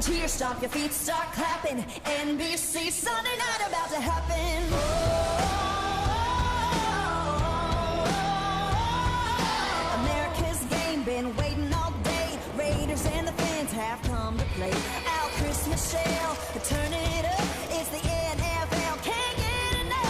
cheer, stomp your feet, start clapping. NBC Sunday night about to happen. America's game, been waiting all day. Raiders and the fans have come to play. Al, Chris, Michelle, turn it up. It's the NFL, can't get enough.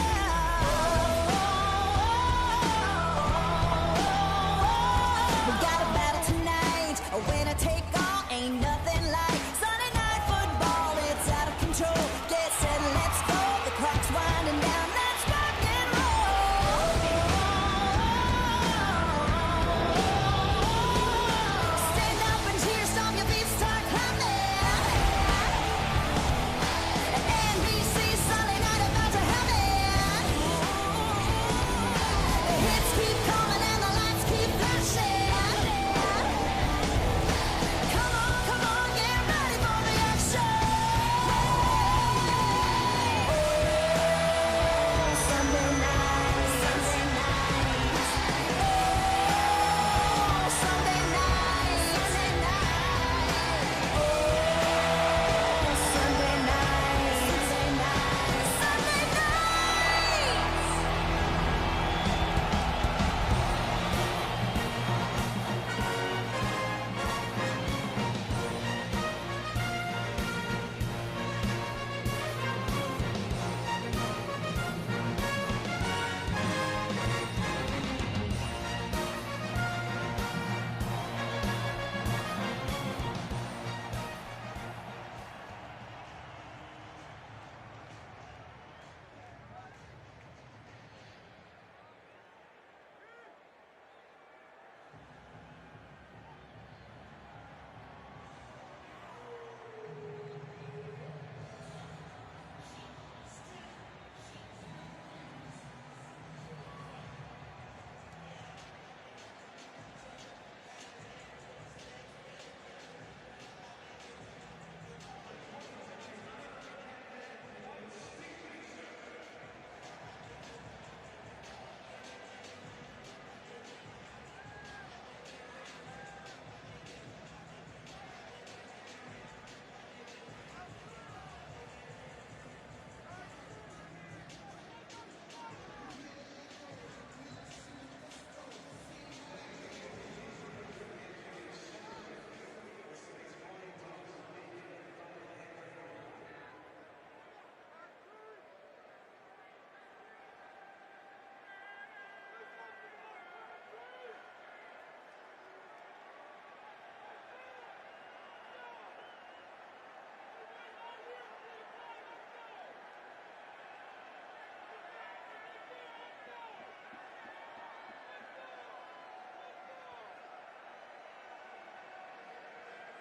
We got a battle tonight, a winner take all, ain't nothing like Sunday night football. It's out of control. Get set, let's go. The clock's winding down. Let's rock and roll. Stand up and cheer, stomp your feet, start clapping. NBC Sunday night about to happen. The hits keep coming and the lights keep flashing. Come on, get ready for the action. Sunday night, Sunday night. Oh, Sunday night, Sunday night. Oh, Sunday night, Sunday night, Sunday night.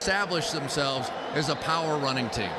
Establish themselves as a power running team.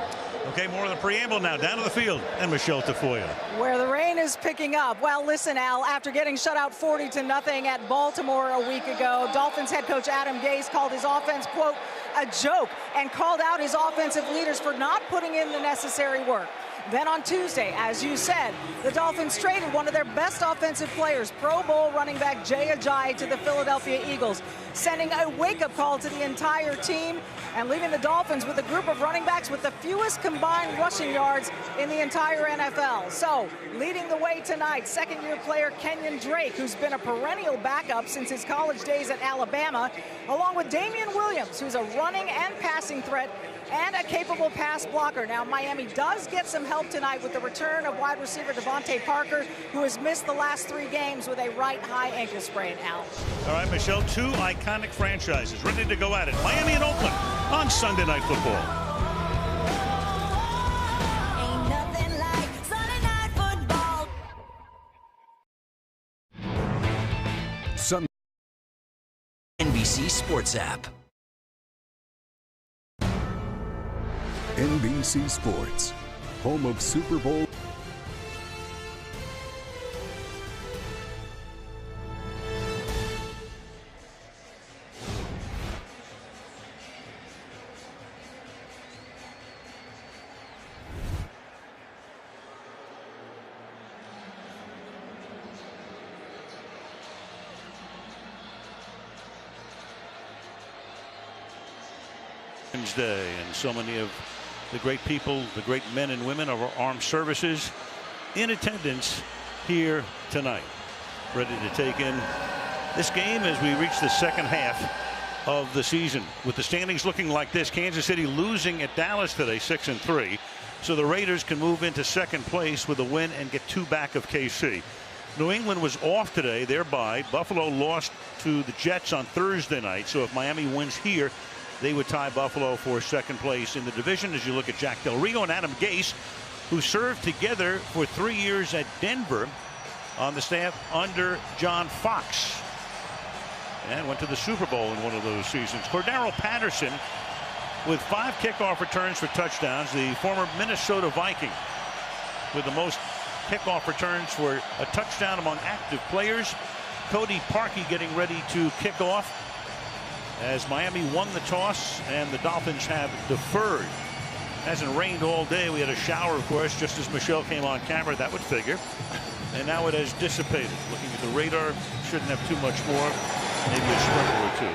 Okay, more of the preamble now. Down to the field, and Michelle Tafoya. Where the rain is picking up. Well, listen, Al, after getting shut out 40-0 at Baltimore a week ago, Dolphins head coach Adam Gase called his offense, quote, a joke, and called out his offensive leaders for not putting in the necessary work. Then on Tuesday, as you said, the Dolphins traded one of their best offensive players, Pro Bowl running back Jay Ajayi, to the Philadelphia Eagles, sending a wake-up call to the entire team and leaving the Dolphins with a group of running backs with the fewest combined rushing yards in the entire NFL. So, leading the way tonight, second-year player Kenyon Drake, who's been a perennial backup since his college days at Alabama, along with Damian Williams, who's a running and passing threat and a capable pass blocker. Now, Miami does get some help tonight with the return of wide receiver Devontae Parker, who has missed the last 3 games with a right high ankle sprain. Al. All right, Michelle, 2 iconic franchises ready to go at it. Miami and Oakland on Sunday Night Football. Ain't nothing like Sunday night football. NBC Sports app. NBC Sports, home of Super Bowl. Day, and so many of the great people, the great men and women of our armed services in attendance here tonight, ready to take in this game as we reach the second half of the season. With the standings looking like this, Kansas City losing at Dallas today 6-3, so the Raiders can move into second place with a win and get 2 back of KC. New England was off today, thereby Buffalo lost to the Jets on Thursday night, so if Miami wins here, they would tie Buffalo for second place in the division. As you look at Jack Del Rio and Adam Gase, who served together for 3 years at Denver on the staff under John Fox and went to the Super Bowl in one of those seasons. Cordero Patterson with 5 kickoff returns for touchdowns, the former Minnesota Viking with the most kickoff returns for a touchdown among active players. Cody Parkey getting ready to kick off as Miami won the toss and the Dolphins have deferred. Hasn't rained all day. We had a shower, of course, just as Michelle came on camera. That would figure. And now it has dissipated. Looking at the radar, shouldn't have too much more, maybe a sprinkle or two.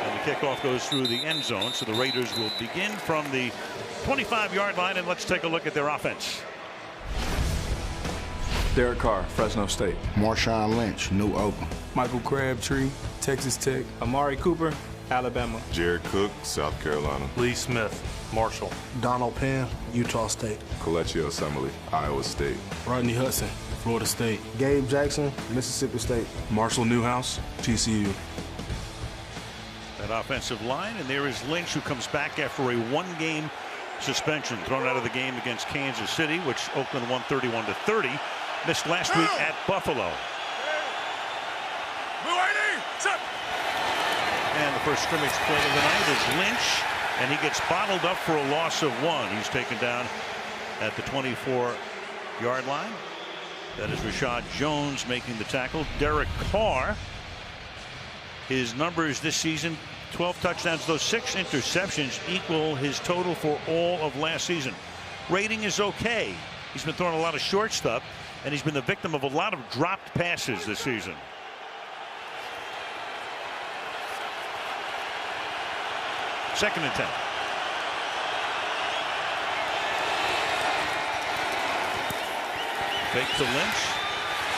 And the kickoff goes through the end zone, so the Raiders will begin from the 25-yard line, and let's take a look at their offense. Derek Carr, Fresno State. Marshawn Lynch, New Oakland. Michael Crabtree, Texas Tech. Amari Cooper, Alabama. Jared Cook, South Carolina. Lee Smith, Marshall. Donald Penn, Utah State. Coleccio Assembly, Iowa State. Rodney Hudson, Florida State. Gabe Jackson, Mississippi State. Marshall Newhouse, TCU. That offensive line, and there is Lynch, who comes back after a 1-game suspension, thrown out of the game against Kansas City, which Oakland won 31-30. Missed last week at Buffalo. And the first scrimmage play of the night is Lynch, and he gets bottled up for a loss of 1. He's taken down at the 24-yard line. That is Rashad Jones making the tackle. Derek Carr, his numbers this season, 12 touchdowns, those 6 interceptions equal his total for all of last season. Rating is okay. He's been throwing a lot of short stuff, and he's been the victim of a lot of dropped passes this season. Second and 10. Fake to Lynch.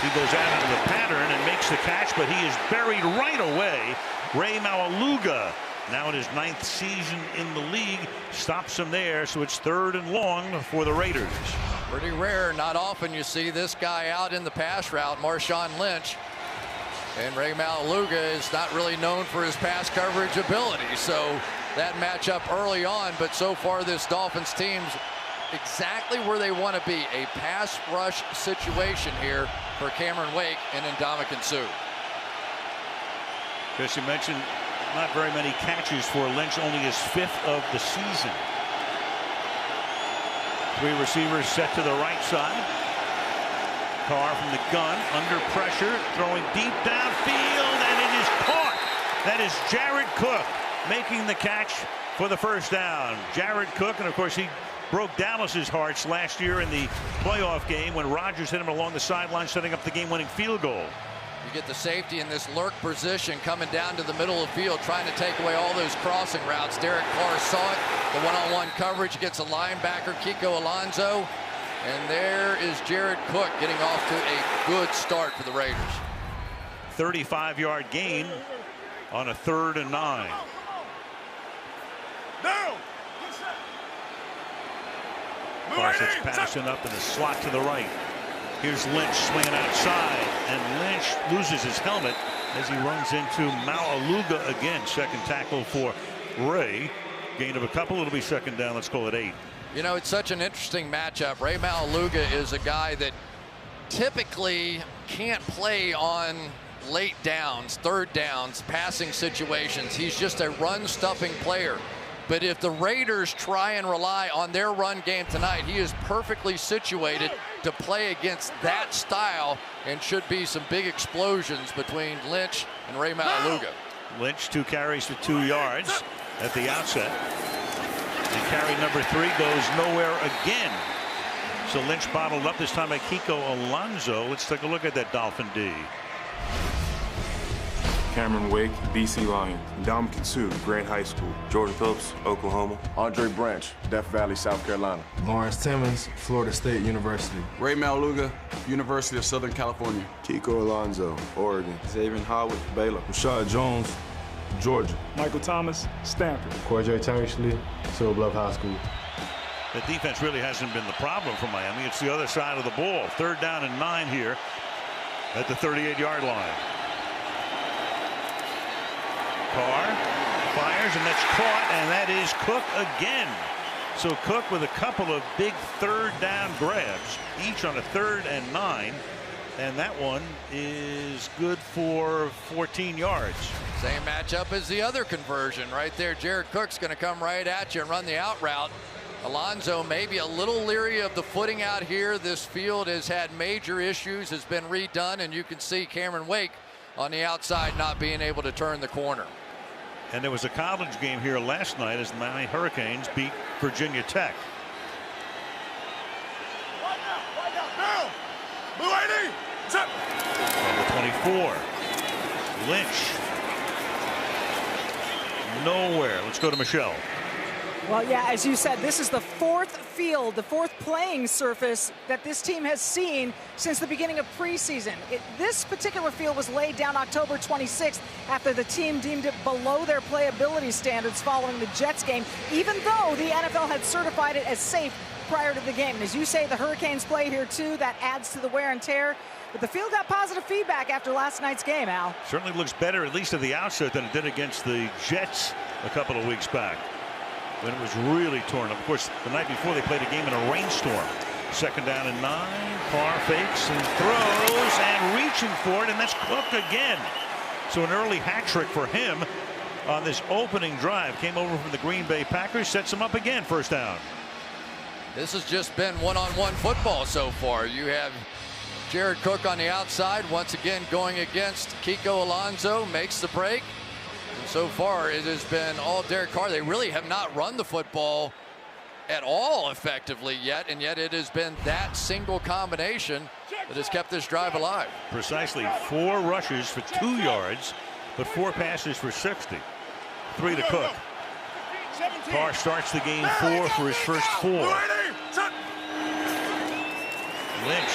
He goes out into the pattern and makes the catch, but he is buried right away. Ray Maualuga, now in his 9th season in the league, stops him there, so it's 3rd and long for the Raiders. Pretty rare, not often you see this guy out in the pass route, Marshawn Lynch. And Ray Maualuga is not really known for his pass coverage ability, so that matchup early on, but so far this Dolphins team's exactly where they want to be, a pass rush situation here for Cameron Wake and Ndamukong Suh. Chris, you mentioned not very many catches for Lynch, only his 5th of the season. 3 receivers set to the right side. Carr from the gun, under pressure, throwing deep downfield, and it is caught. That is Jared Cook making the catch for the first down. Jared Cook, and of course he broke Dallas's hearts last year in the playoff game when Rodgers hit him along the sideline, setting up the game-winning field goal. You get the safety in this lurk position coming down to the middle of the field, trying to take away all those crossing routes. Derek Carr saw it. The one-on-one coverage gets a linebacker, Kiko Alonso. And there is Jared Cook getting off to a good start for the Raiders. 35-yard gain on a 3rd and 9. Carr sets Patterson up in the slot to the right. Here's Lynch swinging outside, and Lynch loses his helmet as he runs into Maualuga again. Second tackle for Ray. Gain of a couple. It'll be second down. Let's call it 8. You know, it's such an interesting matchup. Ray Maualuga is a guy that typically can't play on late downs, 3rd downs, passing situations. He's just a run-stuffing player. But if the Raiders try and rely on their run game tonight, he is perfectly situated to play against that style, and should be some big explosions between Lynch and Ray Maualuga. Lynch 2 carries for 2 yards at the outset. And carry number 3 goes nowhere again. So Lynch bottled up, this time by Kiko Alonso. Let's take a look at that Dolphin D. Cameron Wake, BC Lions. Dom Kitsu, Grant High School. Jordan Phillips, Oklahoma. Andre Branch, Death Valley, South Carolina. Lawrence Timmons, Florida State University. Ray Maluga, University of Southern California. Kiko Alonso, Oregon. Xavier Howard, Baylor. Rashad Jones, Georgia. Michael Thomas, Stanford. Corey Tashley, Silver Bluff High School. The defense really hasn't been the problem for Miami. It's the other side of the ball. 3rd down and 9 here at the 38-yard line. Carr fires, and that's caught, and that is Cook again. So Cook with a couple of big 3rd down grabs, each on a 3rd and 9. And that one is good for 14 yards. Same matchup as the other conversion right there. Jared Cook's going to come right at you and run the out route. Alonso maybe a little leery of the footing out here. This field has had major issues, has been redone, and you can see Cameron Wake on the outside not being able to turn the corner. And there was a college game here last night as the Miami Hurricanes beat Virginia Tech. Number 24. Lynch. Nowhere. Let's go to Michelle. Well, yeah, as you said, this is the 4th field, the 4th playing surface that this team has seen since the beginning of preseason. This particular field was laid down October 26th after the team deemed it below their playability standards following the Jets game, even though the NFL had certified it as safe prior to the game. And as you say, the Hurricanes play here too. That adds to the wear and tear. But the field got positive feedback after last night's game, Al. Certainly looks better, at least at the outset, than it did against the Jets a couple of weeks back, when it was really torn up. Of course, the night before they played a game in a rainstorm. 2nd down and 9. Carr fakes and throws and reaching for it, and that's Cook again. So an early hat trick for him on this opening drive. Came over from the Green Bay Packers, sets him up again. 1st down. This has just been one-on-one football so far. You have Jared Cook on the outside, once again going against Kiko Alonso, makes the break. And so far, it has been all Derek Carr. They really have not run the football at all effectively yet, and yet it has been that single combination that has kept this drive alive. Precisely 4 rushes for 2 yards, but 4 passes for 60. 3 to Cook. Carr starts the game 4 for his first 4. Lynch,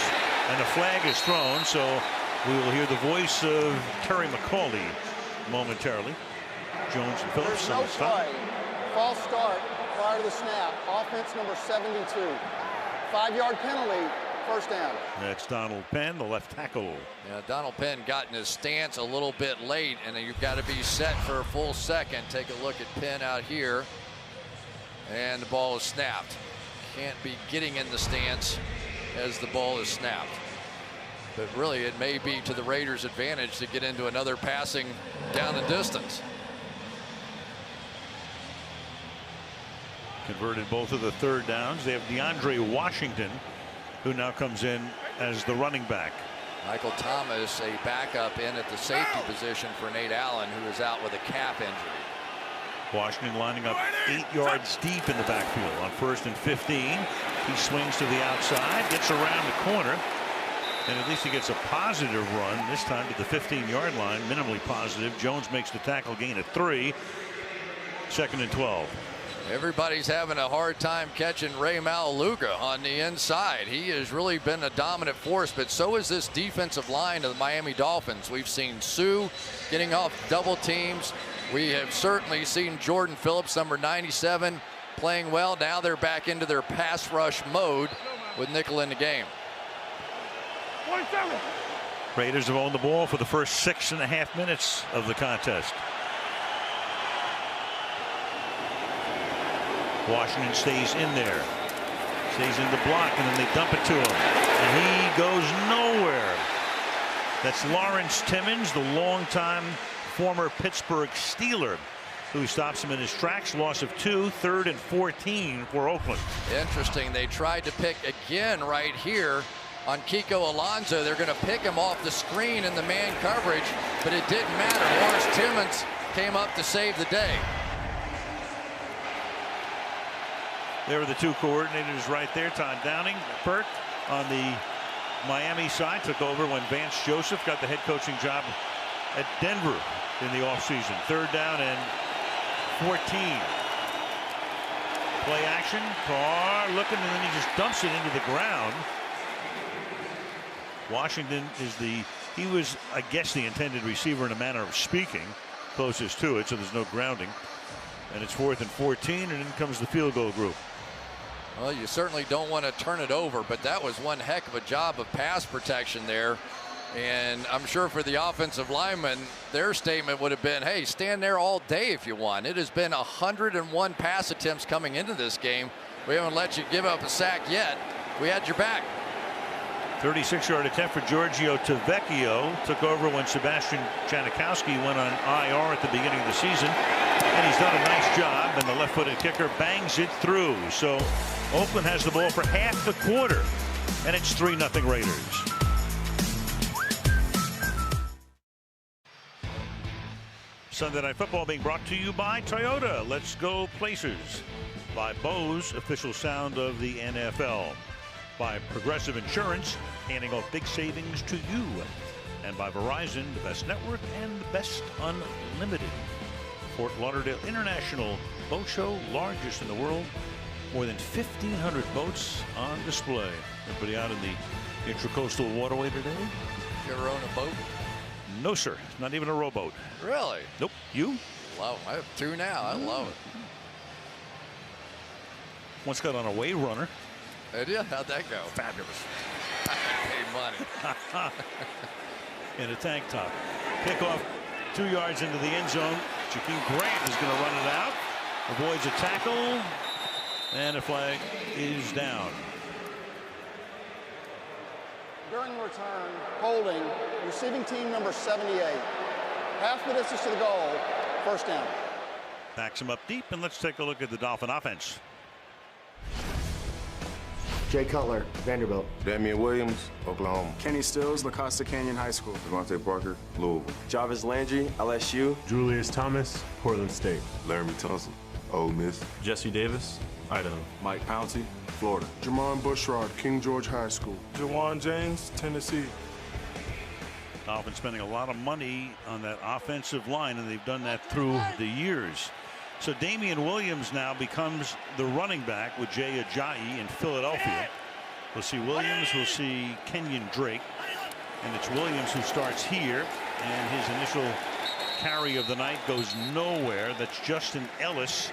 and the flag is thrown, so we will hear the voice of Terry McCauley momentarily. Jones and Phillips. There's no play. False start prior to the snap. Offense number 72. 5-yard penalty. 1st down. That's Donald Penn, the left tackle. Yeah, Donald Penn got in his stance a little bit late, and you've got to be set for a full second. Take a look at Penn out here, and the ball is snapped. Can't be getting in the stance as the ball is snapped. But really, it may be to the Raiders' advantage to get into another passing down the distance. Converted both of the 3rd downs. They have DeAndre Washington, who now comes in as the running back. Michael Thomas, a backup in at the safety position for Nate Allen, who is out with a calf injury. Washington lining up 8 yards deep in the backfield on 1st and 15. He swings to the outside, gets around the corner, and at least he gets a positive run, this time to the 15-yard line, minimally positive. Jones makes the tackle, gain of 3. 2nd and 12. Everybody's having a hard time catching Ray Maluga on the inside. He has really been a dominant force, but so is this defensive line of the Miami Dolphins. We've seen Sue getting off double teams. We have certainly seen Jordan Phillips, number 97, playing well. Now they're back into their pass rush mode with nickel in the game. 27. Raiders have owned the ball for the first 6.5 minutes of the contest. Washington stays in there, stays in the block, and then they dump it to him, and he goes nowhere. That's Lawrence Timmons, the longtime former Pittsburgh Steeler, who stops him in his tracks. Loss of 2, 3rd and 14 for Oakland. Interesting. They tried to pick again right here on Kiko Alonso. They're going to pick him off the screen in the man coverage, but it didn't matter. Lawrence Timmons came up to save the day. There were the 2 coordinators right there. Todd Downing, Burke on the Miami side, took over when Vance Joseph got the head coaching job at Denver in the offseason. 3rd down and 14. Play action. Carr looking, and then he just dumps it into the ground. Washington is he was, I guess, the intended receiver in a manner of speaking, closest to it, so there's no grounding. And it's 4th and 14, and in comes the field goal group. Well, you certainly don't want to turn it over, but that was one heck of a job of pass protection there. And I'm sure for the offensive linemen, their statement would have been, hey, stand there all day if you want. It has been 101 pass attempts coming into this game. We haven't let you give up a sack yet. We had your back. 36-yard attempt for Giorgio Tavecchio. Took over when Sebastian Janikowski went on IR at the beginning of the season. And he's done a nice job, and the left-footed kicker bangs it through. So Oakland has the ball for half the quarter, and it's 3-0 Raiders. Sunday Night Football being brought to you by Toyota. Let's go places. By Bose, official sound of the NFL. By Progressive Insurance, handing off big savings to you. And by Verizon, the best network and the best unlimited. Fort Lauderdale International Boat Show, largest in the world. More than 1,500 boats on display. Everybody out in the Intracoastal Waterway today? You ever own a boat? No, sir. Not even a rowboat. Really? Nope. You? Love it. I have 2 now. I love it. Once got on a wave runner. Did you? How'd that go? Fabulous. I paid money. In a tank top. Kickoff 2 yards into the end zone. Jakeem Grant is going to run it out. Avoids a tackle. And a flag is down. During the return, holding, receiving team number 78. Half the distance to the goal, 1st down. Backs him up deep, and let's take a look at the Dolphin offense. Jay Cutler, Vanderbilt. Damian Williams, Oklahoma. Kenny Stills, La Costa Canyon High School. Devontae Parker, Louisville. Jarvis Landry, LSU. Julius Thomas, Portland State. Laramie Tunsil, Ole Miss. Jesse Davis, Idaho. Mike Pouncey, Florida. Jamon Bushrod, King George High School. Jawan James, Tennessee. Dolphins spending a lot of money on that offensive line, and they've done that through the years. So Damian Williams now becomes the running back with Jay Ajayi in Philadelphia. We'll see Williams, we'll see Kenyon Drake, and it's Williams who starts here, and his initial carry of the night goes nowhere. That's Justin Ellis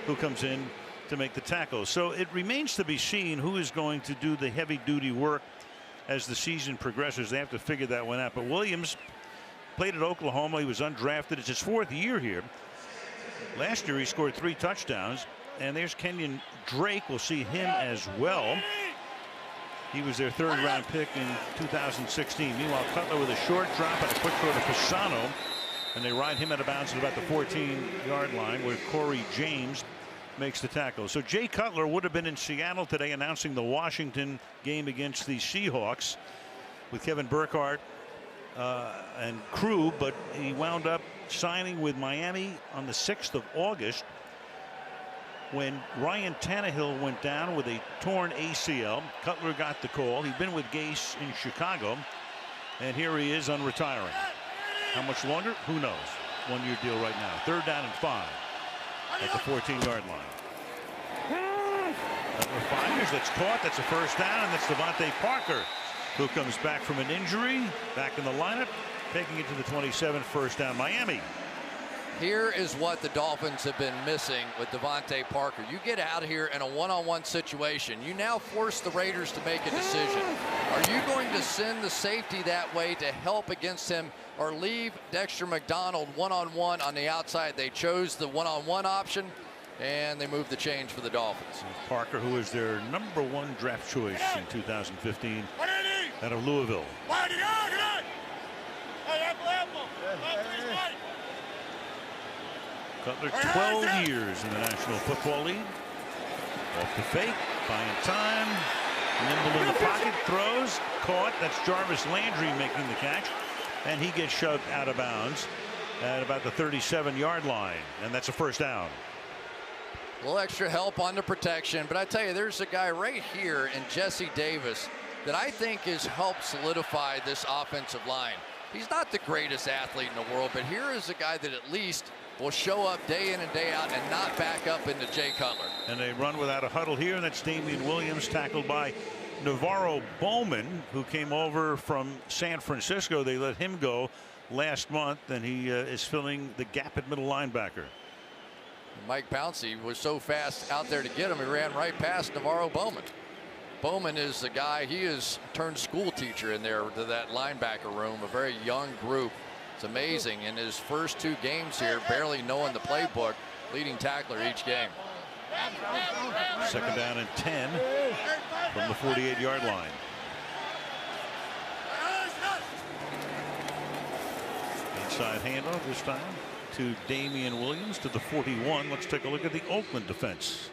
who comes in to make the tackle. So it remains to be seen who is going to do the heavy-duty work as the season progresses. They have to figure that one out. But Williams played at Oklahoma. He was undrafted. It's his 4th year here. Last year he scored 3 touchdowns. And there's Kenyon Drake. We'll see him as well. He was their 3rd round pick in 2016. Meanwhile, Cutler with a short drop and a quick throw to Pisano. And they ride him out of bounds at about the 14-yard line where Corey James makes the tackle. So Jay Cutler would have been in Seattle today announcing the Washington game against the Seahawks with Kevin Burkhardt and crew, but he wound up signing with Miami on the 6th of August when Ryan Tannehill went down with a torn ACL. Cutler got the call. He'd been with Gase in Chicago, and here he is on retiring. How much longer? Who knows? 1-year deal right now. 3rd down and 5 at the 14-yard line. Cutler fires. That's caught. That's a 1st down, and that's Devontae Parker who comes back from an injury. Back in the lineup, taking it to the 27. 1st down, Miami. Here is what the Dolphins have been missing with Devontae Parker. You get out here in a one-on-one situation. You now force the Raiders to make a decision. Are you going to send the safety that way to help against him or leave Dexter McDonald one-on-one on the outside? They chose the one-on-one option, and they moved the change for the Dolphins. Parker, who is their #1 draft choice in 2015 out of Louisville. Cutler 12 years in the National Football League. Off the fake, buying time, nimble in the pocket, throws, caught. That's Jarvis Landry making the catch, and he gets shoved out of bounds at about the 37-yard line, and that's a 1st down. A little extra help on the protection, but I tell you, there's a guy right here in Jesse Davis that I think has helped solidify this offensive line. He's not the greatest athlete in the world, but here is a guy that at least will show up day in and day out and not back up into Jay Cutler. And they run without a huddle here, and that's Damian Williams, tackled by Navarro Bowman, who came over from San Francisco. They let him go last month, and he is filling the gap at middle linebacker. Mike Pouncey was so fast out there to get him, he ran right past Navarro Bowman. Bowman is the guy, he has turned school teacher in there to that linebacker room, a very young group. It's amazing. In his first 2 games here, barely knowing the playbook, leading tackler each game. Second down and 10 from the 48-yard line. Inside handoff this time to Damian Williams to the 41. Let's take a look at the Oakland defense.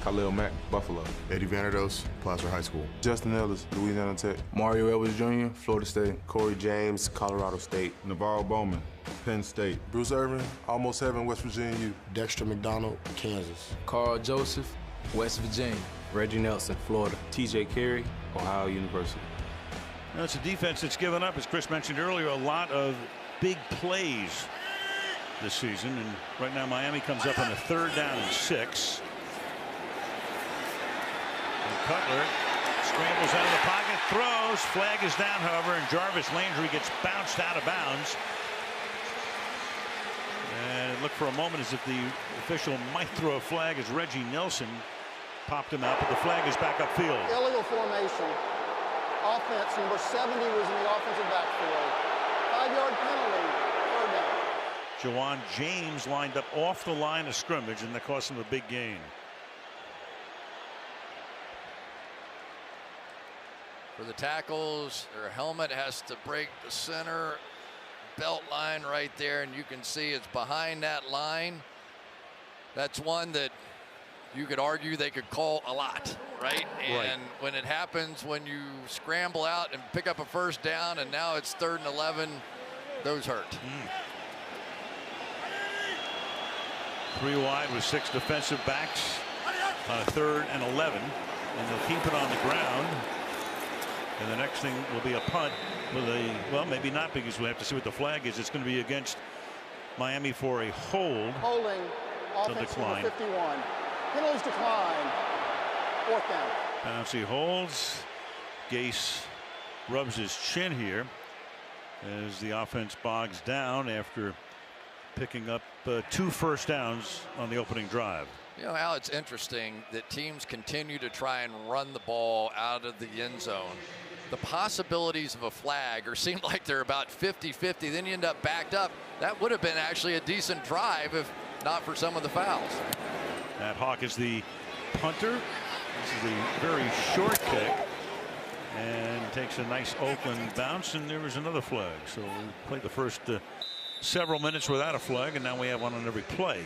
Khalil Mack, Buffalo. Eddie Vanderdos, Placer High School. Justin Ellis, Louisiana Tech. Mario Edwards Jr., Florida State. Corey James, Colorado State. Navarro Bowman, Penn State. Bruce Irvin, Almost Heaven, West Virginia U. Dexter McDonald, Kansas. Carl Joseph, West Virginia. Reggie Nelson, Florida. TJ Carey, Ohio University. Now, it's a defense that's given up, as Chris mentioned earlier, a lot of big plays this season. And right now Miami comes up on a 3rd down and 6. Cutler scrambles out of the pocket, throws, flag is down, however, and Jarvis Landry gets bounced out of bounds. And it looked for a moment as if the official might throw a flag as Reggie Nelson popped him out, but the flag is back upfield. Illegal formation. Offense number 70 was in the offensive backfield. 5-yard penalty, 3rd down. Jawan James lined up off the line of scrimmage, and that cost him a big gain. For the tackles, their helmet has to break the center belt line right there, and you can see it's behind that line. That's one that you could argue they could call a lot, right? And when it happens, when you scramble out and pick up a 1st down, and now it's 3rd and 11, those hurt. 3 wide with 6 defensive backs on a 3rd and 11, and they'll keep it on the ground. And the next thing will be a punt with a, well, maybe not, because we have to see what the flag is. It's going to be against Miami for a hold. Holding, offense number 51. Penalties decline. 4th down. Pouncey holds. Gase rubs his chin here as the offense bogs down after picking up 2 first downs on the opening drive. You know, Al, it's interesting that teams continue to try and run the ball out of the end zone. The possibilities of a flag seem like they're about 50-50. Then you end up backed up. That would have been actually a decent drive if not for some of the fouls. Matt Hawk is the punter. This is a very short kick and takes a nice Oakland bounce, and there was another flag. So we played the first several minutes without a flag, and now we have one on every play.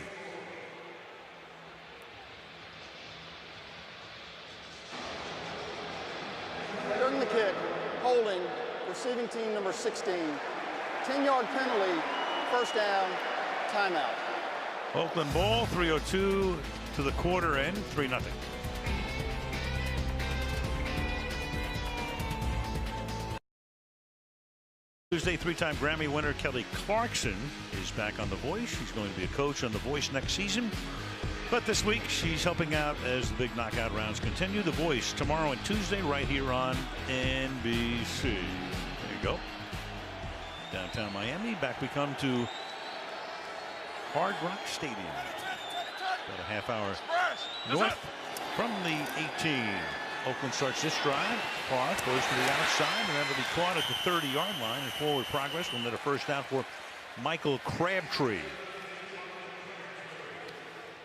During the kick, holding, receiving team number 16. 10-yard penalty, 1st down, timeout. Oakland ball, 3:02 to the quarter end, 3-0. Tuesday, 3-time Grammy winner Kelly Clarkson is back on The Voice. She's going to be a coach on The Voice next season. But this week, she's helping out as the big knockout rounds continue. The Voice tomorrow and Tuesday right here on NBC. There you go. Downtown Miami. Back we come to Hard Rock Stadium. About a half hour north from the 18. Oakland starts this drive. Clark goes to the outside, and that'll be caught at the 30-yard line. And forward progress will net a 1st down for Michael Crabtree.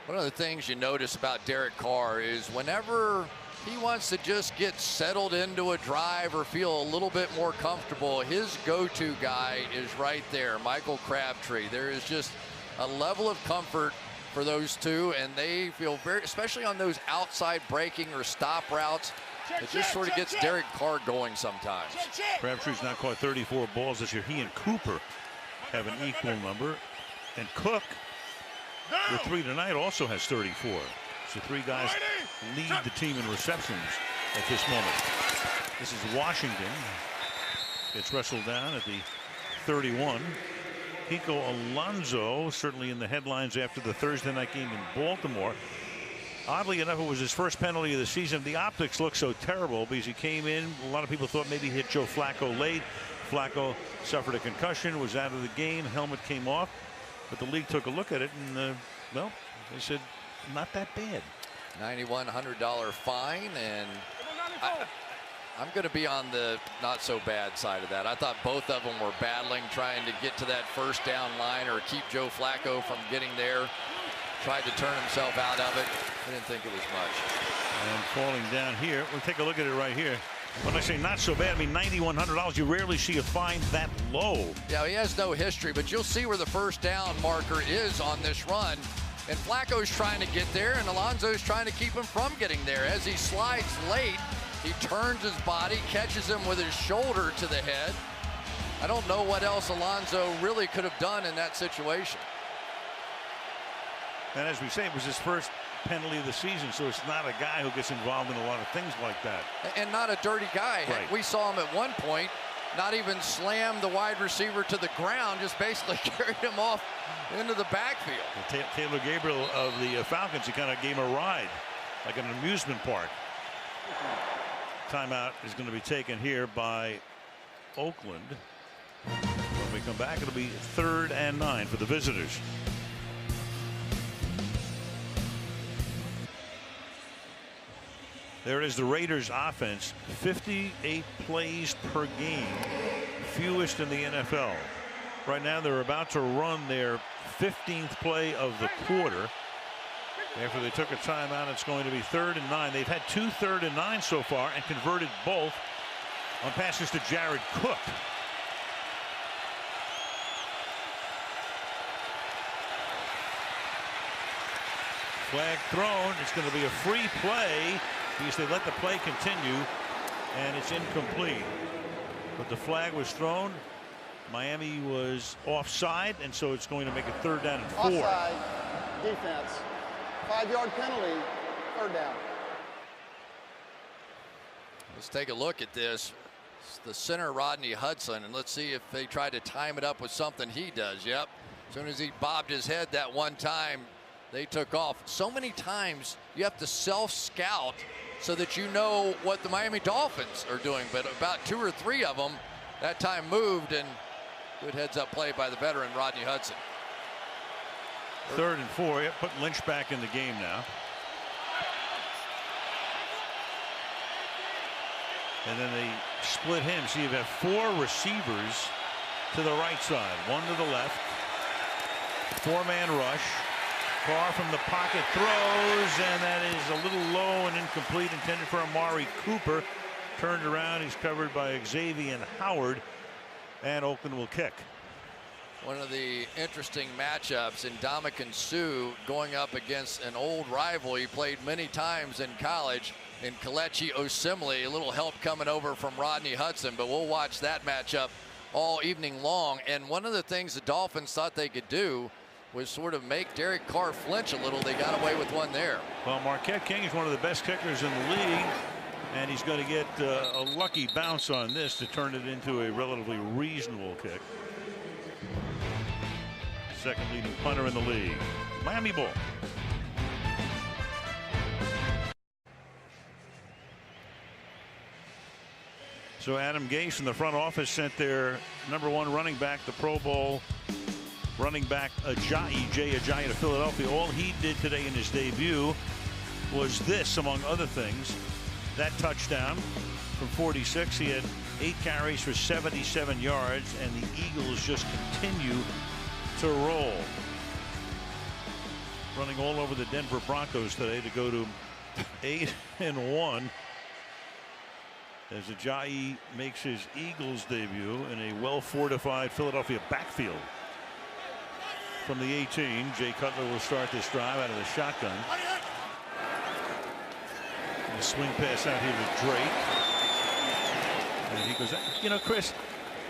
One of the things you notice about Derek Carr is whenever he wants to just get settled into a drive or feel a little bit more comfortable, his go-to guy is right there, Michael Crabtree. There is just a level of comfort for those two, and they feel very, especially on those outside breaking or stop routes, it just sort of gets Derek Carr going sometimes. Crabtree's now caught 34 balls this year. He and Cooper have an equal number, and Cook, with 3 tonight, also has 34. So 3 guys lead the team in receptions at this moment. This is Washington. Gets wrestled down at the 31. Kiko Alonso certainly in the headlines after the Thursday night game in Baltimore. Oddly enough, it was his first penalty of the season. The optics look so terrible because he came in. A lot of people thought maybe he hit Joe Flacco late. Flacco suffered a concussion, was out of the game. Helmet came off. But the league took a look at it and, well, they said not that bad. $9,100 fine, and I'm going to be on the not so bad side of that. I thought both of them were battling, trying to get to that first down line or keep Joe Flacco from getting there. Tried to turn himself out of it. I didn't think it was much. And falling down here, we'll take a look at it right here. When I say not so bad, I mean $9,100. You rarely see a fine that low. Yeah, he has no history, but you'll see where the first down marker is on this run. And Flacco's trying to get there, and Alonso's trying to keep him from getting there. As he slides late, he turns his body, catches him with his shoulder to the head. I don't know what else Alonso really could have done in that situation. And as we say, it was his first penalty of the season, so it's not a guy who gets involved in a lot of things like that. And not a dirty guy. Right. We saw him at one point not even slam the wide receiver to the ground, just basically carried him off into the backfield. Taylor Gabriel of the Falcons, he kind of gave him a ride, like an amusement park. Timeout is going to be taken here by Oakland. When we come back, it'll be 3rd and 9 for the visitors. There is the Raiders offense, 58 plays per game, fewest in the NFL. Right now they're about to run their 15th play of the quarter. After they took a timeout, it's going to be 3rd and 9. They've had 2 3rd and 9 so far and converted both on passes to Jared Cook. Flag thrown. It's going to be a free play because they let the play continue, and it's incomplete. But the flag was thrown. Miami was offside, and so it's going to make it 3rd down and 4. Offside defense. 5-yard penalty, 3rd down. Let's take a look at this. It's the center, Rodney Hudson, and let's see if they try to time it up with something he does. Yep. As soon as he bobbed his head that one time, they took off. So many times you have to self-scout so that you know what the Miami Dolphins are doing, but about 2 or 3 of them that time moved, and good heads-up play by the veteran Rodney Hudson. 3rd and 4. Yep, put Lynch back in the game now. And then they split him. So you have 4 receivers to the right side, 1 to the left. 4-man rush. Carr from the pocket throws, and that is a little low and incomplete, intended for Amari Cooper. Turned around, he's covered by Xavier Howard, and Oakland will kick. One of the interesting matchups in Ndamukong Suh going up against an old rival he played many times in college in Kelechi Osemele. A little help coming over from Rodney Hudson, but we'll watch that matchup all evening long. And one of the things the Dolphins thought they could do was sort of make Derek Carr flinch a little. They got away with one there. Well, Marquette King is one of the best kickers in the league, and he's going to get a lucky bounce on this to turn it into a relatively reasonable kick. Second leading punter in the league. Miami ball. So Adam Gase from the front office sent their #1 running back, the Pro Bowl running back Jay Ajayi, to Philadelphia. All he did today in his debut was this, among other things. That touchdown from 46. He had 8 carries for 77 yards, and the Eagles just continue to roll. Running all over the Denver Broncos today to go to 8-1. As Ajayi makes his Eagles debut in a well-fortified Philadelphia backfield. From the 18, Jay Cutler will start this drive out of the shotgun. And a swing pass out here to Drake. And he goes, you know, Chris,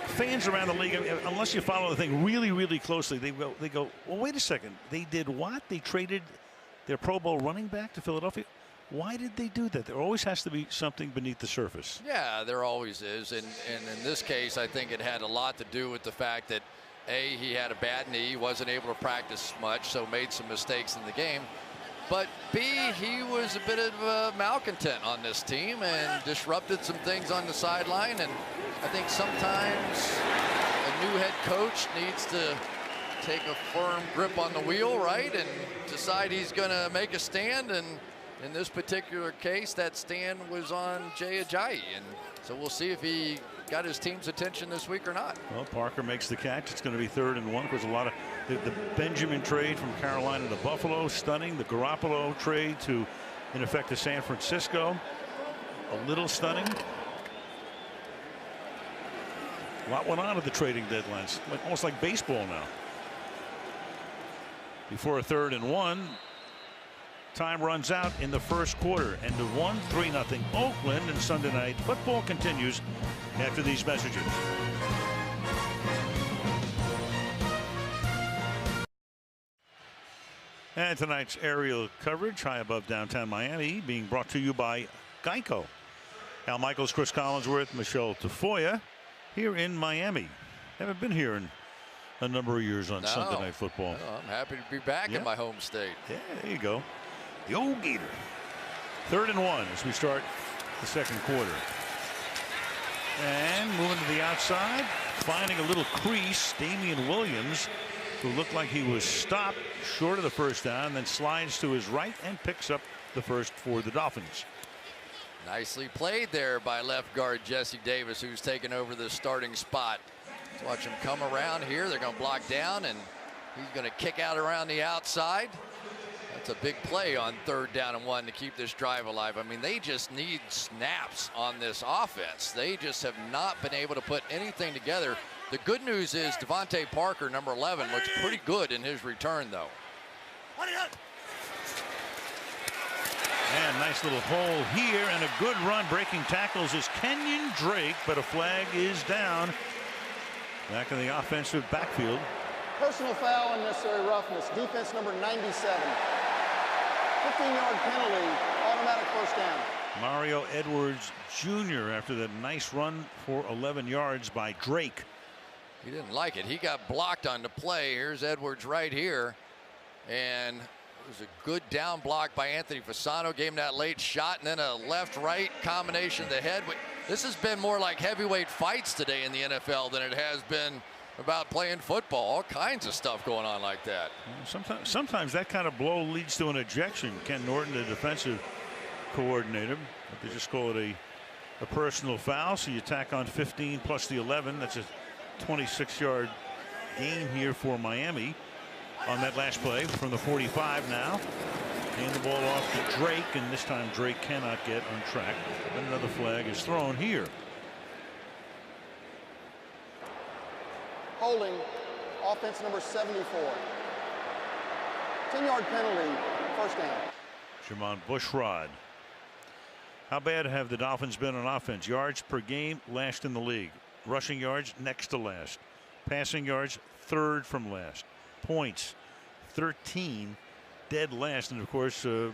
fans around the league, unless you follow the thing really, really closely, they go, well, wait a second. They did what? They traded their Pro Bowl running back to Philadelphia? Why did they do that? There always has to be something beneath the surface. Yeah, there always is. And in this case, I think it had a lot to do with the fact that, A, he had a bad knee, wasn't able to practice much, so made some mistakes in the game. But B, he was a bit of a malcontent on this team and disrupted some things on the sideline. And I think sometimes a new head coach needs to take a firm grip on the wheel, right, and decide he's going to make a stand. And in this particular case, that stand was on Jay Ajayi. And so we'll see if he got his team's attention this week or not. Well, Parker makes the catch. It's going to be 3rd and 1. Of course, a lot of the Benjamin trade from Carolina to Buffalo, stunning. The Garoppolo trade to, in effect, to San Francisco, a little stunning. A lot went on at the trading deadlines, almost like baseball now. Before a 3rd and 1, time runs out in the first quarter. End of 1, 3-0 Oakland, and Sunday Night Football continues after these messages. And tonight's aerial coverage high above downtown Miami being brought to you by Geico. Al Michaels, Chris Collinsworth, Michelle Tafoya here in Miami. Haven't been here in a number of years on Sunday Night Football. No, I'm happy to be back in my home state. Yeah, there you go. The old Gator. 3rd and 1 as we start the second quarter. And moving to the outside, finding a little crease, Damian Williams, who looked like he was stopped short of the first down, then slides to his right and picks up the first for the Dolphins. Nicely played there by left guard Jesse Davis, who's taken over the starting spot. Let's watch him come around here. They're going to block down, and he's going to kick out around the outside. That's a big play on 3rd down and 1 to keep this drive alive. I mean, they just need snaps on this offense. They just have not been able to put anything together. The good news is Devontae Parker, number 11, looks pretty good in his return, though. And nice little hole here, and a good run breaking tackles is Kenyon Drake, but a flag is down back in the offensive backfield. Personal foul, unnecessary roughness. Defense number 97. 15-yard penalty, automatic first down. Mario Edwards Jr. after that nice run for 11 yards by Drake. He didn't like it. He got blocked on the play. Here's Edwards right here. And it was a good down block by Anthony Fasano. Gave him that late shot, and then a left-right combination of the head. This has been more like heavyweight fights today in the NFL than it has been about playing football. All kinds of stuff going on like that. Sometimes that kind of blow leads to an ejection. Ken Norton, the defensive coordinator, but they just call it a personal foul. So you tack on 15 plus the 11. That's a 26-yard gain here for Miami on that last play from the 45 now. And the ball off to Drake, and this time Drake cannot get on track. Another flag is thrown here. Holding, offense number 74. 10-yard penalty, first down. Jermon Bushrod. How bad have the Dolphins been on offense? Yards per game, last in the league. Rushing yards, next to last. Passing yards, 3rd from last. Points, 13, dead last. And of course, a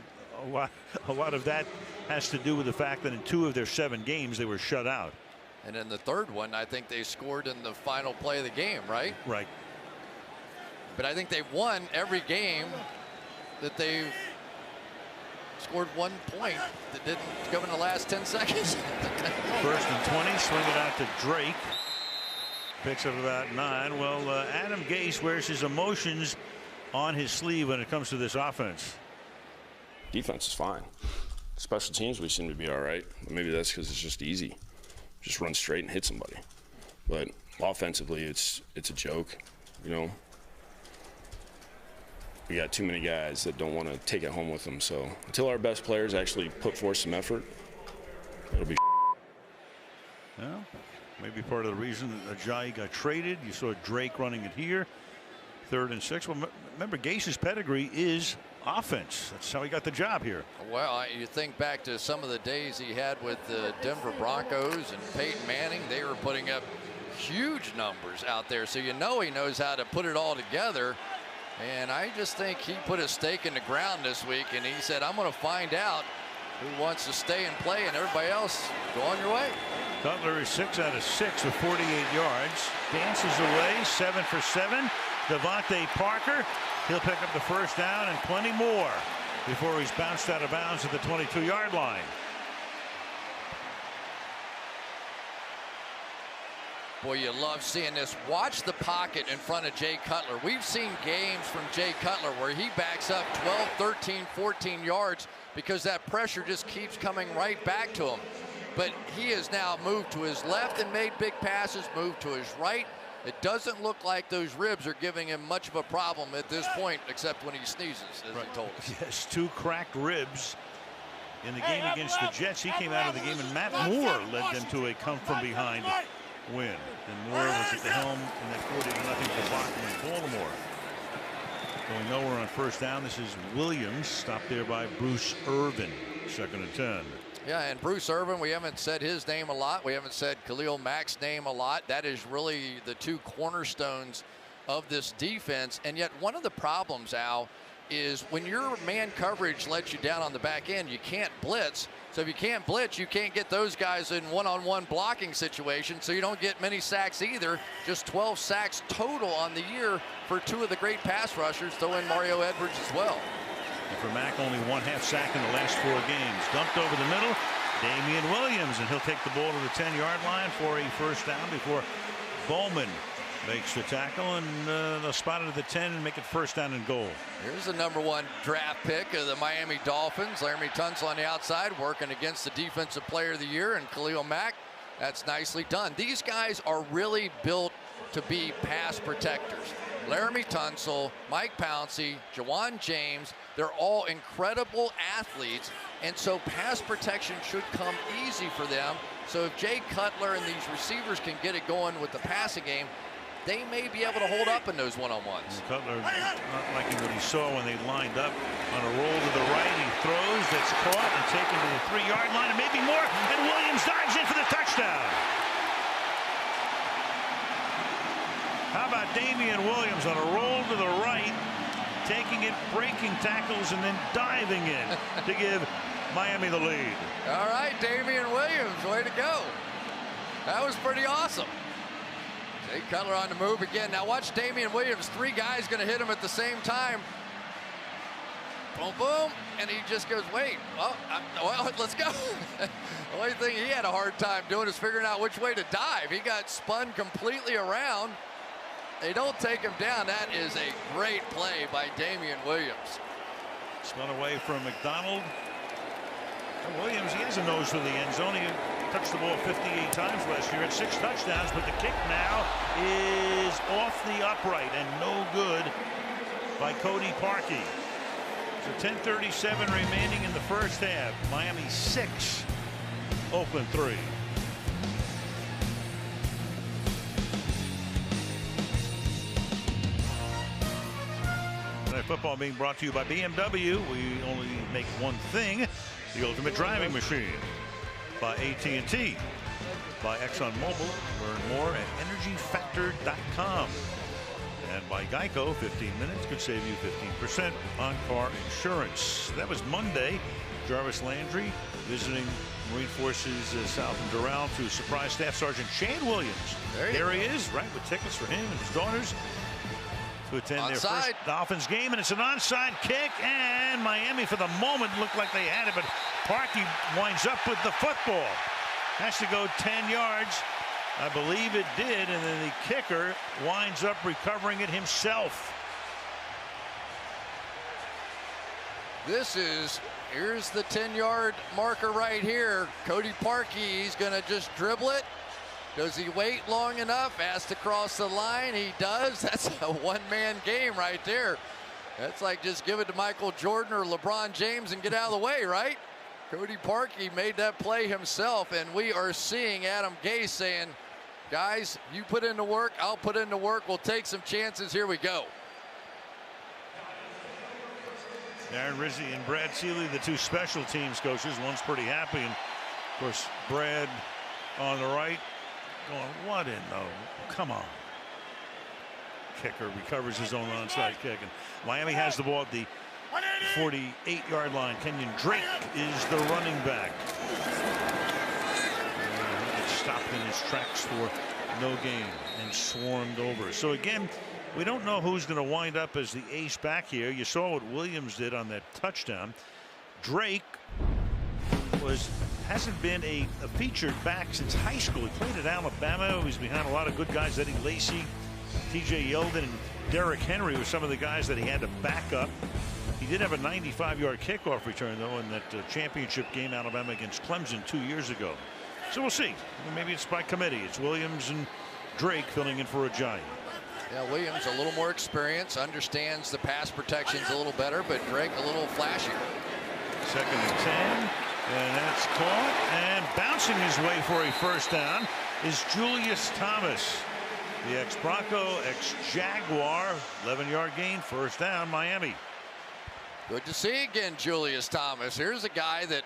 lot of that has to do with the fact that in 2 of their 7 games they were shut out. And in the 3rd one, I think they scored in the final play of the game, right? Right. But I think they've won every game that they've scored 1 point that didn't go in the last 10 seconds. 1st and 20, swing it out to Drake. Picks up about 9. Well, Adam Gase wears his emotions on his sleeve when it comes to this offense. Defense is fine. Special teams, we seem to be all right. Maybe that's because it's just easy. Just run straight and hit somebody. But offensively, it's a joke, you know. We got too many guys that don't want to take it home with them. So until our best players actually put forth some effort, it'll be. Well, maybe part of the reason that Ajayi got traded. You saw Drake running it here. 3rd and 6. Well, remember, Gase's pedigree is offense. That's how he got the job here. Well, you think back to some of the days he had with the Denver Broncos and Peyton Manning. They were putting up huge numbers out there. So you know he knows how to put it all together. And I just think he put a stake in the ground this week, and he said, I'm going to find out who wants to stay and play, and everybody else go on your way. Cutler is 6 out of 6 with 48 yards. Dances away, 7 for 7. Devontae Parker, he'll pick up the first down and plenty more before he's bounced out of bounds at the 22-yard line. Boy, you love seeing this. Watch the pocket in front of Jay Cutler. We've seen games from Jay Cutler where he backs up 12, 13, 14 yards because that pressure just keeps coming right back to him. But he has now moved to his left and made big passes, moved to his right. It doesn't look like those ribs are giving him much of a problem at this point, except when he sneezes, as he told us. Yes, 2 cracked ribs in the game against the Jets. He came out of the game, and Matt Moore led them to a come-from-behind win. And Moore was at the helm in that 40-0 debacle in Baltimore. Going nowhere on first down. This is Williams, stopped there by Bruce Irvin, 2nd and 10. Yeah, and Bruce Irvin, we haven't said his name a lot. We haven't said Khalil Mack's name a lot. That is really the 2 cornerstones of this defense. And yet one of the problems, Al, is when your man coverage lets you down on the back end, you can't blitz. So if you can't blitz, you can't get those guys in one-on-one blocking situations, so you don't get many sacks either. Just 12 sacks total on the year for 2 of the great pass rushers, throw in Mario Edwards as well. And for Mack, only 1 half sack in the last 4 games. Dumped over the middle, Damian Williams, and he'll take the ball to the 10-yard line for a first down before Bowman makes the tackle, and they'll spot it at the 10 and make it first down and goal. Here's the #1 draft pick of the Miami Dolphins, Laramie Tunsil on the outside, working against the Defensive Player of the Year and Khalil Mack. That's nicely done. These guys are really built to be pass protectors. Laramie Tunsil, Mike Pouncey, Jawan James, they're all incredible athletes, and so pass protection should come easy for them. So if Jay Cutler and these receivers can get it going with the passing game, they may be able to hold up in those one-on-ones. Cutler not liking what he saw when they lined up on a roll to the right. He throws, that's caught and taken to the 3-yard line, and maybe more, and Williams dives in for the touchdown. How about Damian Williams on a roll to the right, taking it, breaking tackles, and then diving in to give Miami the lead. All right, Damian Williams, way to go. That was pretty awesome. Jay Cutler on the move again. Now watch Damian Williams. 3 guys going to hit him at the same time. Boom, boom. And he just goes, wait, well, let's go. The only thing he had a hard time doing is figuring out which way to dive. He got spun completely around. They don't take him down. That is a great play by Damian Williams. Spun away from McDonald. And Williams, he has a nose for the end zone. He touched the ball 58 times last year at 6 touchdowns, but the kick now is off the upright and no good by Cody Parkey. So 10:37 remaining in the first half. Miami 6, Oakland 3. Tonight football being brought to you by BMW. We only make one thing, the ultimate driving machine. By AT&T, by ExxonMobil. Learn more at energyfactor.com. And by Geico, 15 minutes could save you 15% on car insurance. That was Monday. Jarvis Landry visiting Marine Forces South in Doral to surprise Staff Sergeant Shane Williams. There he is, right, with tickets for him and his daughters to attend their first Dolphins game. And it's an onside kick, and Miami for the moment looked like they had it, but Parkey winds up with the football. Has to go 10 yards. I believe it did, and then the kicker winds up recovering it himself. Here's the 10-yard marker right here. Cody Parkey, he's going to just dribble it. Does he wait long enough? Has to cross the line. He does. That's a one-man game right there. That's like just give it to Michael Jordan or LeBron James and get out of the way, right? Cody Parkey made that play himself, and we are seeing Adam Gase saying, guys, you put in the work, I'll put in the work, we'll take some chances, here we go. Darren Rizzi and Brad Seeley, the 2 special teams coaches. One's pretty happy, and of course Brad on the right going, what in the, come on. Kicker recovers his own onside kick, and Miami has the ball at the 48-yard line. Kenyon Drake is the running back. He gets stopped in his tracks for no gain and swarmed over. So again, we don't know who's going to wind up as the ace back here. You saw what Williams did on that touchdown. Drake hasn't been a featured back since high school. He played at Alabama. He's behind a lot of good guys. Eddie Lacy, TJ Yeldon, and Derrick Henry were some of the guys that he had to back up. He did have a 95-yard kickoff return, though, in that championship game, Alabama against Clemson 2 years ago. So we'll see. Maybe it's by committee. It's Williams and Drake filling in for a Giant. Yeah, Williams a little more experience, understands the pass protections a little better, but Drake a little flashier. 2nd and 10, and that's caught, and bouncing his way for a first down is Julius Thomas, the ex-Bronco, ex-Jaguar. 11-yard gain, first down, Miami. Good to see again Julius Thomas. Here's a guy that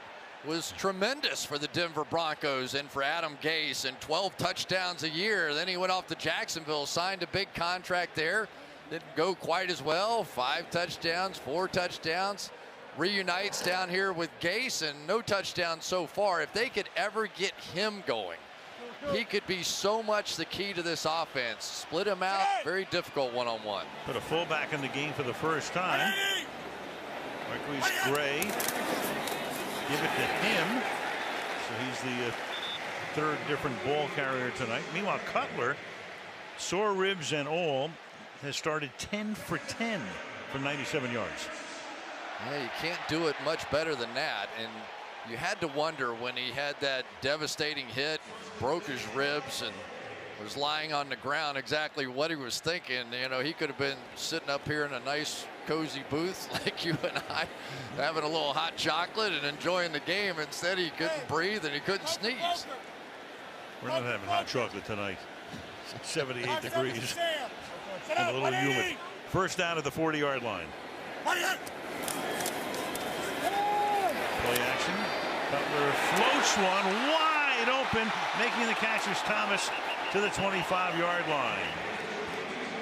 was tremendous for the Denver Broncos and for Adam Gase, and 12 touchdowns a year. Then he went off to Jacksonville, signed a big contract there. Didn't go quite as well. 5 touchdowns, 4 touchdowns. Reunites down here with Gase, and no touchdowns so far. If they could ever get him going, he could be so much the key to this offense. Split him out, very difficult one-on-one. Put a fullback in the game for the first time. Marquise Gray. Give it to him. So he's the 3rd different ball carrier tonight. Meanwhile, Cutler, sore ribs and all, has started 10 for 10 for 97 yards. Yeah, you can't do it much better than that. And you had to wonder when he had that devastating hit, broke his ribs, and was lying on the ground exactly what he was thinking. You know, he could have been sitting up here in a nice cozy booth like you and I, having a little hot chocolate and enjoying the game. Instead, he couldn't breathe and he couldn't sneeze. We're not having hot chocolate tonight. It's 78 degrees and a little humid. First down at the 40-yard line. Play action. Cutler floats one wide open. Making the catch is Thomas to the 25-yard line.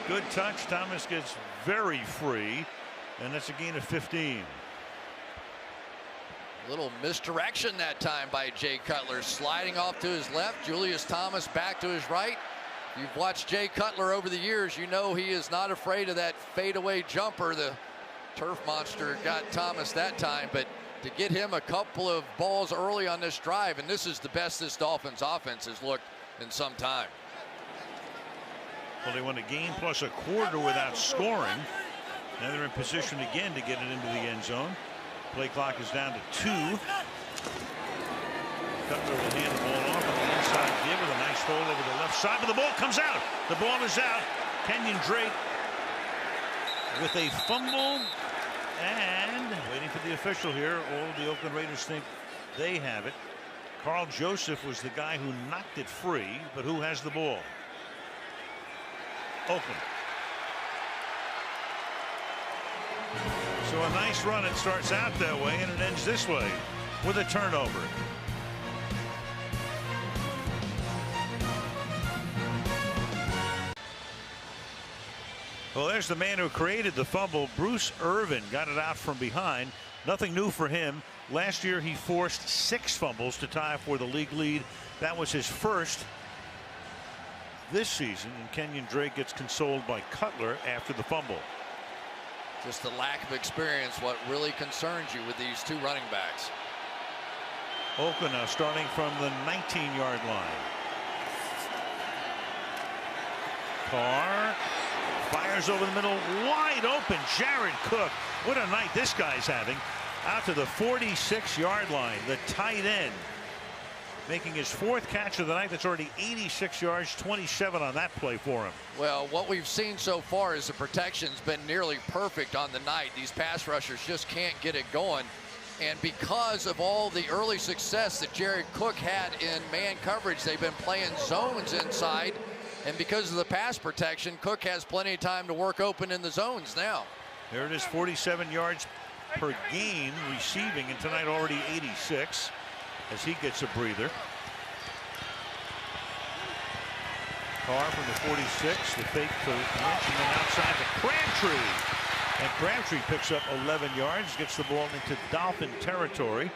Good touch. Thomas gets very free, and that's a gain of 15. Little misdirection that time by Jay Cutler, sliding off to his left. Julius Thomas back to his right. You've watched Jay Cutler over the years. You know he is not afraid of that fadeaway jumper. The turf monster got Thomas that time, but to get him a couple of balls early on this drive, and this is the best this Dolphins offense has looked in some time. Well, they won a game plus a quarter without scoring. Now they're in position again to get it into the end zone. Play clock is down to 2. Cutler will hand the ball off on the inside give with a nice hold over the left side, but the ball comes out. The ball is out. Kenyon Drake with a fumble, and waiting for the official here. All of the Oakland Raiders think they have it. Carl Joseph was the guy who knocked it free, but who has the ball? Oakland. So a nice run. It starts out that way and it ends this way with a turnover. Well, there's the man who created the fumble. Bruce Irvin got it out from behind. Nothing new for him. Last year he forced 6 fumbles to tie for the league lead. That was his first this season, and Kenyon Drake gets consoled by Cutler after the fumble. Just the lack of experience, what really concerns you with these 2 running backs. Oakland now starting from the 19-yard line. Carr fires over the middle, wide open. Jared Cook, what a night this guy's having. Out to the 46-yard line, the tight end, making his 4th catch of the night. That's already 86 yards, 27 on that play for him. Well, what we've seen so far is the protection's been nearly perfect on the night. These pass rushers just can't get it going. And because of all the early success that Jared Cook had in man coverage, they've been playing zones inside. And because of the pass protection, Cook has plenty of time to work open in the zones now. There it is, 47 yards per game receiving, and tonight already 86 as he gets a breather. Carr from the 46, the fake to Lynch, and then outside to Crabtree. And Crabtree picks up 11 yards, gets the ball into Dolphin territory.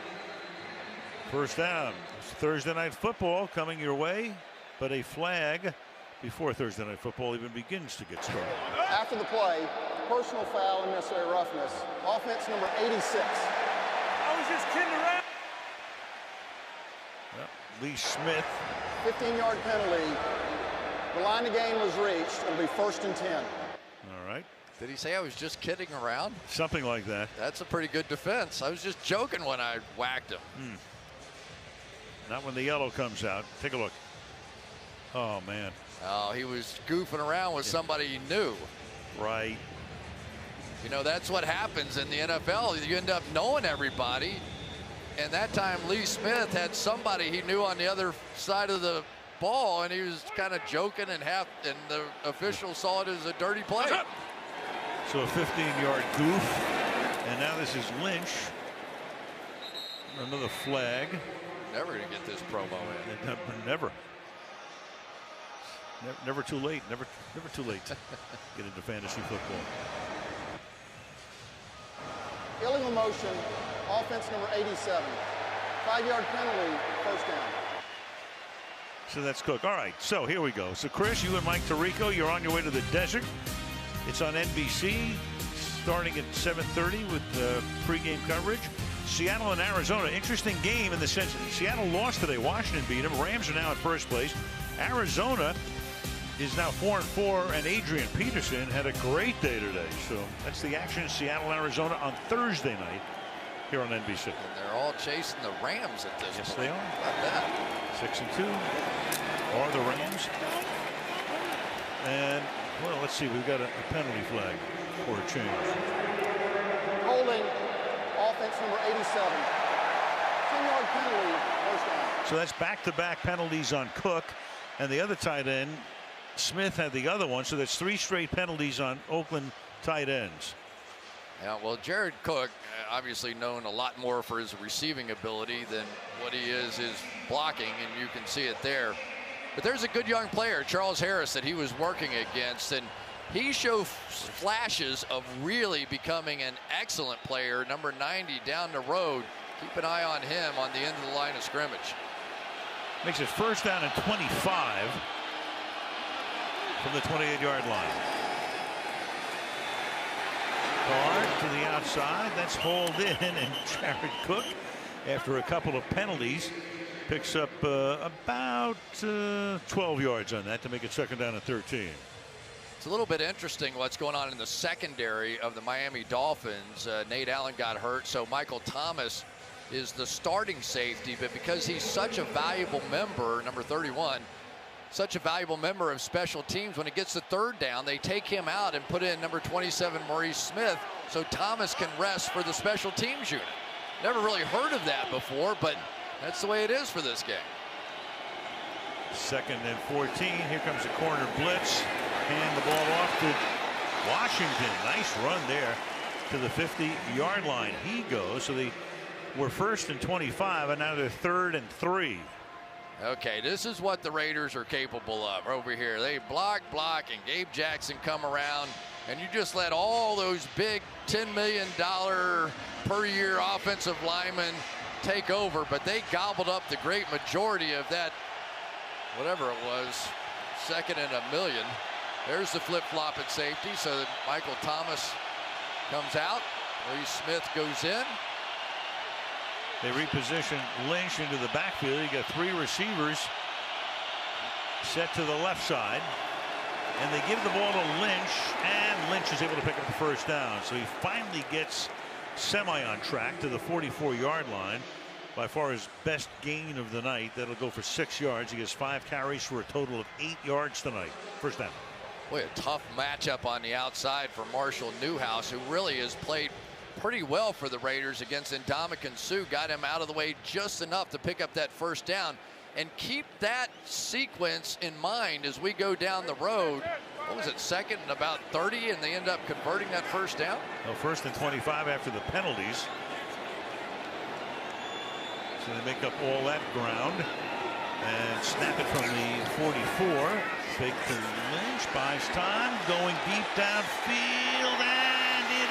First down. It's Thursday Night Football coming your way, but a flag before Thursday Night Football even begins to get started. After the play, personal foul and necessary roughness. Offense number 86. I was just kidding around. Well, Lee Smith. 15-yard penalty. The line of gain was reached. It'll be 1st and 10. All right. Did he say I was just kidding around? Something like that. That's a pretty good defense. I was just joking when I whacked him. Not when the yellow comes out. Take a look. Oh, man. Oh, he was goofing around with somebody he knew. Right. You know, that's what happens in the NFL. You end up knowing everybody. And that time, Lee Smith had somebody he knew on the other side of the ball, and he was kind of joking and the official saw it as a dirty play. So a 15-yard goof. And now this is Lynch. Another flag. Never going to get this promo in. Never. Never too late. Never too late. Get into fantasy football. Illegal motion. Offense number 87. 5-yard penalty. First down. So that's Cook. All right. So here we go. So Chris, you and Mike Tirico, you're on your way to the desert. It's on NBC starting at 7:30 with pregame coverage. Seattle and Arizona. Interesting game in the sense that Seattle lost today. Washington beat them. Rams are now in first place. Arizona is now 4-4, and Adrian Peterson had a great day today. So that's the action in Seattle, Arizona on Thursday night here on NBC. And they're all chasing the Rams at this point. Yes, they are. How about that? 6-2 are the Rams. And, well, let's see. We've got a penalty flag for a change. Holding. Offense number 87. 10-yard penalty. First down. So that's back-to-back penalties on Cook. And the other tight end, Smith, had the other one. So that's 3 straight penalties on Oakland tight ends. Yeah, well, Jared Cook, obviously known a lot more for his receiving ability than what he is his blocking, and you can see it there. But there's a good young player, Charles Harris, that he was working against, and he showed flashes of really becoming an excellent player. Number 90 down the road. Keep an eye on him on the end of the line of scrimmage. Makes it first down and 25 from the 28-yard line. Carr to the outside. That's hauled in, and Jared Cook, after a couple of penalties, picks up about 12 yards on that to make it second down and 13. It's a little bit interesting what's going on in the secondary of the Miami Dolphins. Nate Allen got hurt, so Michael Thomas is the starting safety, but because he's such a valuable member, number 31, such a valuable member of special teams, when it gets to third down, they take him out and put in number 27, Maurice Smith, so Thomas can rest for the special teams unit. Never really heard of that before, but that's the way it is for this game. Second and 14. Here comes the corner blitz. Hand the ball off to Washington. Nice run there to the 50-yard line. He goes. So they were first and 25, and now they're 3rd and 3. Okay, this is what the Raiders are capable of over here. They block, and Gabe Jackson come around, and you just let all those big $10 million per year offensive linemen take over, but they gobbled up the great majority of that, whatever it was, 2nd and a million. There's the flip-flop at safety, so that Michael Thomas comes out. Maurice Smith goes in. They reposition Lynch into the backfield. You got 3 receivers set to the left side, and they give the ball to Lynch, and Lynch is able to pick up the first down. So he finally gets semi on track to the 44-yard line. By far his best gain of the night. That'll go for 6 yards. He gets 5 carries for a total of 8 yards tonight. First down. Boy, a tough matchup on the outside for Marshall Newhouse, who really has played pretty well for the Raiders against Ndamukong Suh. Got him out of the way just enough to pick up that first down. And keep that sequence in mind as we go down the road. What was it, 2nd and about 30, and they end up converting that first down? Well, 1st and 25 after the penalties. So they make up all that ground and snap it from the 44. Fake to Lynch, buys time, going deep downfield, and it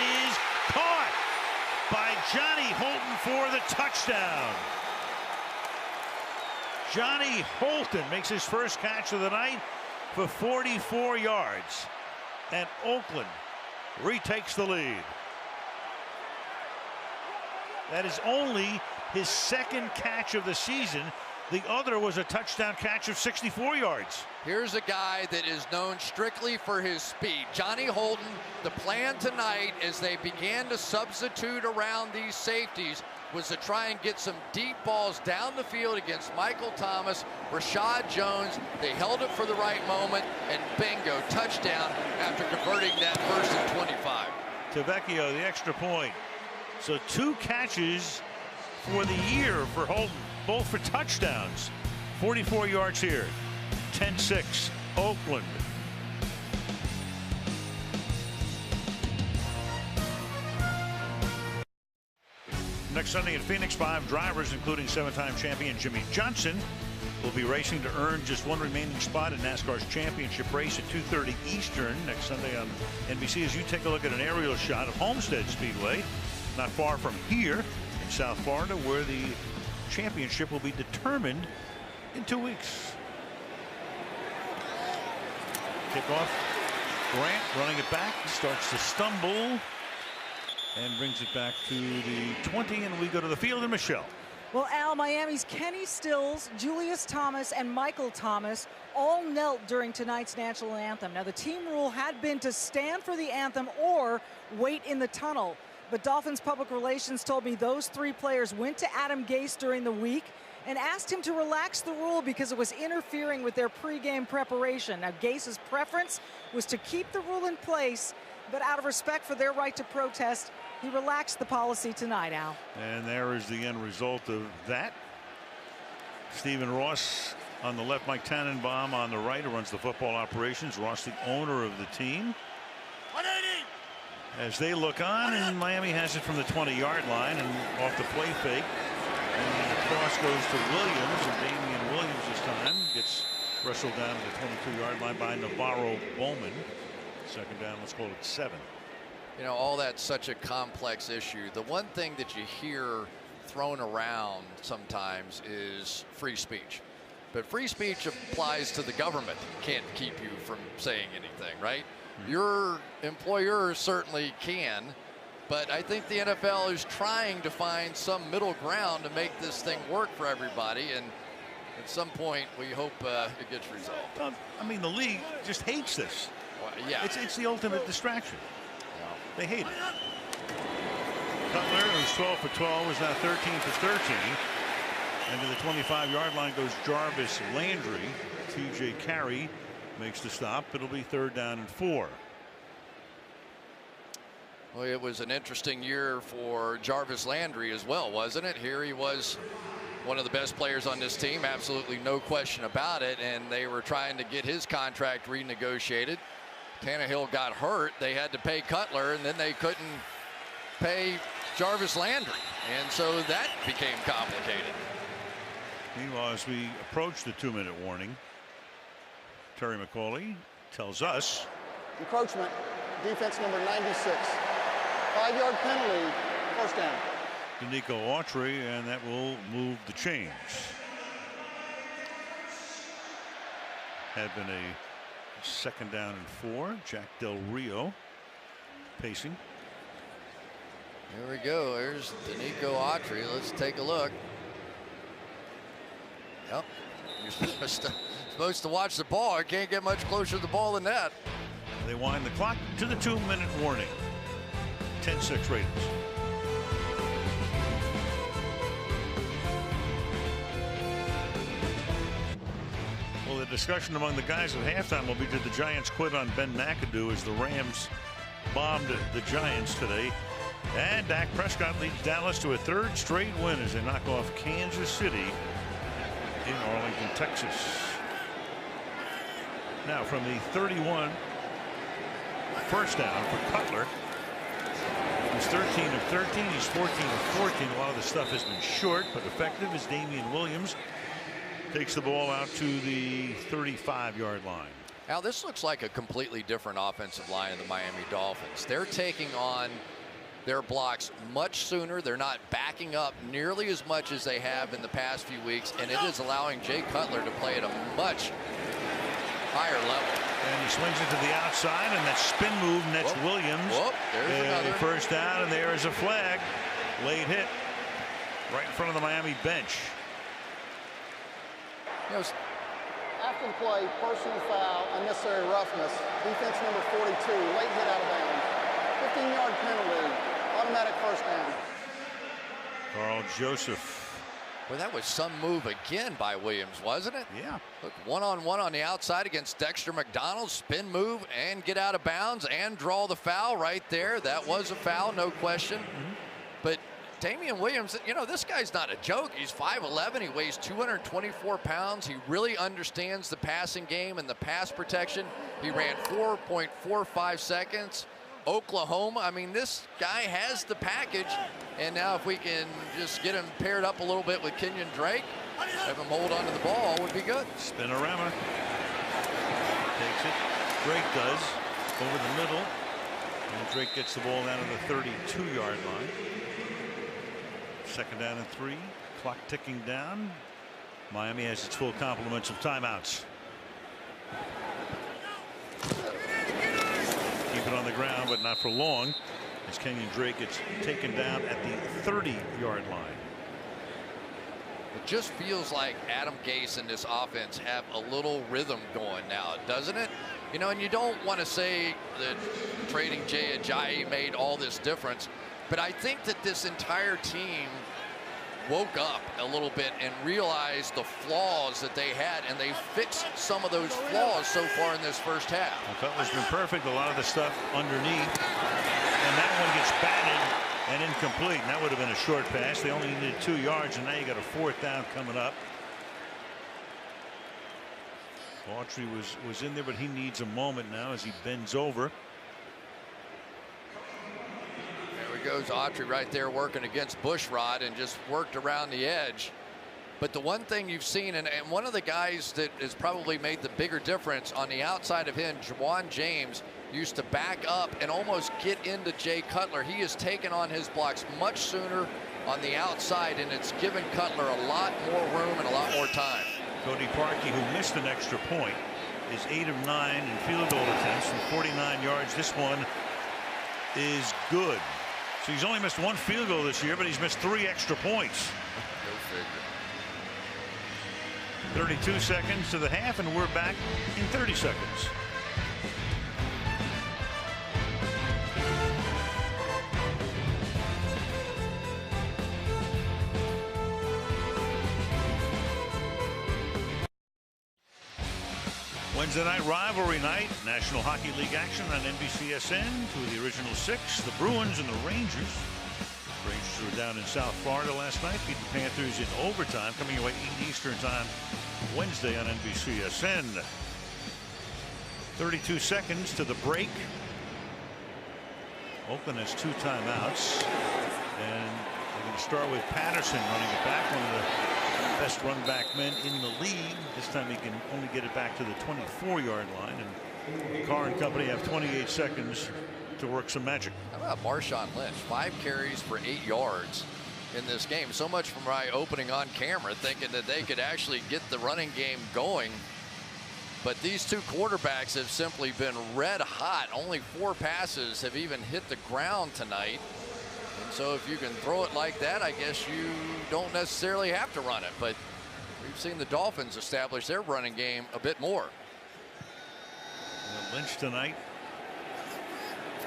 Johnny Holton for the touchdown. Johnny Holton makes his first catch of the night for 44 yards. And Oakland retakes the lead. That is only his second catch of the season. The other was a touchdown catch of 64 yards. Here's a guy that is known strictly for his speed. Johnny Holton, the plan tonight as they began to substitute around these safeties was to try and get some deep balls down the field against Michael Thomas, Rashad Jones. They held it for the right moment, and bingo, touchdown after converting that 1st and 25. Tavecchio, the extra point. So 2 catches for the year for Holton, both for touchdowns. 44 yards here. 10-6, Oakland. Next Sunday in Phoenix, 5 drivers, including 7-time champion Jimmy Johnson, will be racing to earn just one remaining spot in NASCAR's championship race at 2:30 Eastern next Sunday on NBC. As you take a look at an aerial shot of Homestead Speedway, not far from here in South Florida, where the championship will be determined in 2 weeks. Kickoff. Grant running it back, starts to stumble and brings it back to the 20, and we go to the field and Michelle. Well, Al, Miami's Kenny Stills, Julius Thomas, and Michael Thomas all knelt during tonight's national anthem. Now, the team rule had been to stand for the anthem or wait in the tunnel. But Dolphins public relations told me those 3 players went to Adam Gase during the week and asked him to relax the rule because it was interfering with their pregame preparation. Now, Gase's preference was to keep the rule in place, but out of respect for their right to protest, he relaxed the policy tonight, Al. And there is the end result of that. Stephen Ross on the left, Mike Tannenbaum on the right, who runs the football operations. Ross, the owner of the team. 180. As they look on, and Miami has it from the 20-yard line and off the play fake. And the cross goes to Williams, and Damian Williams this time gets wrestled down to the 22-yard line by Navarro Bowman. Second down, let's call it 7. You know, all that's such a complex issue. The one thing that you hear thrown around sometimes is free speech. But free speech applies to the government. Can't keep you from saying anything, right? Your employer certainly can. But I think the NFL is trying to find some middle ground to make this thing work for everybody. And at some point, we hope it gets resolved. I mean, the league just hates this. Well, yeah. It's the ultimate distraction. They hate it. Cutler, who's 12 for 12, is now 13 for 13. And to the 25-yard line goes Jarvis Landry. T.J. Carey makes the stop. It'll be 3rd down and 4. Well, it was an interesting year for Jarvis Landry as well, wasn't it? Here he was, one of the best players on this team, absolutely no question about it, and they were trying to get his contract renegotiated. Tannehill got hurt. They had to pay Cutler, and then they couldn't pay Jarvis Landry, and so that became complicated. Meanwhile, as we approach the 2-minute warning, Terry McCauley tells us. Encroachment, defense number 96. 5-yard penalty, 1st down. To Nico Autry, and that will move the chains. Had been a 2nd down and 4. Jack Del Rio pacing. Here we go. There's Nico Autry. Let's take a look. Yep. You're supposed to watch the ball. I can't get much closer to the ball than that. They wind the clock to the 2-minute warning. 10-6 Raiders. Well, the discussion among the guys at halftime will be, did the Giants quit on Ben McAdoo as the Rams bombed the Giants today? And Dak Prescott leads Dallas to a 3rd straight win as they knock off Kansas City in Arlington, Texas. Now from the 31, 1st down for Cutler. He's 13 of 13. He's 14 of 14. A lot of the stuff has been short, but effective as Damian Williams takes the ball out to the 35-yard line. Now, this looks like a completely different offensive line of the Miami Dolphins. They're taking on their blocks much sooner. They're not backing up nearly as much as they have in the past few weeks, and it is allowing Jay Cutler to play at a much higher level. And he swings it to the outside, and that spin move nets Williams. There's another. First down, and there is a flag. Late hit right in front of the Miami bench. After the play, personal foul, unnecessary roughness, defense number 42, late hit out of bounds. 15-yard penalty, automatic first down. Carl Joseph. Well, that was some move again by Williams, wasn't it? Yeah. Look, one-on-one on the outside against Dexter McDonald. Spin move and get out of bounds and draw the foul right there. That was a foul, no question. But Damian Williams, you know, this guy's not a joke. He's 5'11". He weighs 224 pounds. He really understands the passing game and the pass protection. He ran 4.45 seconds. Oklahoma, I mean, this guy has the package. And now if we can just get him paired up a little bit with Kenyon Drake, have him hold onto the ball, would be good. Spinorama takes it. Drake does over the middle. And Drake gets the ball down to the 32-yard line. Second down and 3. Clock ticking down. Miami has its full complement of timeouts. Keep it on the ground, but not for long, as Kenyon Drake gets taken down at the 30-yard line. It just feels like Adam Gase and this offense have a little rhythm going now, doesn't it? You know, and you don't want to say that trading Jay Ajayi made all this difference, but I think that this entire team woke up a little bit and realized the flaws that they had, and they fixed some of those flaws so far in this first half. Cutler's been perfect. A lot of the stuff underneath, and that one gets batted and incomplete. And that would have been a short pass. They only needed 2 yards, and now you got a 4th down coming up. Autry was in there, but he needs a moment now as he bends over. Goes Autry right there working against Bushrod and just worked around the edge. But the one thing you've seen, and one of the guys that has probably made the bigger difference on the outside of him, Juwan James, used to back up and almost get into Jay Cutler. He has taken on his blocks much sooner on the outside, and it's given Cutler a lot more room and a lot more time. Cody Parkey, who missed an extra point, is 8 of 9 in field goal attempts from 49 yards. This one is good. So he's only missed 1 field goal this year, but he's missed 3 extra points. Go figure. 32 seconds to the half, and we're back in 30 seconds. Wednesday night rivalry night, National Hockey League action on NBCSN. 2 of the original 6, the Bruins and the Rangers. Rangers were down in South Florida last night, beat the Panthers in overtime, coming away 8 Eastern time Wednesday on NBCSN. 32 seconds to the break. Oakland has 2 timeouts, and they're going to start with Patterson running it back, one of the best run back men in the league. This time he can only get it back to the 24-yard line, and Carr and company have 28 seconds to work some magic. How about Marshawn Lynch? 5 carries for 8 yards in this game. So much from my opening on camera, thinking that they could actually get the running game going. But these 2 quarterbacks have simply been red hot. Only 4 passes have even hit the ground tonight. And so if you can throw it like that, I guess you don't necessarily have to run it. But we've seen the Dolphins establish their running game a bit more. And Lynch tonight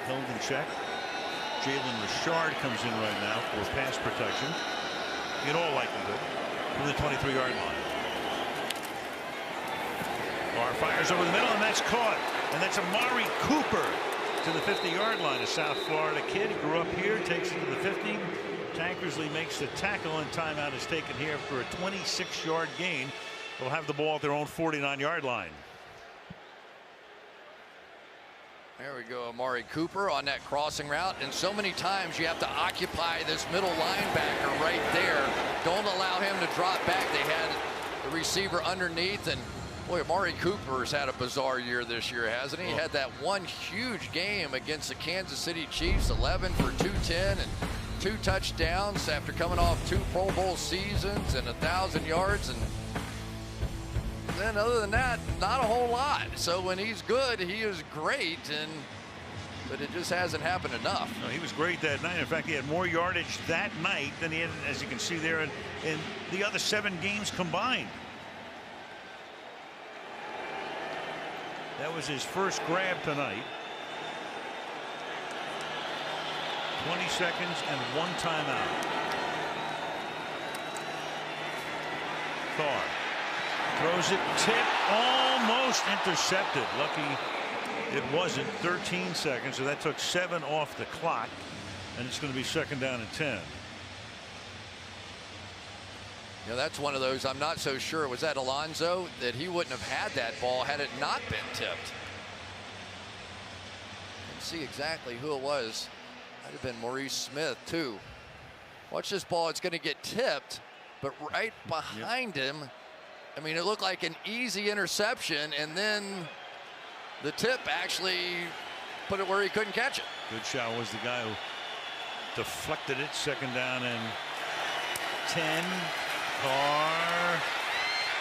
held in check. Jalen Richard comes in right now for pass protection, in all likelihood, from the 23-yard line. Barr fires over the middle, and that's caught. And that's Amari Cooper to the 50-yard line. A South Florida kid. He grew up here, takes it to the 50. Tankersley makes the tackle, and timeout is taken here for a 26-yard gain. They'll have the ball at their own 49-yard line. There we go, Amari Cooper on that crossing route. And so many times you have to occupy this middle linebacker right there. Don't allow him to drop back. They had the receiver underneath, and Boy, Amari Cooper's had a bizarre year this year, hasn't he? He had that one huge game against the Kansas City Chiefs, 11 for 210 and 2 touchdowns after coming off 2 Pro Bowl seasons and 1,000 yards. And then other than that, not a whole lot. So when he's good, he is great, but it just hasn't happened enough. No, he was great that night. In fact, he had more yardage that night than he had, as you can see there, in the other 7 games combined. That was his first grab tonight. 20 seconds and 1 timeout. Carr throws it, tip, almost intercepted. Lucky it wasn't. 13 seconds, so that took 7 off the clock, and it's going to be 2nd down and 10. You know, that's one of those, I'm not so sure. Was that Alonzo? That he wouldn't have had that ball had it not been tipped. Let's see exactly who it was. Might have been Maurice Smith, too. Watch this ball. It's going to get tipped, but right behind him, I mean, it looked like an easy interception, and then the tip actually put it where he couldn't catch it. Goodchow was the guy who deflected it. 2nd down and 10. Carr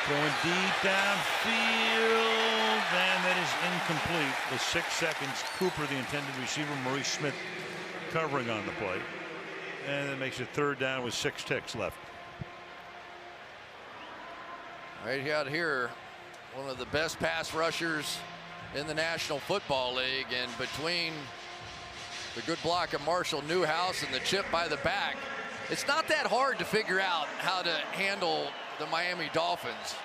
going deep downfield, and that is incomplete with 6 seconds. Cooper, the intended receiver, Maurice Smith covering on the play, and that makes it 3rd down with 6 ticks left. Right out here, one of the best pass rushers in the National Football League, and between the good block of Marshall Newhouse and the chip by the back, it's not that hard to figure out how to handle the Miami Dolphins.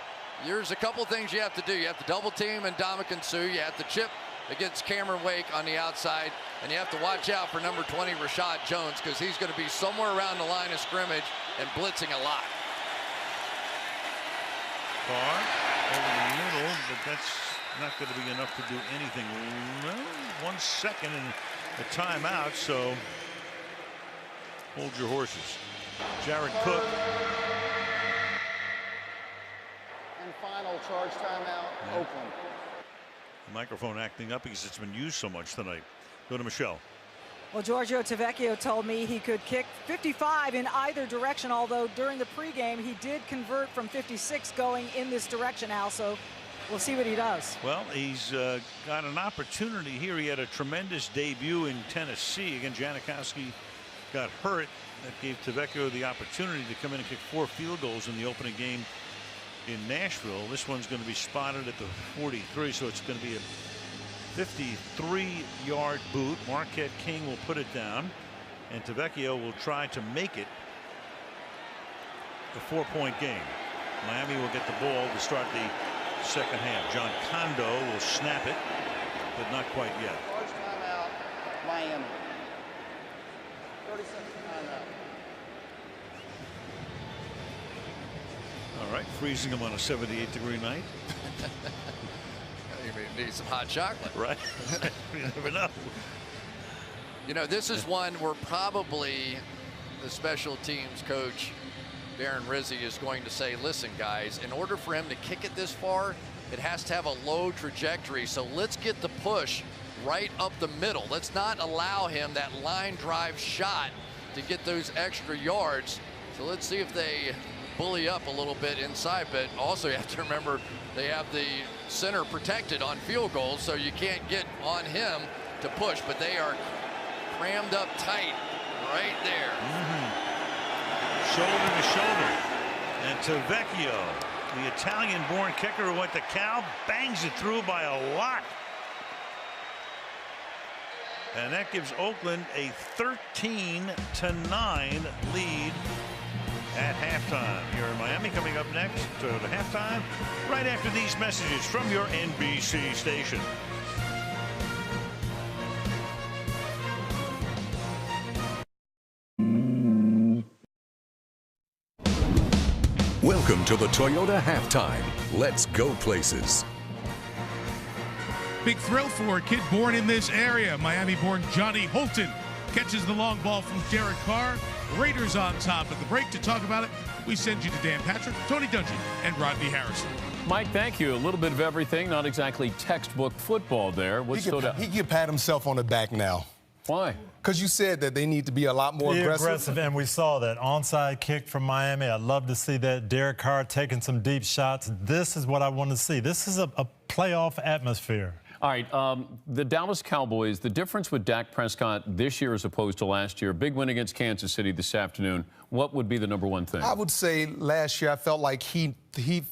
There's a couple things you have to do. You have to double team Ndamukong Suh. You have to chip against Cameron Wake on the outside, and you have to watch out for number 20 Rashad Jones, because he's going to be somewhere around the line of scrimmage and blitzing a lot. Carr over the middle, but that's not going to be enough to do anything. Well, 1 second and a timeout, so hold your horses. Jared Cook. And final charge timeout, Oakland. The microphone acting up because it's been used so much tonight. Go to Michelle. Well, Giorgio Tavecchio told me he could kick 55 in either direction, although during the pregame he did convert from 56 going in this direction, Al, so we'll see what he does. Well, he's got an opportunity here. He had a tremendous debut in Tennessee. Again, Janikowski got hurt. That gave Tavecchio the opportunity to come in and kick 4 field goals in the opening game in Nashville. This one's going to be spotted at the 43, so it's going to be a 53-yard boot. Marquette King will put it down, and Tavecchio will try to make it a 4-point game. Miami will get the ball to start the 2nd half. John Kondo will snap it, but not quite yet. Charge timeout, Miami. 30-second timeout. All right, freezing them on a 78-degree night. You need some hot chocolate. Right. You never know. You know, this is one where probably the special teams coach, Darren Rizzi, is going to say, listen, guys, in order for him to kick it this far, it has to have a low trajectory. So let's get the push right up the middle. Let's not allow him that line drive shot to get those extra yards. So let's see if they bully up a little bit inside, but also you have to remember they have the center protected on field goals, so you can't get on him to push, but they are crammed up tight right there. Shoulder to shoulder, and Tavecchio, the Italian-born kicker who went to Cal, bangs it through by a lot. And that gives Oakland a 13-9 lead at halftime here in Miami. Coming up next to the halftime, right after these messages from your NBC station. Welcome to the Toyota Halftime. Let's go places. Big thrill for a kid born in this area. Miami-born Johnny Holton catches the long ball from Derek Carr. Raiders on top. At the break to talk about it, we send you to Dan Patrick, Tony Dungy, and Rodney Harrison. Mike, thank you. A little bit of everything, not exactly textbook football there. What stood out? He can pat himself on the back now. Why? Because you said that they need to be a lot more aggressive. And we saw that onside kick from Miami. I'd love to see that. Derek Carr taking some deep shots. This is what I want to see. This is a playoff atmosphere. All right, the Dallas Cowboys, the difference with Dak Prescott this year as opposed to last year, big win against Kansas City this afternoon. What would be the number one thing? I would say last year I felt like he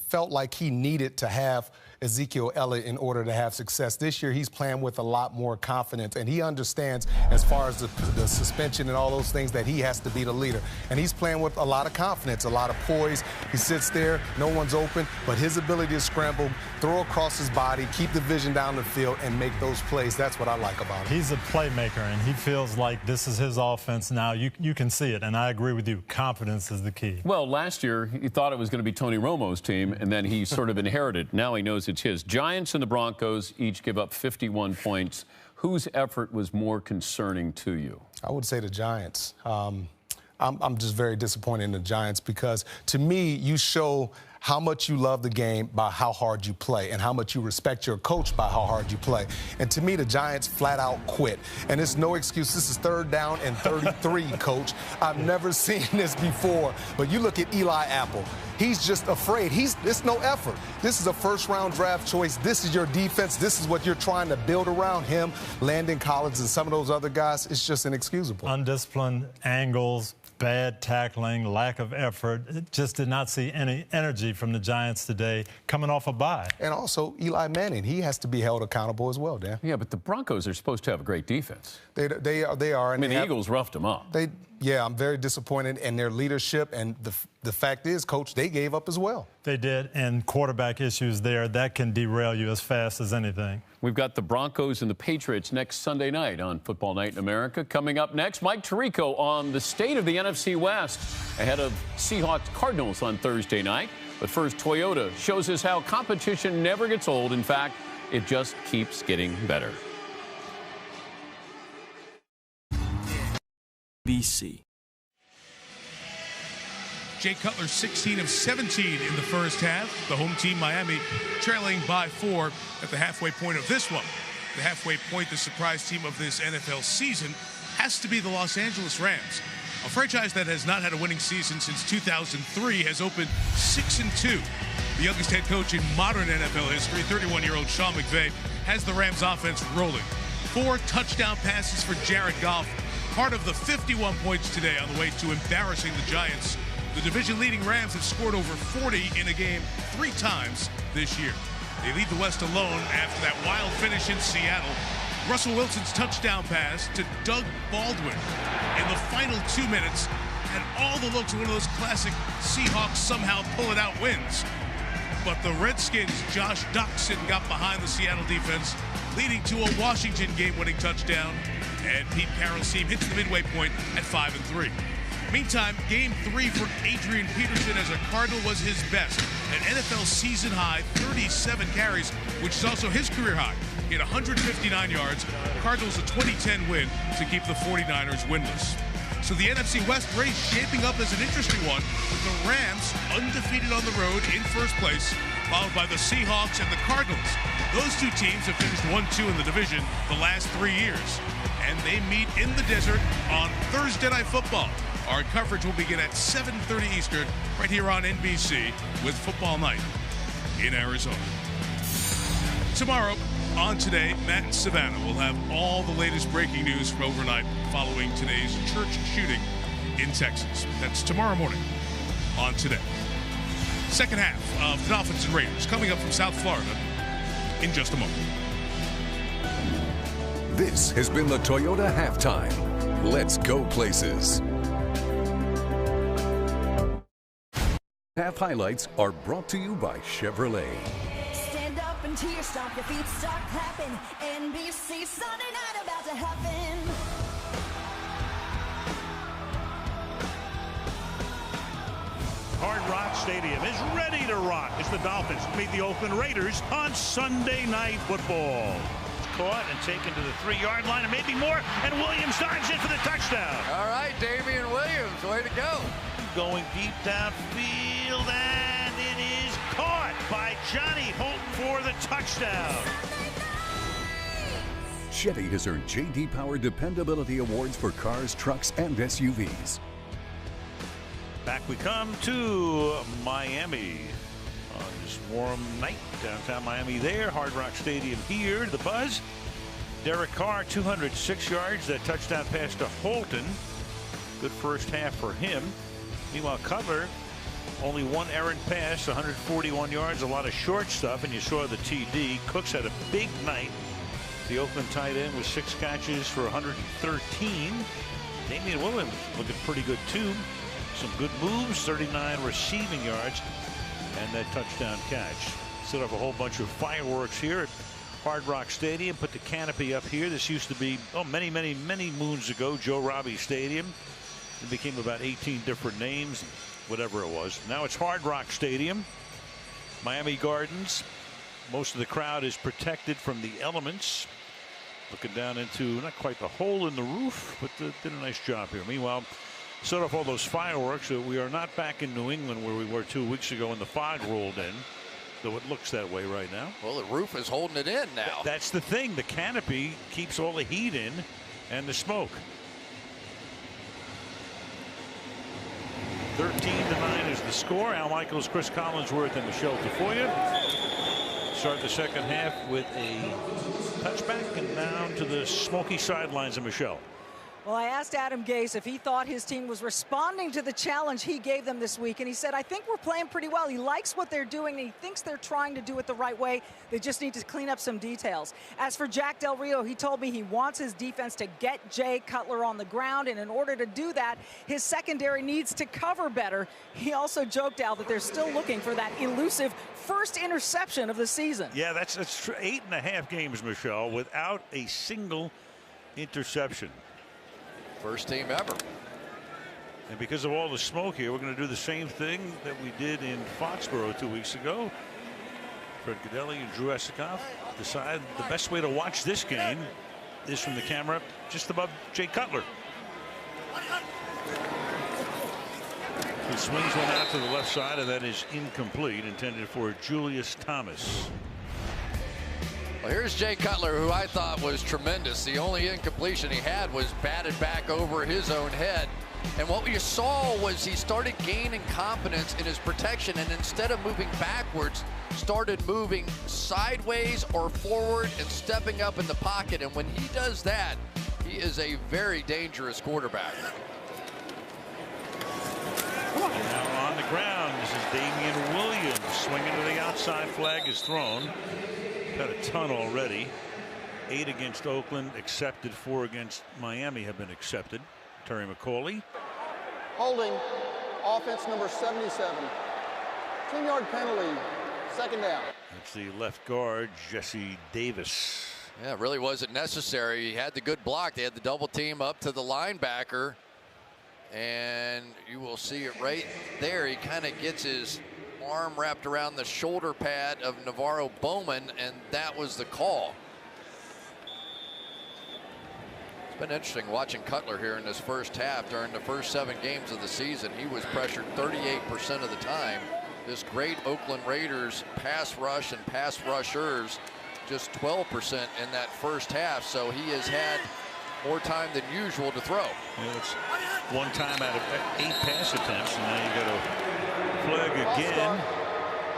felt like he needed to have Ezekiel Elliott in order to have success. This year he's playing with a lot more confidence, and he understands as far as the suspension and all those things that he has to be the leader. And he's playing with a lot of confidence, a lot of poise. He sits there, no one's open, but his ability to scramble, throw across his body, keep the vision down the field, and make those plays, that's what I like about him. He's a playmaker, and he feels like this is his offense now. You can see it, and I agree with you. Confidence is the key. Well, last year he thought it was going to be Tony Romo's team, and then he sort of inherited. Now he knows it's his. Giants and the Broncos each give up 51 points. Whose effort was more concerning to you? I would say the Giants. I'm just very disappointed in the Giants because, to me, you show how much you love the game by how hard you play and how much you respect your coach by how hard you play. And to me, the Giants flat out quit. And it's no excuse. This is 3rd down and 33, Coach. I've never seen this before. But you look at Eli Apple. He's just afraid. It's no effort. This is a first-round draft choice. This is your defense. This is what you're trying to build around him. Landon Collins and some of those other guys, it's just inexcusable. Undisciplined angles, bad tackling, lack of effort. Just did not see any energy from the Giants today coming off a bye. And also Eli Manning, he has to be held accountable as well, Dan. Yeah, but the Broncos are supposed to have a great defense. They are. I mean, the Eagles roughed them up. Yeah, I'm very disappointed in their leadership, and the fact is, Coach, they gave up as well. They did, and quarterback issues there, that can derail you as fast as anything. We've got the Broncos and the Patriots next Sunday night on Football Night in America. Coming up next, Mike Tirico on the state of the NFC West ahead of Seahawks Cardinals on Thursday night. But first, Toyota shows us how competition never gets old. In fact, it just keeps getting better. BC. Jay Cutler 16 of 17 in the first half. The home team, Miami, trailing by 4 at the halfway point of this one. The halfway point, the surprise team of this NFL season, has to be the Los Angeles Rams. A franchise that has not had a winning season since 2003 has opened 6-2. The youngest head coach in modern NFL history, 31-year-old Sean McVay, has the Rams offense rolling. 4 touchdown passes for Jared Goff, part of the 51 points today on the way to embarrassing the Giants. The division-leading Rams have scored over 40 in a game 3 times this year. They lead the West alone after that wild finish in Seattle. Russell Wilson's touchdown pass to Doug Baldwin in the final 2 minutes had all the looks of one of those classic Seahawks somehow pull-it-out wins. But the Redskins' Josh Doctson got behind the Seattle defense, leading to a Washington game-winning touchdown, and Pete Carroll's team hits the midway point at 5-3. Meantime, Game 3 for Adrian Peterson as a Cardinal was his best. An NFL season high, 37 carries, which is also his career high. He had 159 yards. Cardinals a 2010 win to keep the 49ers winless. So the NFC West race shaping up as an interesting one, with the Rams undefeated on the road in first place, followed by the Seahawks and the Cardinals. Those 2 teams have finished 1-2 in the division the last 3 years. And they meet in the desert on Thursday Night Football. Our coverage will begin at 7:30 Eastern right here on NBC with Football Night in Arizona. Tomorrow, on Today, Matt and Savannah will have all the latest breaking news from overnight following today's church shooting in Texas. That's tomorrow morning on Today. Second half of the Dolphins and Raiders coming up from South Florida in just a moment. This has been the Toyota Halftime. Let's go places. Half highlights are brought to you by Chevrolet. Stand up and cheer, stomp your feet, start clapping. NBC Sunday night about to happen. Hard Rock Stadium is ready to rock as the Dolphins meet the Oakland Raiders on Sunday Night Football. Caught and taken to the 3-yard line and maybe more, and Williams dives in for the touchdown. All right, Damian Williams, way to go. Going deep downfield, and it is caught. by Johnny Holton for the touchdown. Chevy has earned J.D. Power Dependability Awards for cars, trucks, and SUVs. Back we come to Miami on this warm night. Downtown Miami there. Hard Rock Stadium here. The buzz. Derek Carr, 206 yards. That touchdown pass to Holton. Good first half for him. Meanwhile, Cutler, only one errant pass, 141 yards, a lot of short stuff, and you saw the TD. Cooks had a big night. The Oakland tight end with 6 catches for 113. Damian Williams looking pretty good too. Some good moves, 39 receiving yards, and that touchdown catch. Set up a whole bunch of fireworks here at Hard Rock Stadium. Put the canopy up here. This used to be, many moons ago, Joe Robbie Stadium. It became about 18 different names, whatever it was. Now it's Hard Rock Stadium. Miami Gardens. Most of the crowd is protected from the elements. Looking down into not quite the hole in the roof, but did a nice job here. Meanwhile, set off all those fireworks. We are not back in New England where we were 2 weeks ago when the fog rolled in, though it looks that way right now. Well, the roof is holding it in now. That's the thing. The canopy keeps all the heat in and the smoke. 13-9 is the score. Al Michaels, Chris Collinsworth, and Michelle Tafoya start the second half with a touchback and down to the smoky sidelines of Michelle. Well, I asked Adam Gase if he thought his team was responding to the challenge he gave them this week, and he said, I think we're playing pretty well. He likes what they're doing, and he thinks they're trying to do it the right way. They just need to clean up some details. As for Jack Del Rio, he told me he wants his defense to get Jay Cutler on the ground, and in order to do that, his secondary needs to cover better. He also joked, Al, that they're still looking for that elusive first interception of the season. Yeah, that's 8.5 games, Michelle, without a single interception. First team ever. And because of all the smoke here, we're going to do the same thing that we did in Foxborough 2 weeks ago. Fred Godelli and Drew Esikoff decide the best way to watch this game is from the camera just above Jay Cutler. He swings one out to the left side, and that is incomplete, intended for Julius Thomas. Well, here's Jay Cutler, who I thought was tremendous. The only incompletion he had was batted back over his own head. And what you saw was he started gaining confidence in his protection, and instead of moving backwards, started moving sideways or forward and stepping up in the pocket. And when he does that, he is a very dangerous quarterback. Now on the ground, this is Damian Williams swinging to the outside. Flag is thrown. Got a ton already. 8 against Oakland accepted. 4 against Miami have been accepted. Terry McCauley. Holding, offense number 77. 10-yard penalty, second down. That's the left guard, Jesse Davis. Yeah, it really wasn't necessary. He had the good block. They had the double team up to the linebacker. And you will see it right there. He kind of gets his arm wrapped around the shoulder pad of Navarro Bowman, and that was the call. It's been interesting watching Cutler here in this first half. During the first 7 games of the season, he was pressured 38% of the time. This great Oakland Raiders pass rush and pass rushers just 12% in that first half, so he has had more time than usual to throw. Yeah, it's 1 time out of 8 pass attempts, and now you got to flag again.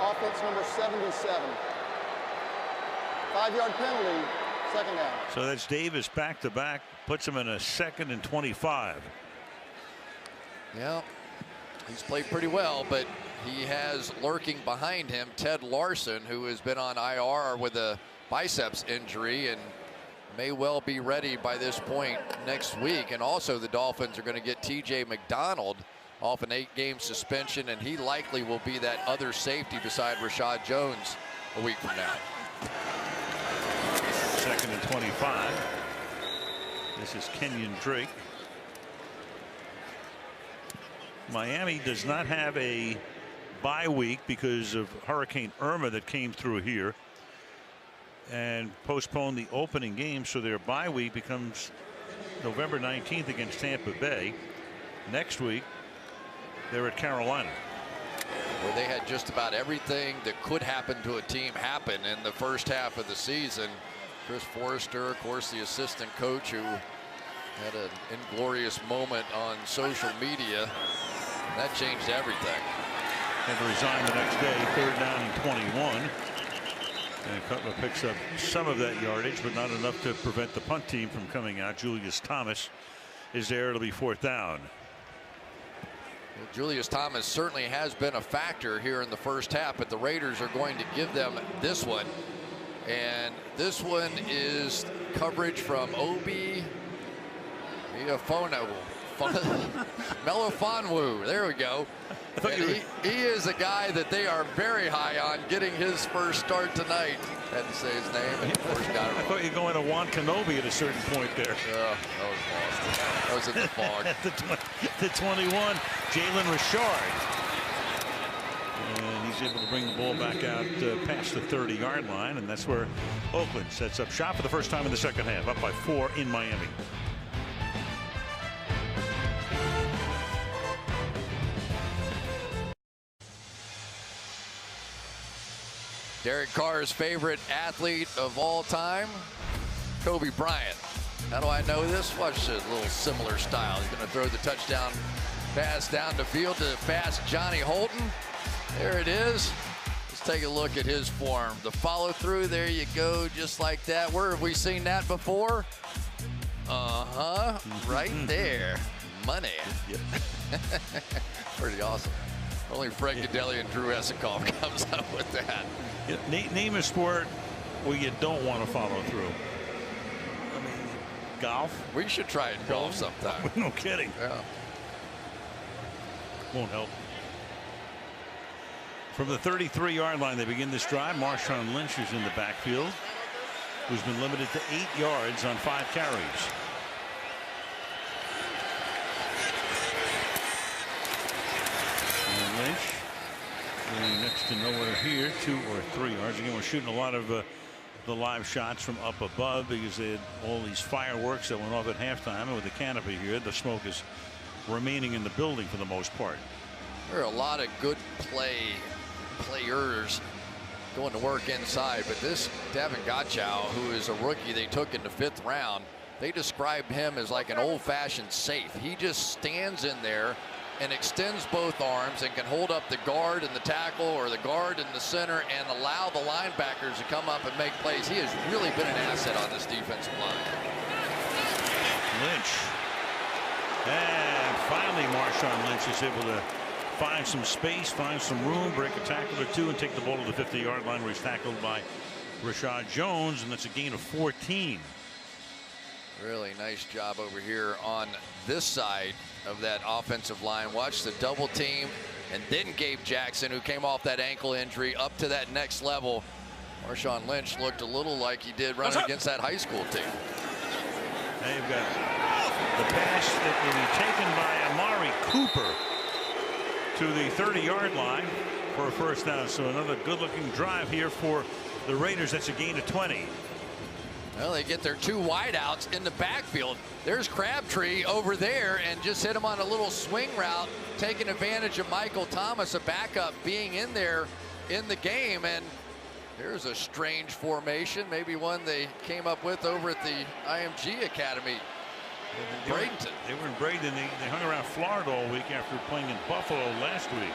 Offense number 77. 5-yard penalty, second down. So that's Davis back to back, puts him in a 2nd and 25. Yeah, he's played pretty well, but he has lurking behind him Ted Larson, who has been on IR with a biceps injury and may well be ready by this point next week. And also the Dolphins are going to get TJ McDonald off an 8-game suspension, and he likely will be that other safety beside Rashad Jones a week from now. 2nd and 25. This is Kenyon Drake. Miami does not have a bye week because of Hurricane Irma that came through here and postponed the opening game, so their bye week becomes November 19th against Tampa Bay. Next week they're at Carolina. where they had just about everything that could happen to a team happen in the first half of the season. Chris Forrester, of course, the assistant coach, who had an inglorious moment on social media. And that changed everything. Had to resign the next day, 3rd down and 21. And Cutler picks up some of that yardage, but not enough to prevent the punt team from coming out. Julius Thomas is there. It'll be 4th down. Well, Julius Thomas certainly has been a factor here in the first half, but the Raiders are going to give them this one. And this one is coverage from Obi Melifonwu. There we go. He is a guy that they are very high on getting his first start tonight. Had to say his name, and of course got it. I thought you were going to Juan Kenobi at a certain point there. That was lost. That was in the fog. At the 21, Jalen Richard. And he's able to bring the ball back out past the 30-yard line, and that's where Oakland sets up shop for the first time in the second half, up by 4 in Miami. Derek Carr's favorite athlete of all time, Kobe Bryant. How do I know this? Watch a little similar style. He's going to throw the touchdown pass down the field to fast Johnny Holton. There it is. Let's take a look at his form. The follow through, there you go, just like that. Where have we seen that before? Right there. Money. Yep. Pretty awesome. Only Fred Godelli and Drew Esikoff comes up with that. Name a sport where you don't want to follow through. I mean, golf. We should try it golf sometime. No kidding. Yeah. Won't help. From the 33-yard line, they begin this drive. Marshawn Lynch is in the backfield, who's been limited to 8 yards on 5 carries. And Lynch next to nowhere here, 2 or 3 yards. Again, we're shooting a lot of the live shots from up above because they had all these fireworks that went off at halftime. And with the canopy here, the smoke is remaining in the building for the most part. There are a lot of good players going to work inside, but this Davin Godchow, who is a rookie they took in the 5th round, they described him as like an old-fashioned safe. He just stands in there and extends both arms and can hold up the guard and the tackle or the guard in the center and allow the linebackers to come up and make plays. He has really been an asset on this defensive line. Lynch. And finally Marshawn Lynch is able to find some space, find some room, break a tackle or 2, and take the ball to the 50-yard line where he's tackled by Rashad Jones, and that's a gain of 14. Really nice job over here on this side of that offensive line. Watch the double team, and then Gabe Jackson, who came off that ankle injury, up to that next level. Marshawn Lynch looked a little like he did running against that high school team. Now you've got the pass that will be taken by Amari Cooper to the 30-yard line for a first down. So another good-looking drive here for the Raiders. That's a gain of 20. Well, they get their 2 wideouts in the backfield. There's Crabtree over there and just hit him on a little swing route, taking advantage of Michael Thomas, a backup, being in there in the game. And there's a strange formation, maybe one they came up with over at the IMG Academy. Bradenton. They were in Bradenton. They hung around Florida all week after playing in Buffalo last week.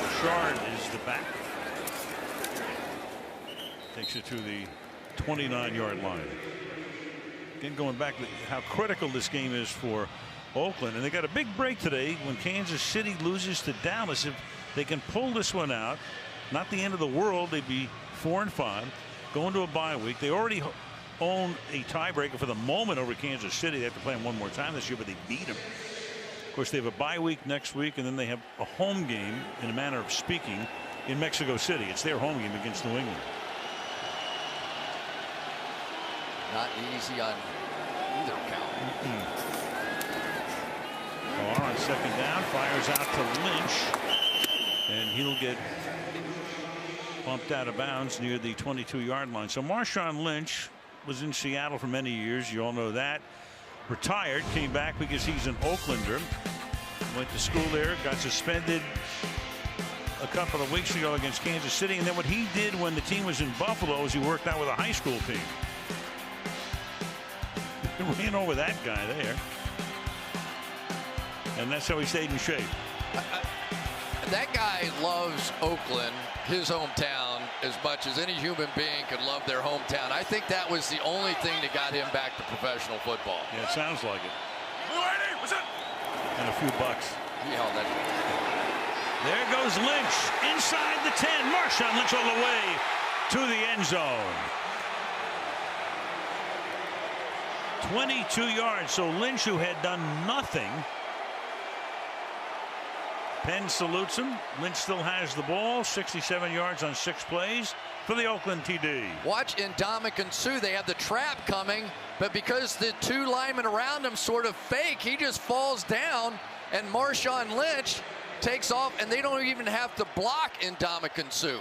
Richard is the back. Takes it to the 29-yard line. Again, going back to how critical this game is for Oakland. And they got a big break today when Kansas City loses to Dallas. If they can pull this one out, not the end of the world. They'd be 4-5, going to a bye week. They already own a tiebreaker for the moment over Kansas City. They have to play them one more time this year, but they beat them. Of course, they have a bye week next week, and then they have a home game, in a manner of speaking, in Mexico City. It's their home game against New England. Not easy on either count. Carr on second down fires out to Lynch, and he'll get bumped out of bounds near the 22-yard line. So Marshawn Lynch was in Seattle for many years. You all know that. Retired, came back because he's an Oaklander. Went to school there, got suspended a couple of weeks ago against Kansas City, and then what he did when the team was in Buffalo is he worked out with a high school team. Ran over that guy there. And that's how he stayed in shape. That guy loves Oakland, his hometown, as much as any human being could love their hometown. I think that was the only thing that got him back to professional football. Yeah, it sounds like it. And a few bucks. He held that. There goes Lynch inside the 10. Marshawn Lynch all the way to the end zone. 22 yards. So Lynch, who had done nothing. Penn salutes him. Lynch still has the ball. 67 yards on 6 plays for the Oakland TD. Watch Ndamukong Suh. They have the trap coming, but because the 2 linemen around him sort of fake, he just falls down, and Marshawn Lynch takes off, and they don't even have to block Ndamukong Suh.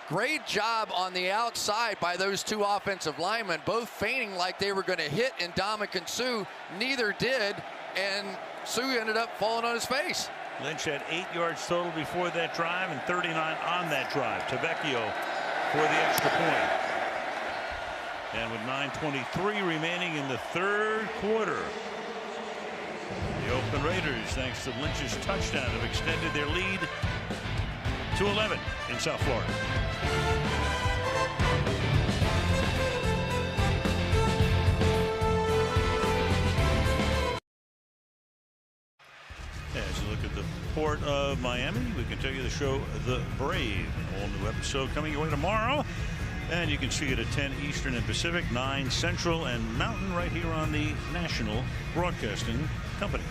Great job on the outside by those 2 offensive linemen, both feigning like they were going to hit Ndamukong Suh. Neither did, and Suh ended up falling on his face. Lynch had 8 yards total before that drive and 39 on that drive. Tavecchio for the extra point. And with 9:23 remaining in the 3rd quarter, the Oakland Raiders, thanks to Lynch's touchdown, have extended their lead to 11 in South Florida. As you look at the port of Miami, we can tell you the show The Brave. An all-new episode coming your way tomorrow. And you can see it at 10 Eastern and Pacific, 9 Central and Mountain, right here on the National Broadcasting Company.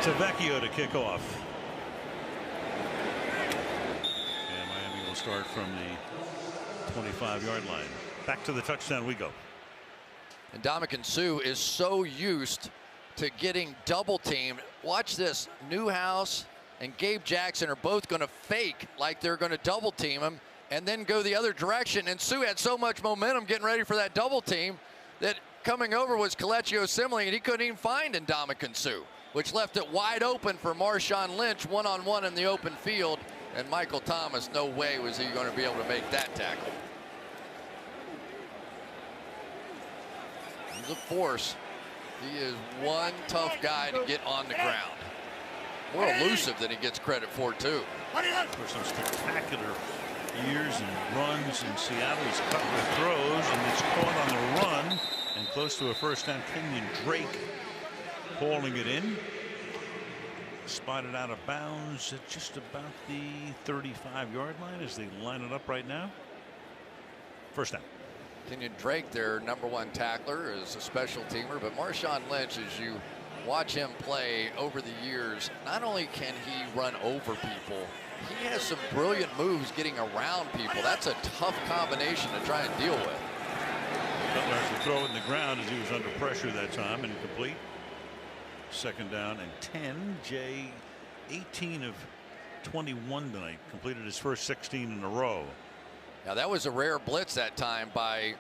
Tavecchio to kick off. And Miami will start from the 25-yard line. Back to the touchdown we go. And Ndamukong Suh is so used to getting double teamed. Watch this. Newhouse and Gabe Jackson are both going to fake like they're going to double team him and then go the other direction. And Suh had so much momentum getting ready for that double team that coming over was Kelechi Osemele, and he couldn't even find Ndamukong Suh, which left it wide open for Marshawn Lynch one-on-one in the open field. And Michael Thomas, no way was he going to be able to make that tackle. He's a force. He is one tough guy to get on the ground. More elusive than he gets credit for, too. For some spectacular years and runs in Seattle. He's cut with throws, and it's caught on the run and close to a first down. Kenyon Drake hauling it in. Spotted out of bounds at just about the 35-yard line as they line it up right now. First down. Kenyon Drake, their #1 tackler, is a special teamer, but Marshawn Lynch, as you watch him play over the years, not only can he run over people, he has some brilliant moves getting around people. That's a tough combination to try and deal with. Cutler has to throw it in the ground as he was under pressure that time, and complete. Second down and 10. Jay, 18 of 21 tonight, completed his first 16 in a row. Now that was a rare blitz that time by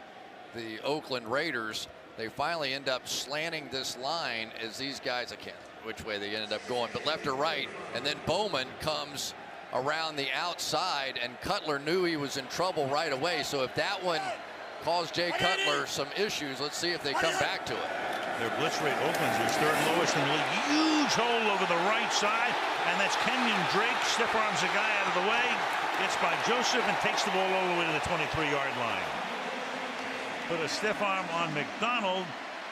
the Oakland Raiders. They finally end up slanting this line as these guys, I can't which way they ended up going, but left or right, and then Bowman comes around the outside, and Cutler knew he was in trouble right away. So if that one caused Jay Cutler some issues, let's see if they come back to it. Their blitz rate, Oakland's is 3rd lowest in the league. Huge hole over the right side, and that's Kenyon Drake. Stiff arms the guy out of the way. Gets by Joseph and takes the ball all the way to the 23-yard line. Put a stiff arm on McDonald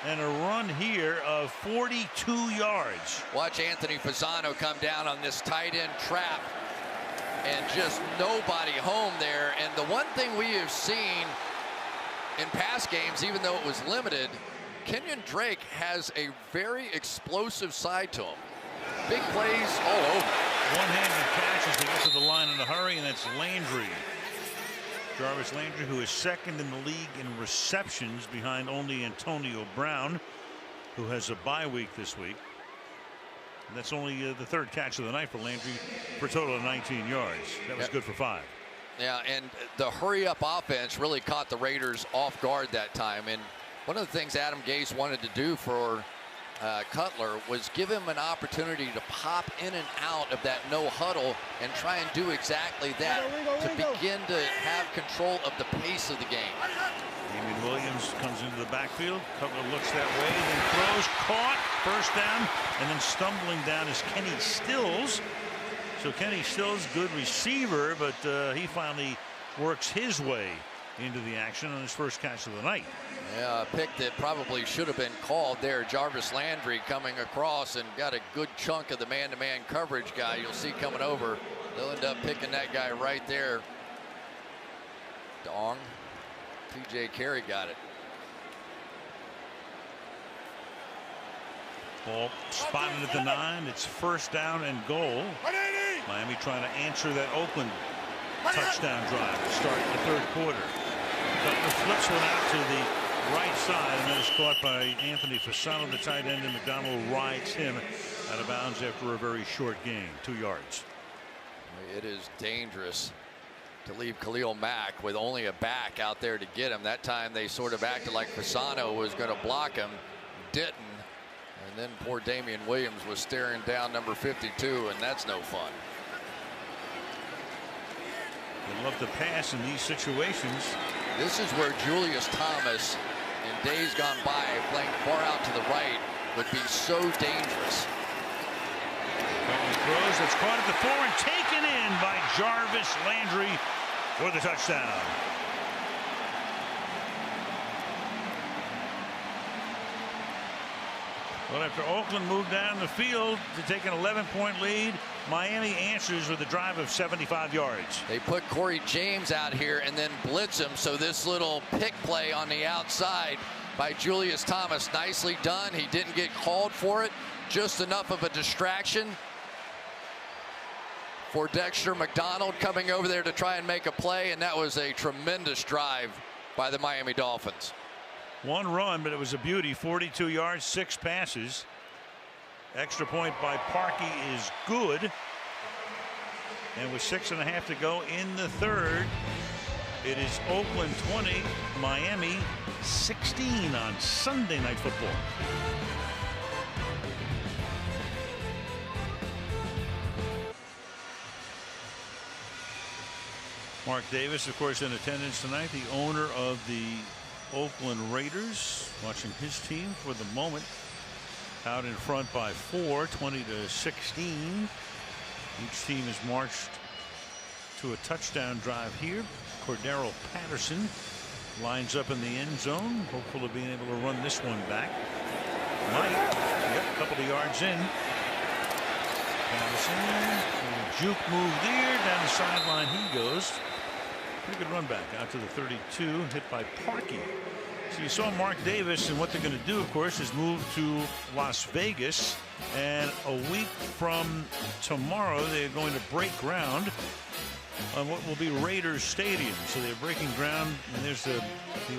and a run here of 42 yards. Watch Anthony Fasano come down on this tight end trap, and just nobody home there. And the one thing we have seen in past games, even though it was limited, Kenyon Drake has a very explosive side to him. Big plays all over. One-handed catch as they get to the line in a hurry, and that's Landry. Jarvis Landry, who is 2nd in the league in receptions behind only Antonio Brown, who has a bye week this week. And that's only the 3rd catch of the night for Landry for a total of 19 yards. That was good for 5. Yeah, and the hurry-up offense really caught the Raiders off guard that time. And One of the things Adam Gase wanted to do for Cutler was give him an opportunity to pop in and out of that no huddle and try and do exactly that to begin to have control of the pace of the game. Damian Williams comes into the backfield. Cutler looks that way, then throws, caught, first down, and then stumbling down is Kenny Stills. So Kenny Stills, good receiver, but he finally works his way into the action on his first catch of the night. Yeah, a pick that probably should have been called there. Jarvis Landry coming across and got a good chunk of the man-to-man coverage guy you'll see coming over. They'll end up picking that guy right there. Dong. TJ Carey got it. Ball spotted at the 9. It's first down and goal. Miami trying to answer that Oakland touchdown drive to start the third quarter. Cutler flips one out to the right side, and then is caught by Anthony Fasano, the tight end, and McDonald rides him out of bounds after a very short gain, 2 yards. It is dangerous to leave Khalil Mack with only a back out there to get him. That time they sort of acted like Fasano was going to block him, didn't, and then poor Damian Williams was staring down number 52, and that's no fun. They love to pass in these situations. This is where Julius Thomas, in days gone by, playing far out to the right, would be so dangerous. Throws, that's caught at the 4 and taken in by Jarvis Landry for the touchdown. Well, after Oakland moved down the field to take an 11-point lead, Miami answers with a drive of 75 yards. They put Corey James out here and then blitz him, so this little pick play on the outside by Julius Thomas, nicely done. He didn't get called for it, just enough of a distraction for Dexter McDonald coming over there to try and make a play, and that was a tremendous drive by the Miami Dolphins. One run, but it was a beauty. 42 yards, 6 passes. Extra point by Parkey is good. And with 6.5 to go in the third, it is Oakland 20, Miami 16 on Sunday Night Football. Mark Davis, of course, in attendance tonight, the owner of the Oakland Raiders, watching his team for the moment out in front by 4, 20-16. Each team has marched to a touchdown drive here. Cordero Patterson lines up in the end zone, hopeful of being able to run this one back. Might, yep, a couple of yards in. Patterson, a juke move there, down the sideline he goes. Pretty good run back out to the 32, hit by Parkey. So you saw Mark Davis, and what they're going to do, of course, is move to Las Vegas. And a week from tomorrow, they're going to break ground on what will be Raiders Stadium. So they're breaking ground, and there's the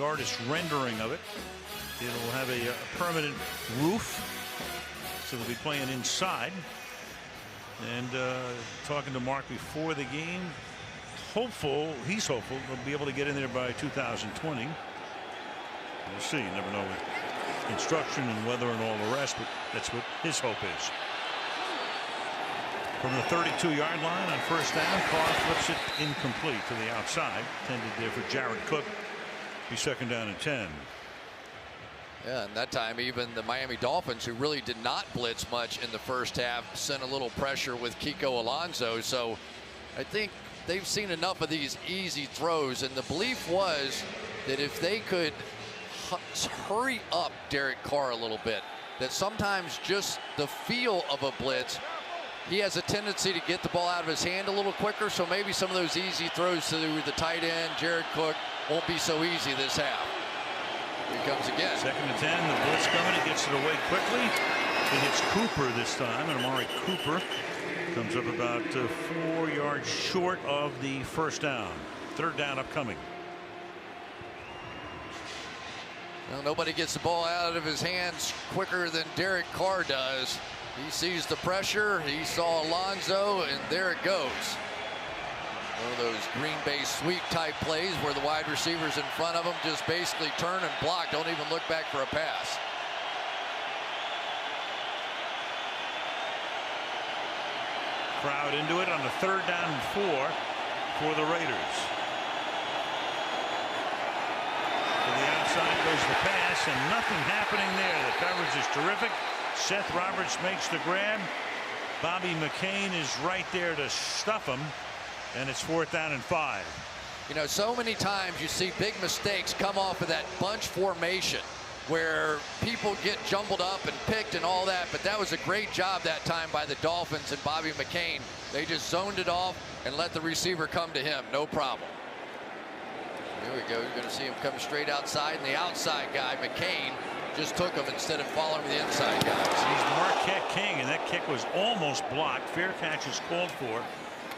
artist's rendering of it. It'll have a permanent roof, so they'll be playing inside. And talking to Mark before the game, he's hopeful they'll be able to get in there by 2020. We'll see. You never know with construction and weather and all the rest, but that's what his hope is. From the 32-yard line on first down, Carr flips it incomplete to the outside. Intended there for Jared Cook. Be second down and 10. Yeah, and that time even the Miami Dolphins, who really did not blitz much in the first half, sent a little pressure with Kiko Alonso. So I think they've seen enough of these easy throws, and the belief was that if they could hurry up Derek Carr a little bit, that sometimes just the feel of a blitz, he has a tendency to get the ball out of his hand a little quicker, so maybe some of those easy throws to the tight end, Jared Cook, won't be so easy this half. Here he comes again. Second and 10, the blitz coming, he gets it away quickly. He hits Cooper this time, and Amari Cooper comes up about 4 yards short of the first down. Third down upcoming. Well, nobody gets the ball out of his hands quicker than Derek Carr does. He sees the pressure, he saw Alonso, and there it goes. One of those Green Bay sweep type plays where the wide receivers in front of them just basically turn and block, don't even look back for a pass. Crowd into it on the 3rd down and 4 for the Raiders. To the outside goes the pass, and nothing happening there. The coverage is terrific. Seth Roberts makes the grab. Bobby McCain is right there to stuff him, and it's 4th down and 5. You know, so many times you see big mistakes come off of that bunch formation where people get jumbled up and picked and all that, but that was a great job that time by the Dolphins and Bobby McCain. They just zoned it off and let the receiver come to him, no problem. Here we go. You're going to see him come straight outside, and the outside guy, McCain, just took him instead of following the inside guys. He's Marquette King, and that kick was almost blocked. Fair catch is called for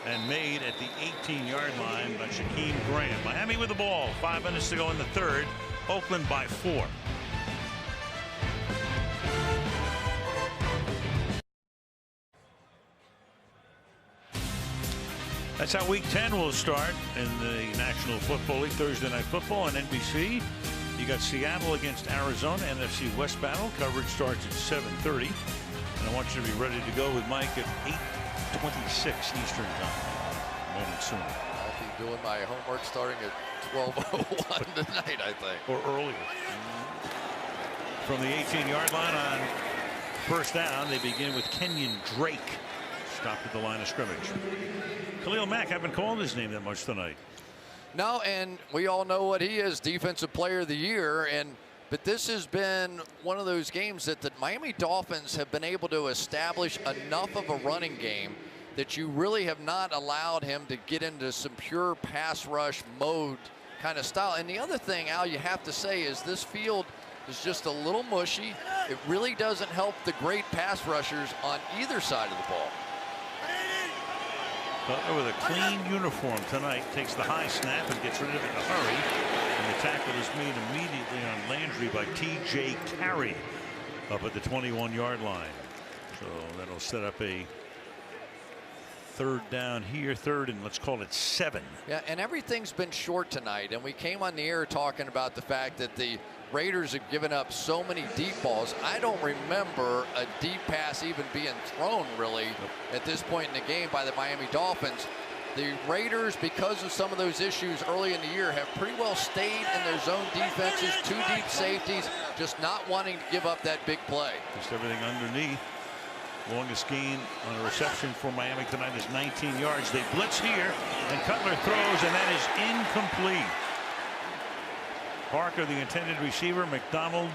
and made at the 18-yard line by Shaquem Graham. Miami with the ball. 5 minutes to go in the 3rd. Oakland by 4. That's how Week 10 will start in the National Football League. Thursday Night Football on NBC. You got Seattle against Arizona, NFC West battle. Coverage starts at 7:30. And I want you to be ready to go with Mike at 8:26 Eastern time. A moment sooner. I'll be doing my homework starting at 12:01 tonight, I think. Or earlier. From the 18-yard line on 1st down, they begin with Kenyon Drake. Stopped at the line of scrimmage. Khalil Mack, haven't called his name that much tonight. No, and we all know what he is, Defensive Player of the Year. But this has been one of those games that the Miami Dolphins have been able to establish enough of a running game that you really have not allowed him to get into some pure pass rush mode kind of style. And the other thing, Al, you have to say is this field is just a little mushy. It really doesn't help the great pass rushers on either side of the ball. Butler with a clean uniform tonight takes the high snap and gets rid of it in a hurry. And the tackle is made immediately on Landry by T.J. Carey up at the 21-yard line. So that'll set up a 3rd down here, 3rd and let's call it 7. Yeah, and everything's been short tonight. And we came on the air talking about the fact that the Raiders have given up so many deep balls. I don't remember a deep pass even being thrown really at this point in the game by the Miami Dolphins. The Raiders, because of some of those issues early in the year, have pretty well stayed in their zone defenses, 2 deep safeties, just not wanting to give up that big play. Just everything underneath. Longest gain on a reception for Miami tonight is 19 yards. They blitz here, and Cutler throws, and that is incomplete. Parker, the intended receiver, McDonald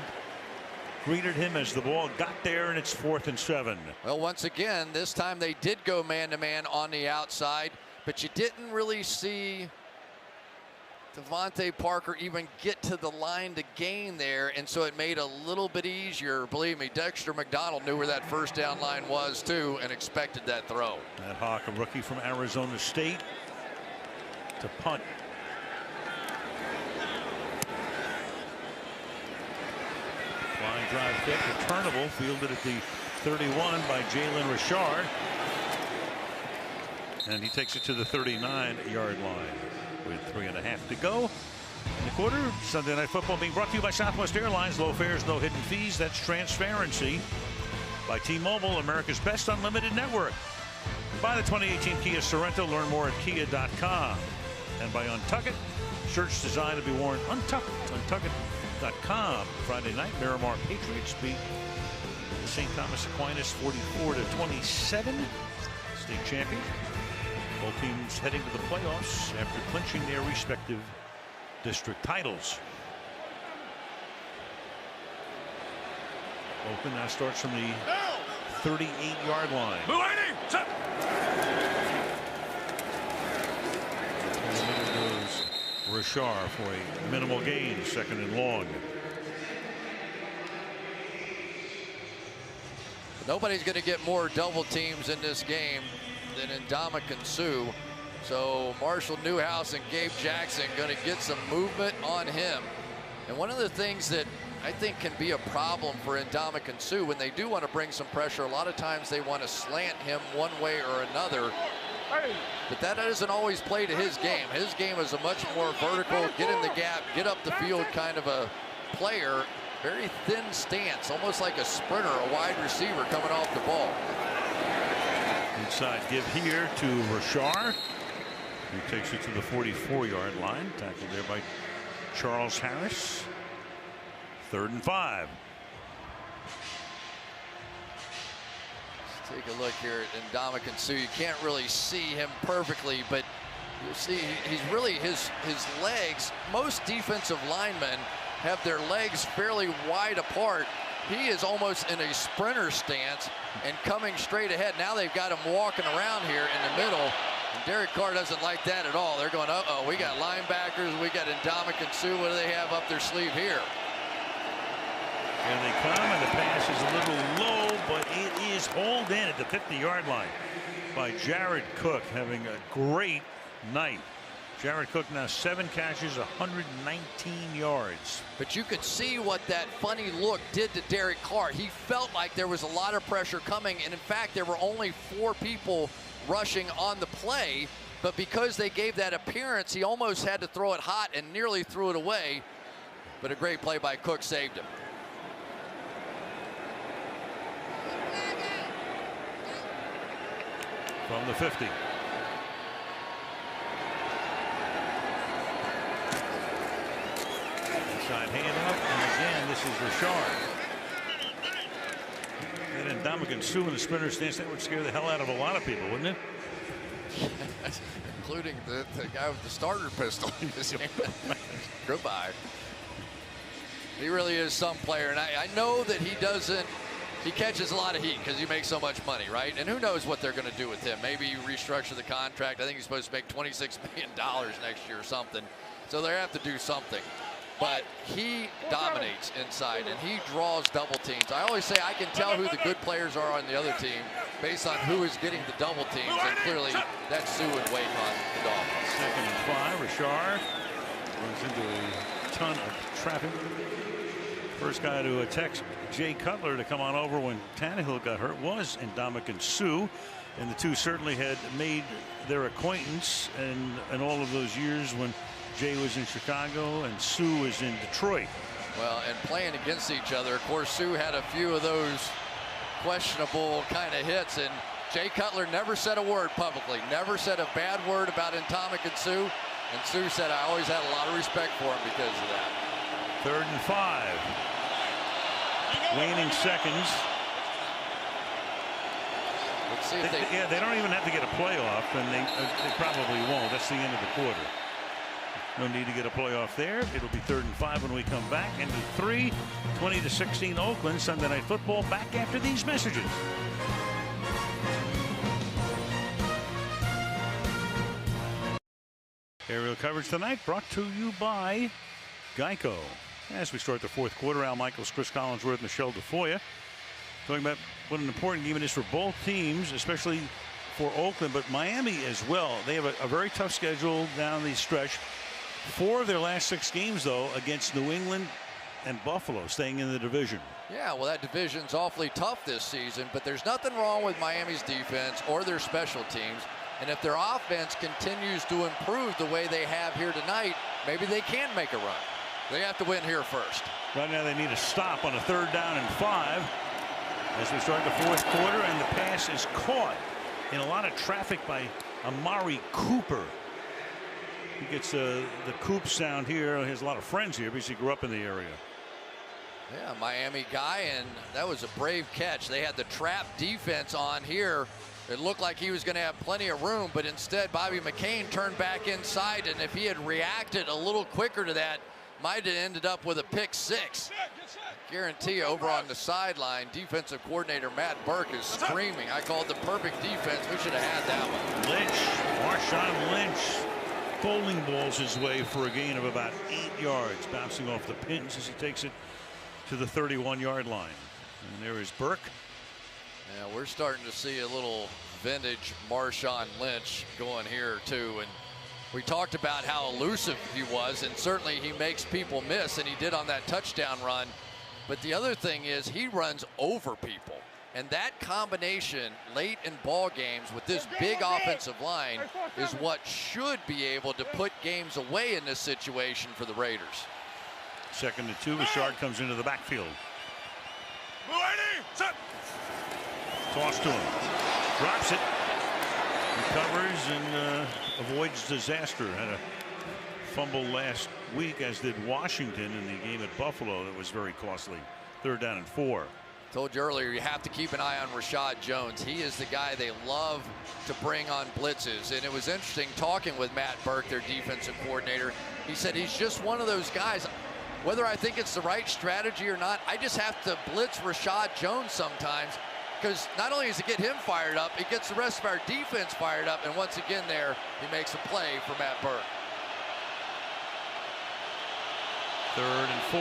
greeted him as the ball got there, and it's 4th and 7. Well, once again, this time they did go man-to-man on the outside, but you didn't really see Devontae Parker even get to the line to gain there, and so it made a little bit easier. Believe me, Dexter McDonald knew where that 1st down line was, too, and expected that throw. Matt Hawk, a rookie from Arizona State, to punt. Line drive kick, returnable, fielded at the 31 by Jalen Richard. And he takes it to the 39-yard line with 3.5 to go in the quarter. Sunday Night Football being brought to you by Southwest Airlines. Low fares, no hidden fees. That's transparency. By T-Mobile, America's best unlimited network. By the 2018 Kia Sorento. Learn more at kia.com. And by Untuck It, shirts designed to be worn untucked. Untuckit.com. Friday night, Miramar Patriots beat the St. Thomas Aquinas 44-27. State champion. Both teams heading to the playoffs after clinching their respective district titles. Oakland now starts from the 38-yard line. Goes Richard for a minimal gain, 2nd and long. Nobody's going to get more double teams in this game than Ndamukong Suh. So Marshall Newhouse and Gabe Jackson going to get some movement on him. And one of the things that I think can be a problem for Ndamukong Suh, when they do want to bring some pressure, a lot of times they want to slant him one way or another. But that doesn't always play to his game. His game is a much more vertical, get in the gap, get up the field kind of a player. Very thin stance, almost like a sprinter, a wide receiver coming off the ball. Inside give here to Rashard, who takes it to the 44-yard line. Tackled there by Charles Harris. 3rd and 5. Let's take a look here at Ndamukong Suh. You can't really see him perfectly, but you'll see he's really his legs. Most defensive linemen have their legs fairly wide apart. He is almost in a sprinter stance and coming straight ahead. Now they've got him walking around here in the middle. And Derek Carr doesn't like that at all. They're going, uh-oh, we got linebackers, we got Ndamukong Suh. What do they have up their sleeve here? And they come, and the pass is a little low, but it is hauled in at the 50-yard line by Jared Cook, having a great night. Jared Cook now 7 catches, 119 yards. But you could see what that funny look did to Derek Carr. He felt like there was a lot of pressure coming, and in fact, there were only 4 people rushing on the play. But because they gave that appearance, he almost had to throw it hot and nearly threw it away. But a great play by Cook saved him. From the 50. Inside handoff, and again, this is Rashard. And Ndamukong Suh in the sprinter stance, that would scare the hell out of a lot of people, wouldn't it? Including the guy with the starter pistol. Goodbye. He really is some player, and I know that he catches a lot of heat because he makes so much money, right? And who knows what they're going to do with him. Maybe restructure the contract. I think he's supposed to make $26 million next year or something. So they have to do something. But he dominates inside, and he draws double teams. I always say I can tell who the good players are on the other team based on who is getting the double teams, and clearly that's Suh and Wake on the Dolphins. 2nd and 5. Rashard runs into a ton of traffic. First guy to text Jay Cutler to come on over when Tannehill got hurt was Ndamukong Suh, and the two certainly had made their acquaintance in all of those years when Jay was in Chicago and Suh was in Detroit. Well, and playing against each other, of course, Suh had a few of those questionable kind of hits, and Jay Cutler never said a word publicly, never said a bad word about Ndamukong Suh, and Suh said, I always had a lot of respect for him because of that. 3rd and 5. Waning seconds. Let's see if they don't even have to get a playoff, and they probably won't. That's the end of the quarter. No need to get a playoff there. It'll be 3rd and 5 when we come back. Into 3, 20-16 Oakland. Sunday Night Football back after these messages. Aerial coverage tonight brought to you by Geico. As we start the 4th quarter, Al Michaels, Chris Collinsworth, Michelle DeFoya talking about what an important game it is for both teams, especially for Oakland, but Miami as well. They have a very tough schedule down the stretch. 4 of their last 6 games, though, against New England and Buffalo, staying in the division. Yeah, well, that division's awfully tough this season, but there's nothing wrong with Miami's defense or their special teams. And if their offense continues to improve the way they have here tonight, maybe they can make a run. They have to win here first. Right now they need a stop on a 3rd down and 5 as we start the 4th quarter, and the pass is caught in a lot of traffic by Amari Cooper. He gets the Coop sound here. He has a lot of friends here because he grew up in the area. Yeah, Miami guy, and that was a brave catch. They had the trap defense on here. It looked like he was going to have plenty of room, but instead Bobby McCain turned back inside, and if he had reacted a little quicker to that, might have ended up with a pick 6. Guarantee you, over on the sideline, defensive coordinator Matt Burke is screaming, I called the perfect defense. We should have had that one. Lynch, Marshawn Lynch, bowling balls his way for a gain of about 8 yards, bouncing off the pins as he takes it to the 31-yard line. And there is Burke. Yeah, we're starting to see a little vintage Marshawn Lynch going here too, and we talked about how elusive he was, and certainly he makes people miss, and he did on that touchdown run. But the other thing is he runs over people, And that combination late in ball games with this big offensive line is what should be able to put games away in this situation for the Raiders. 2nd and 2. Richard comes into the backfield. Toss to him. Drops it. Recovers and avoids disaster. Had a fumble last week, as did Washington in the game at Buffalo. That was very costly. 3rd down and 4. Told you earlier, you have to keep an eye on Rashad Jones. He is the guy they love to bring on blitzes. And it was interesting talking with Matt Burke, their defensive coordinator. He said he's just one of those guys. Whether I think it's the right strategy or not, I just have to blitz Rashad Jones sometimes, because not only does it get him fired up, it gets the rest of our defense fired up. And once again there, he makes a play for Matt Burke. 3rd and 4.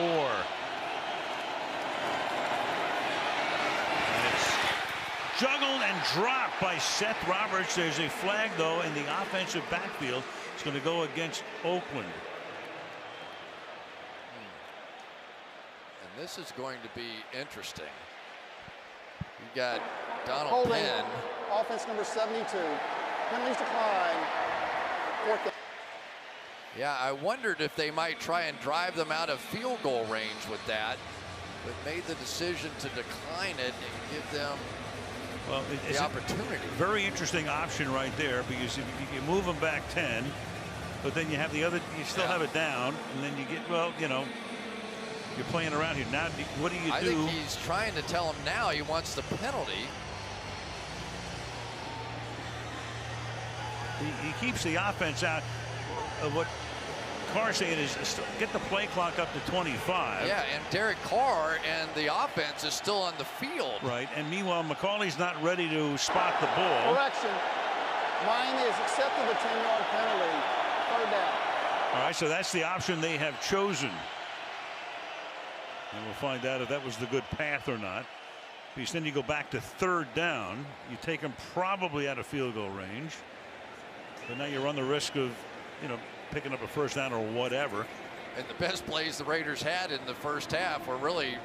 And it's juggled and dropped by Seth Roberts. There's a flag, though, in the offensive backfield. It's going to go against Oakland. And this is going to be interesting. You got Donald Holding. Penn. Offense number 72. Penalties decline. 4th down. Yeah, I wondered if they might try and drive them out of field goal range with that, but made the decision to decline it and give them the opportunity. Very interesting option right there, because if you move them back 10, but then you have the other, you still have it down, and then you get, well, you know, you're playing around here. Now, what do you do? I think he's trying to tell him now he wants the penalty. He keeps the offense out of what Carr's saying is get the play clock up to 25. Yeah, and Derek Carr and the offense is still on the field. Right, and meanwhile, McCauley's not ready to spot the ball. Correction. Miami has accepted the 10-yard penalty. 3rd down. All right, so that's the option they have chosen. And we'll find out if that was the good path or not. Because then you go back to 3rd down. You take them probably out of field goal range. But now you run the risk of, you know, picking up a 1st down or whatever. And the best plays the Raiders had in the first half were really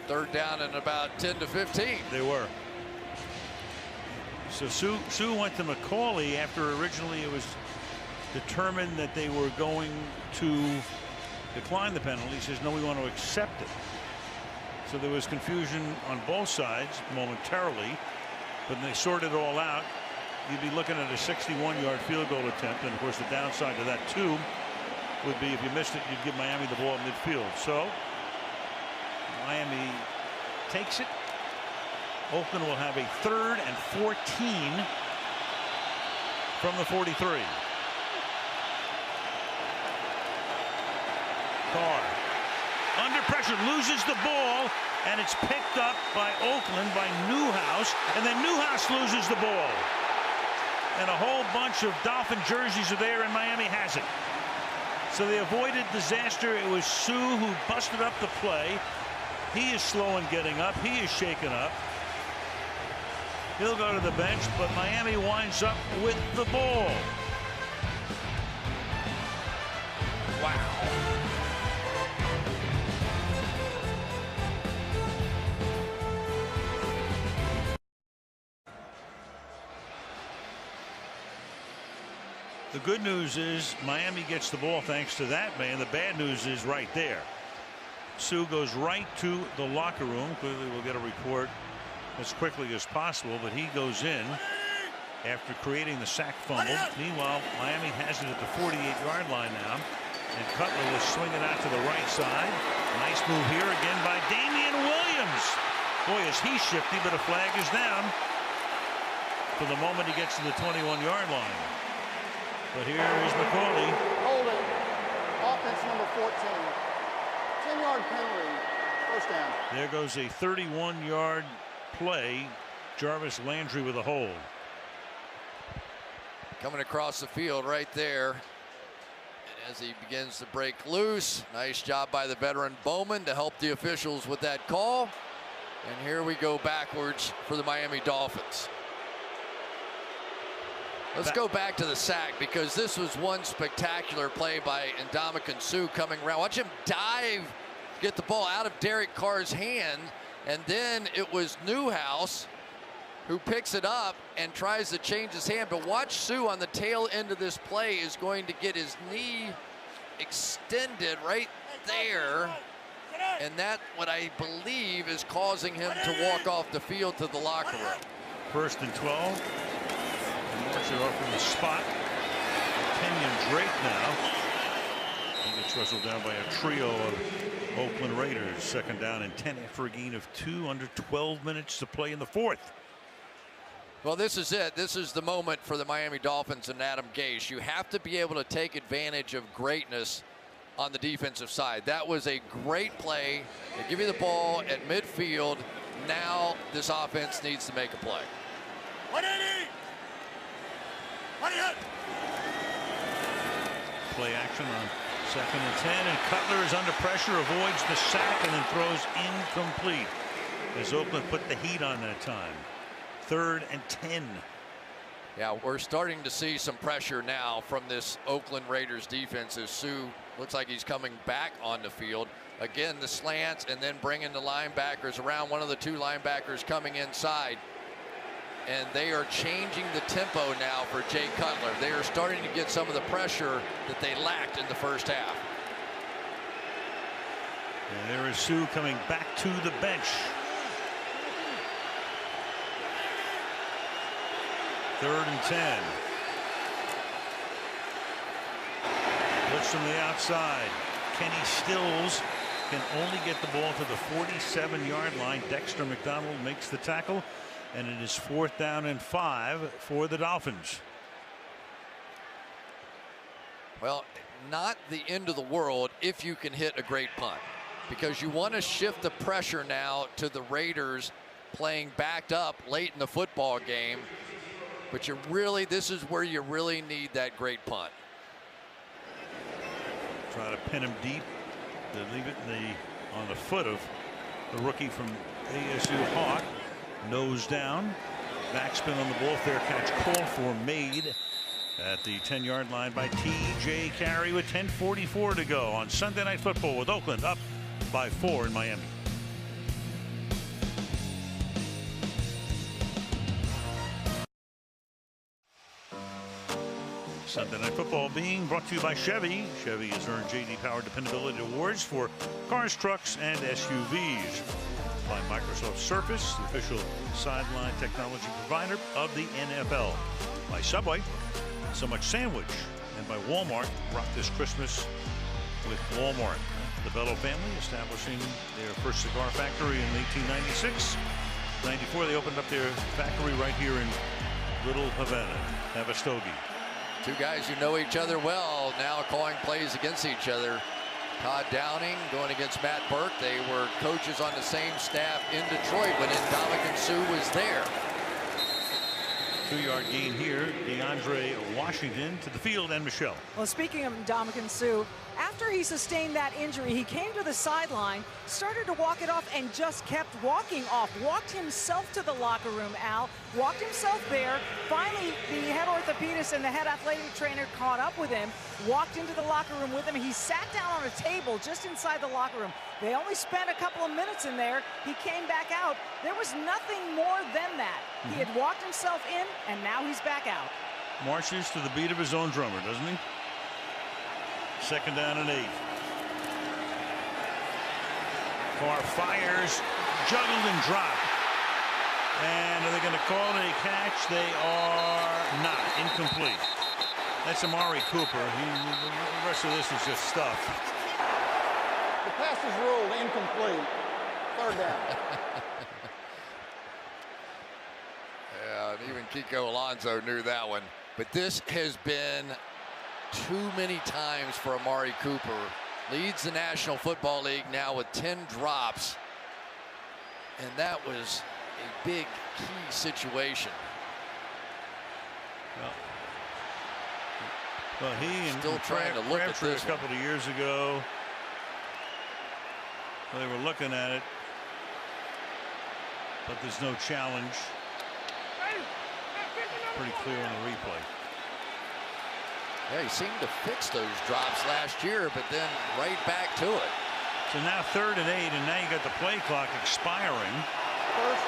3rd down and about 10 to 15. They were. So Sue went to McCauley after originally it was determined that they were going to decline the penalty. He says, no, we want to accept it. So there was confusion on both sides momentarily, but when they sorted it all out, you'd be looking at a 61-yard field goal attempt. And of course, the downside to that too would be if you missed it, you'd give Miami the ball in midfield. So Miami takes it. Oakland will have a 3rd and 14 from the 43. Carr under pressure, loses the ball, and it's picked up by Oakland, by Newhouse, and then Newhouse loses the ball. And a whole bunch of Dolphin jerseys are there, and Miami has it. So they avoided disaster. It was Sue who busted up the play. He is slow in getting up. He is shaken up. He'll go to the bench, but Miami winds up with the ball. Wow. The good news is Miami gets the ball thanks to that man. The bad news is right there. Sue goes right to the locker room. Clearly we'll get a report as quickly as possible, but he goes in after creating the sack fumble. Meanwhile, Miami has it at the 48-yard line now, and Cutler will swing it out to the right side. Nice move here again by Damian Williams. Boy, is he shifty, but a flag is down for the moment he gets to the 21-yard line. But here is McCauley. Holding. Offense number 14. 10-yard penalty. 1st down. There goes a 31-yard play. Jarvis Landry with a hold. Coming across the field right there. And as he begins to break loose, nice job by the veteran Bowman to help the officials with that call. And here we go backwards for the Miami Dolphins. Let's go back to the sack, because this was one spectacular play by Ndamukong Suh coming around. Watch him dive, get the ball out of Derek Carr's hand, and then it was Newhouse who picks it up and tries to change his hand. But watch Sue on the tail end of this play is going to get his knee extended right there. And that, what I believe, is causing him to walk off the field to the locker room. 1st and 12. And Marshall off from the spot. Kenyon Drake now. He gets wrestled down by a trio of Oakland Raiders. 2nd down and 10 after a gain of 2. Under 12 minutes to play in the 4th. Well, this is it. This is the moment for the Miami Dolphins and Adam Gase. You have to be able to take advantage of greatness on the defensive side. That was a great play. They give you the ball at midfield. Now this offense needs to make a play. Play action on 2nd and 10, and Cutler is under pressure, avoids the sack, and then throws incomplete as Oakland put the heat on that time. 3rd and 10. Yeah, we're starting to see some pressure now from this Oakland Raiders defense as Sue looks like he's coming back on the field. Again, the slants and then bringing the linebackers around. One of the 2 linebackers coming inside. And they are changing the tempo now for Jay Cutler. They are starting to get some of the pressure that they lacked in the first half. And there is Sue coming back to the bench. 3rd and 10. Blitz from the outside. Kenny Stills can only get the ball to the 47-yard line. Dexter McDonald makes the tackle, and it is 4th down and 5 for the Dolphins. Well, not the end of the world if you can hit a great punt, because you want to shift the pressure now to the Raiders playing backed up late in the football game. But this is where you really need that great punt. Try to pin him deep. They leave it on the foot of the rookie from ASU Hawk. Nose down. Backspin on the ball. Fair catch called for, made at the 10-yard line by T.J. Carey with 10:44 to go on Sunday Night Football with Oakland up by 4 in Miami. Sunday Night Football being brought to you by Chevy. Chevy has earned J.D. Power Dependability Awards for cars, trucks, and SUVs. By Microsoft Surface, the official sideline technology provider of the NFL. By Subway, So Much Sandwich. And by Walmart, rock this Christmas with Walmart. The Bello family establishing their first cigar factory in 1896. 94, they opened up their factory right here in Little Havana. Tavistogi. 2 guys who know each other well now calling plays against each other. Todd Downing going against Matt Burke. They were coaches on the same staff in Detroit when Ndamukong Suh was there. 2-yard gain here. DeAndre Washington to the field, and Michelle. Well, speaking of Ndamukong Suh, after he sustained that injury, he came to the sideline, started to walk it off, and just kept walking off. Walked himself to the locker room, Al. Walked himself there. Finally, the head orthopedist and the head athletic trainer caught up with him, walked into the locker room with him. He sat down on a table just inside the locker room. They only spent a couple of minutes in there. He came back out. There was nothing more than that. He had walked himself in, and now he's back out. Marches to the beat of his own drummer, doesn't he? 2nd down and 8. Carr fires, juggled and dropped. And are they going to call it a catch? They are not. Incomplete. That's Amari Cooper. The rest of this is just stuff. The pass is ruled incomplete. 3rd down. Yeah, and even Kiko Alonso knew that one. But this has been too many times for Amari Cooper. Leads the National Football League now with 10 drops. And that was a big key situation. Well, he and still trying to look at this a couple of years ago. They were looking at it, but there's no challenge. Pretty clear on the replay. Yeah, he seemed to fix those drops last year, but then right back to it. So now 3rd and 8, and now you got the play clock expiring. First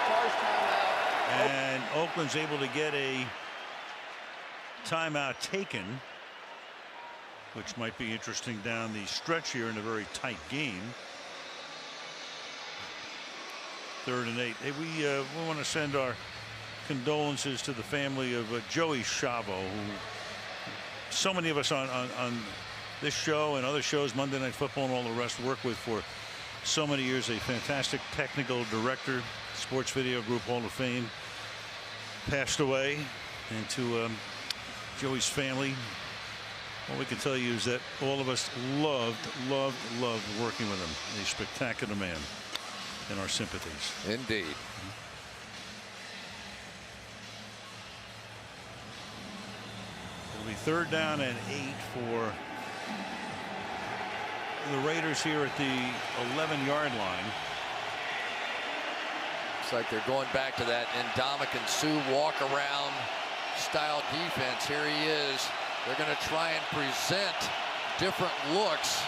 charge timeout. And Oakland's able to get a timeout taken, which might be interesting down the stretch here in a very tight game. 3rd and 8. Hey, we want to send our condolences to the family of Joey Chavo, who so many of us on this show and other shows, Monday Night Football and all the rest, work with for so many years. A fantastic technical director, Sports Video Group Hall of Fame, passed away. And to Joey's family, all we can tell you is that all of us loved working with him. A spectacular man, and our sympathies. Indeed. It'll be 3rd down and 8 for the Raiders here at the 11-yard line. Looks like they're going back to that Ndamukong Suh walk-around style defense. Here he is. They're going to try and present different looks.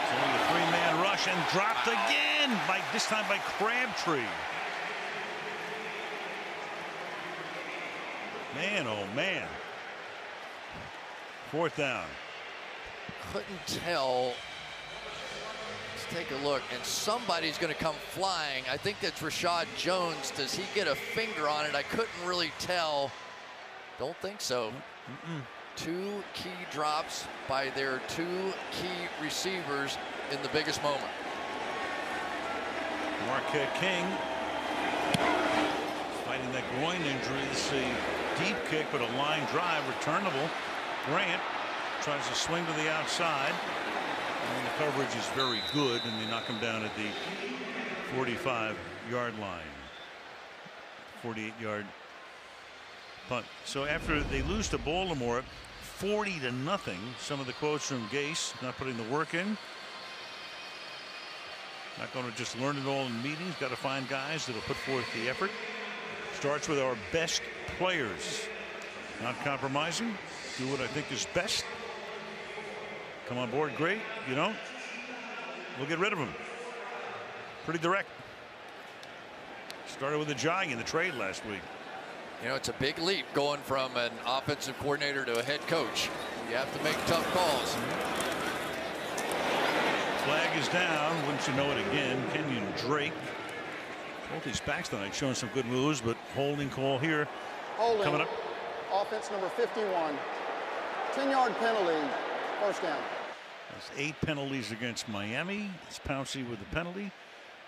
It's only a 3-man rush and dropped again, this time by Crabtree. Man, oh man. 4th down. Couldn't tell. Let's take a look, and somebody's going to come flying. I think that's Rashad Jones. Does he get a finger on it? I couldn't really tell. Don't think so. 2 key drops by their 2 key receivers in the biggest moment. Marquette King fighting that groin injury. This is a deep kick, but a line drive, returnable. Grant tries to swing to the outside, and the coverage is very good, and they knock him down at the 45-yard line. 48-yard punt. So after they lose to Baltimore 40-0, some of the quotes from Gase, not putting the work in, not going to just learn it all in meetings, got to find guys that'll put forth the effort. Starts with our best players, not compromising, do what I think is best. Come on board, great. You don't, we'll get rid of him. Pretty direct. Started with Ajayi in the trade last week. You know, it's a big leap going from an offensive coordinator to a head coach. You have to make tough calls. Flag is down. Wouldn't you know it again? Kenyon Drake. Both these backs tonight showing some good moves, but holding call here. Holding. Coming up. Offense number 51. 10-yard penalty. 1st down. That's 8 penalties against Miami. It's Pouncey with the penalty.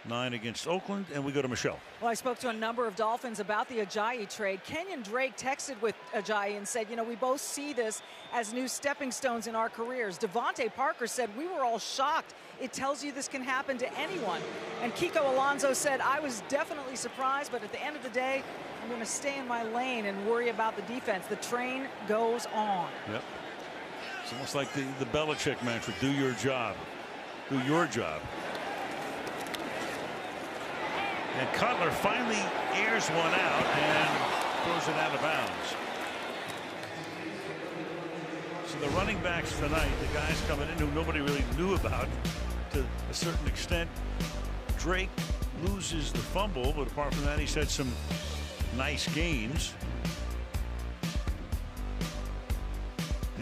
9 against Oakland, and we go to Michelle. Well, I spoke to a number of Dolphins about the Ajayi trade. Kenyon Drake texted with Ajayi and said, you know, we both see this as new stepping stones in our careers. Devontae Parker said, we were all shocked. It tells you this can happen to anyone. And Kiko Alonso said, I was definitely surprised, but at the end of the day, I'm going to stay in my lane and worry about the defense. The train goes on. Yep. It's almost like the Belichick mantra, do your job. Do your job. And Cutler finally airs one out and throws it out of bounds. So the running backs tonight, the guys coming in who nobody really knew about to a certain extent. Drake loses the fumble, but apart from that, he's had some nice gains.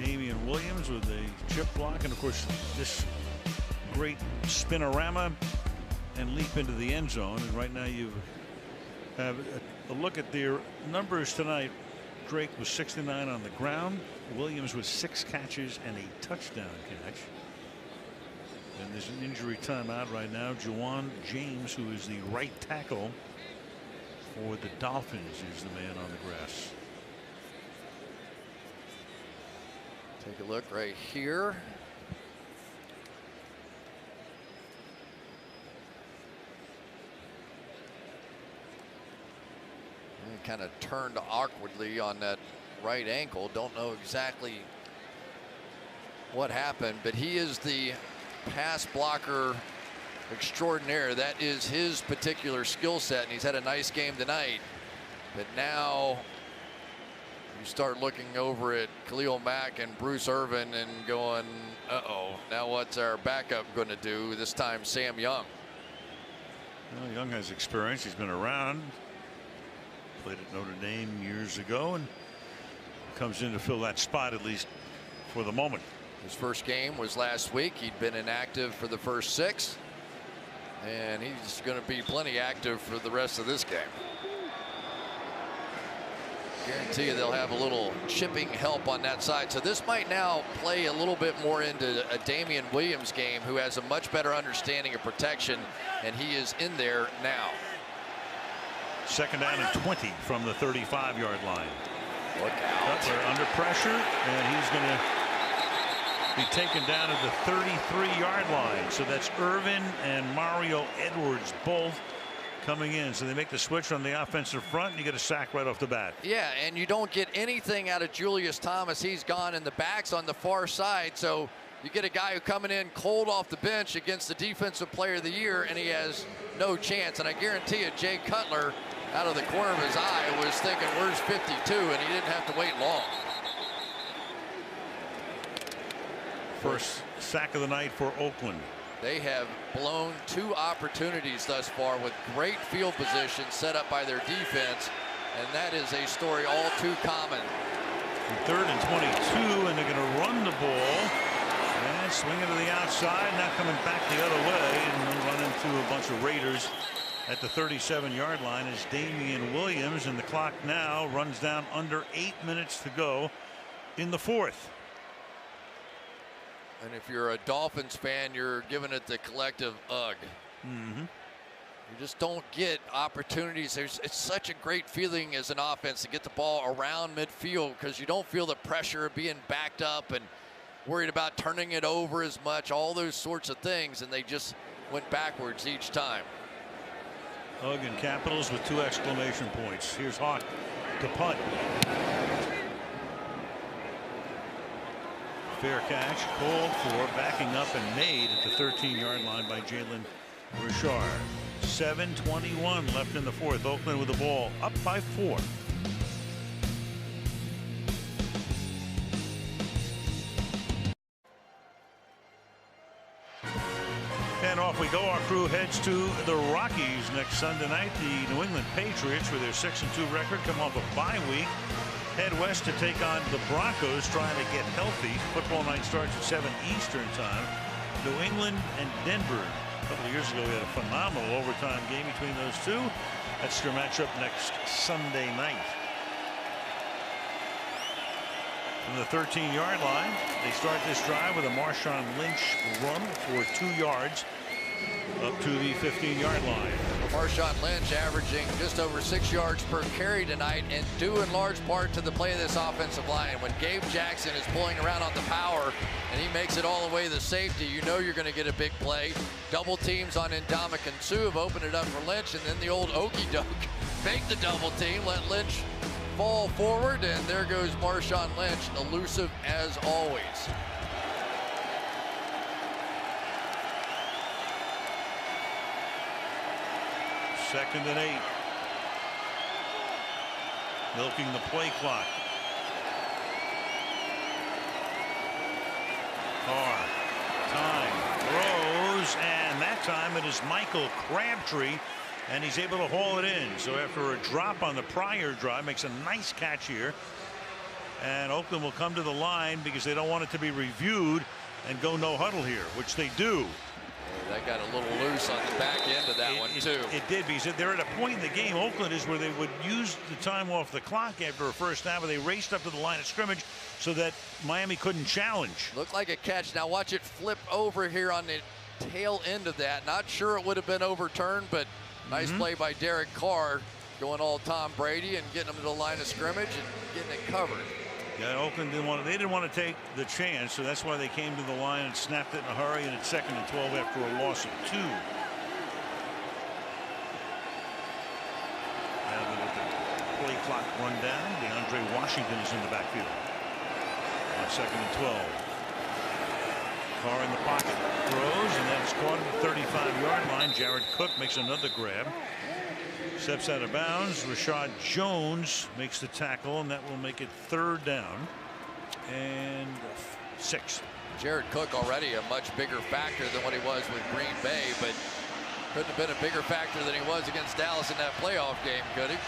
Damian Williams with a chip block, and of course this great spinorama and leap into the end zone. And right now you have a look at their numbers tonight. Drake was 69 on the ground. Williams with 6 catches and a touchdown catch. And there's an injury timeout right now. Juwan James, who is the right tackle for the Dolphins, is the man on the grass. Take a look right here. And kind of turned awkwardly on that right ankle. Don't know exactly what happened, but he is the pass blocker extraordinaire. That is his particular skill set, and he's had a nice game tonight. But now you start looking over at Khalil Mack and Bruce Irvin and going, uh-oh, now what's our backup going to do? This time Sam Young. Well, Young has experience. He's been around. Played at Notre Dame years ago and comes in to fill that spot, at least for the moment. His first game was last week. He'd been inactive for the first 6. And he's going to be plenty active for the rest of this game. Guarantee you they'll have a little chipping help on that side. So this might now play a little bit more into a Damian Williams game, who has a much better understanding of protection, and he is in there now. 2nd down and 20 from the 35-yard line. Look out. Cutler under pressure, and he's going to be taken down at the 33-yard line. So that's Irvin and Mario Edwards both coming in. So they make the switch on the offensive front, and you get a sack right off the bat. Yeah, and you don't get anything out of Julius Thomas. He's gone, and the back's on the far side. So you get a guy who coming in cold off the bench against the Defensive Player of the Year, and he has no chance. And I guarantee you, Jay Cutler, out of the corner of his eye, was thinking, where's 52? And he didn't have to wait long. First sack of the night for Oakland. They have blown 2 opportunities thus far with great field position set up by their defense, and that is a story all too common. 3rd and 22, and they're going to run the ball and swing it to the outside, now coming back the other way, and then run into a bunch of Raiders at the 37-yard line is Damian Williams, and the clock now runs down under 8 minutes to go in the 4th. And if you're a Dolphins fan, you're giving it the collective ugh. You just don't get opportunities. It's such a great feeling as an offense to get the ball around midfield, because you don't feel the pressure of being backed up and worried about turning it over as much, all those sorts of things, and they just went backwards each time. Ugh and Capitals with 2 exclamation points. Here's Hawk to punt. Fair catch called for, backing up and made at the 13-yard line by Jalen Richard. 7:21 left in the 4th. Oakland with the ball up by 4. And off we go. Our crew heads to the Rockies next Sunday night. The New England Patriots, with their 6-2 record, come off a bye week, head west to take on the Broncos, trying to get healthy. Football night starts at 7 Eastern time. New England and Denver. A couple of years ago, we had a phenomenal overtime game between those two. That's their matchup next Sunday night. From the 13-yard line, they start this drive with a Marshawn Lynch run for 2 yards up to the 15-yard line. Marshawn Lynch averaging just over 6 yards per carry tonight, and due in large part to the play of this offensive line. When Gabe Jackson is pulling around on the power and he makes it all the way to the safety, you know you're going to get a big play. Double teams on Ndamukong Suh have opened it up for Lynch, and then the old okey doke fake the double team, let Lynch fall forward, and there goes Marshawn Lynch, elusive as always. Second and 8. Milking the play clock. Carr, time, throws, and that time it is Michael Crabtree, and he's able to haul it in. So after a drop on the prior drive, makes a nice catch here, and Oakland will come to the line because they don't want it to be reviewed and go no huddle here, which they do. That got a little loose on the back end of that one, too. It did, because they're at a point in the game, Oakland is, where they would use the time off the clock after a first down, but they raced up to the line of scrimmage so that Miami couldn't challenge. Looked like a catch. Now watch it flip over here on the tail end of that. Not sure it would have been overturned, but nice play by Derek Carr, going all Tom Brady and getting him to the line of scrimmage and getting it covered. Yeah, Oakland didn't want to take the chance, so that's why they came to the line and snapped it in a hurry, and it's 2nd and 12 after a loss of 2. Now they let the play clock run down. DeAndre Washington is in the backfield on 2nd and 12. Carr in the pocket, throws, and then it's caught at the 35-yard line. Jared Cook makes another grab. Steps out of bounds. Rashad Jones makes the tackle, and that will make it 3rd down and 6. Jared Cook already a much bigger factor than what he was with Green Bay, but Couldn't have been a bigger factor than he was against Dallas in that playoff game, could he?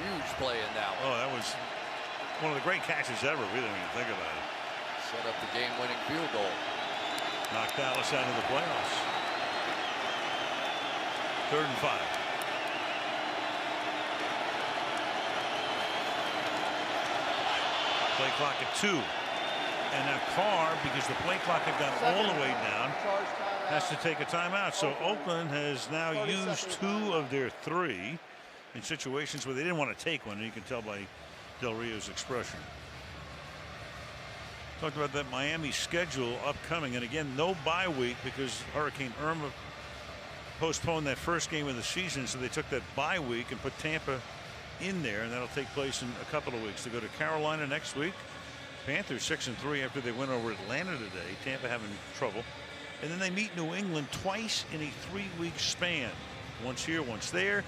Huge play in that one. Oh, that was one of the great catches ever, really, when you think about it. Set up the game-winning field goal. Knocked Dallas out of the playoffs. 3rd and 5. Play clock at 2. And now Carr, because the play clock had gone all the way down, has to take a timeout. So Oakland has now used 2 of their 3 in situations where they didn't want to take one. And you can tell by Del Rio's expression. Talked about that Miami schedule upcoming. And again, no bye week because Hurricane Irma postponed that first game of the season. So they took that bye week and put Tampa in there. And that'll take place in a couple of weeks. They go to Carolina next week. Panthers 6-3 after they went over Atlanta today. Tampa having trouble. And then they meet New England twice in a 3-week span. Once here, once there.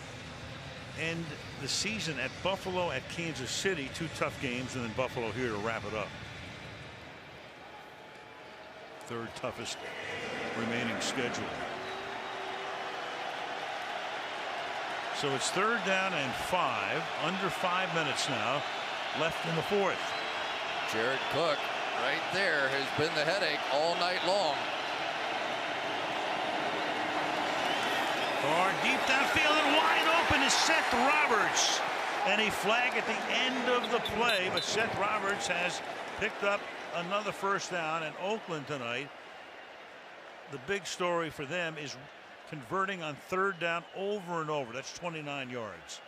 And the season at Buffalo, at Kansas City. 2 tough games, and then Buffalo here to wrap it up. 3rd toughest remaining schedule. So it's 3rd down and 5. Under 5 minutes now left in the 4th. Jared Cook right there has been the headache all night long. Carr deep downfield and wide open is Seth Roberts. And a flag at the end of the play, but Seth Roberts has picked up another first down. And Oakland tonight, the big story for them is converting on 3rd down over and over. That's 29 yards.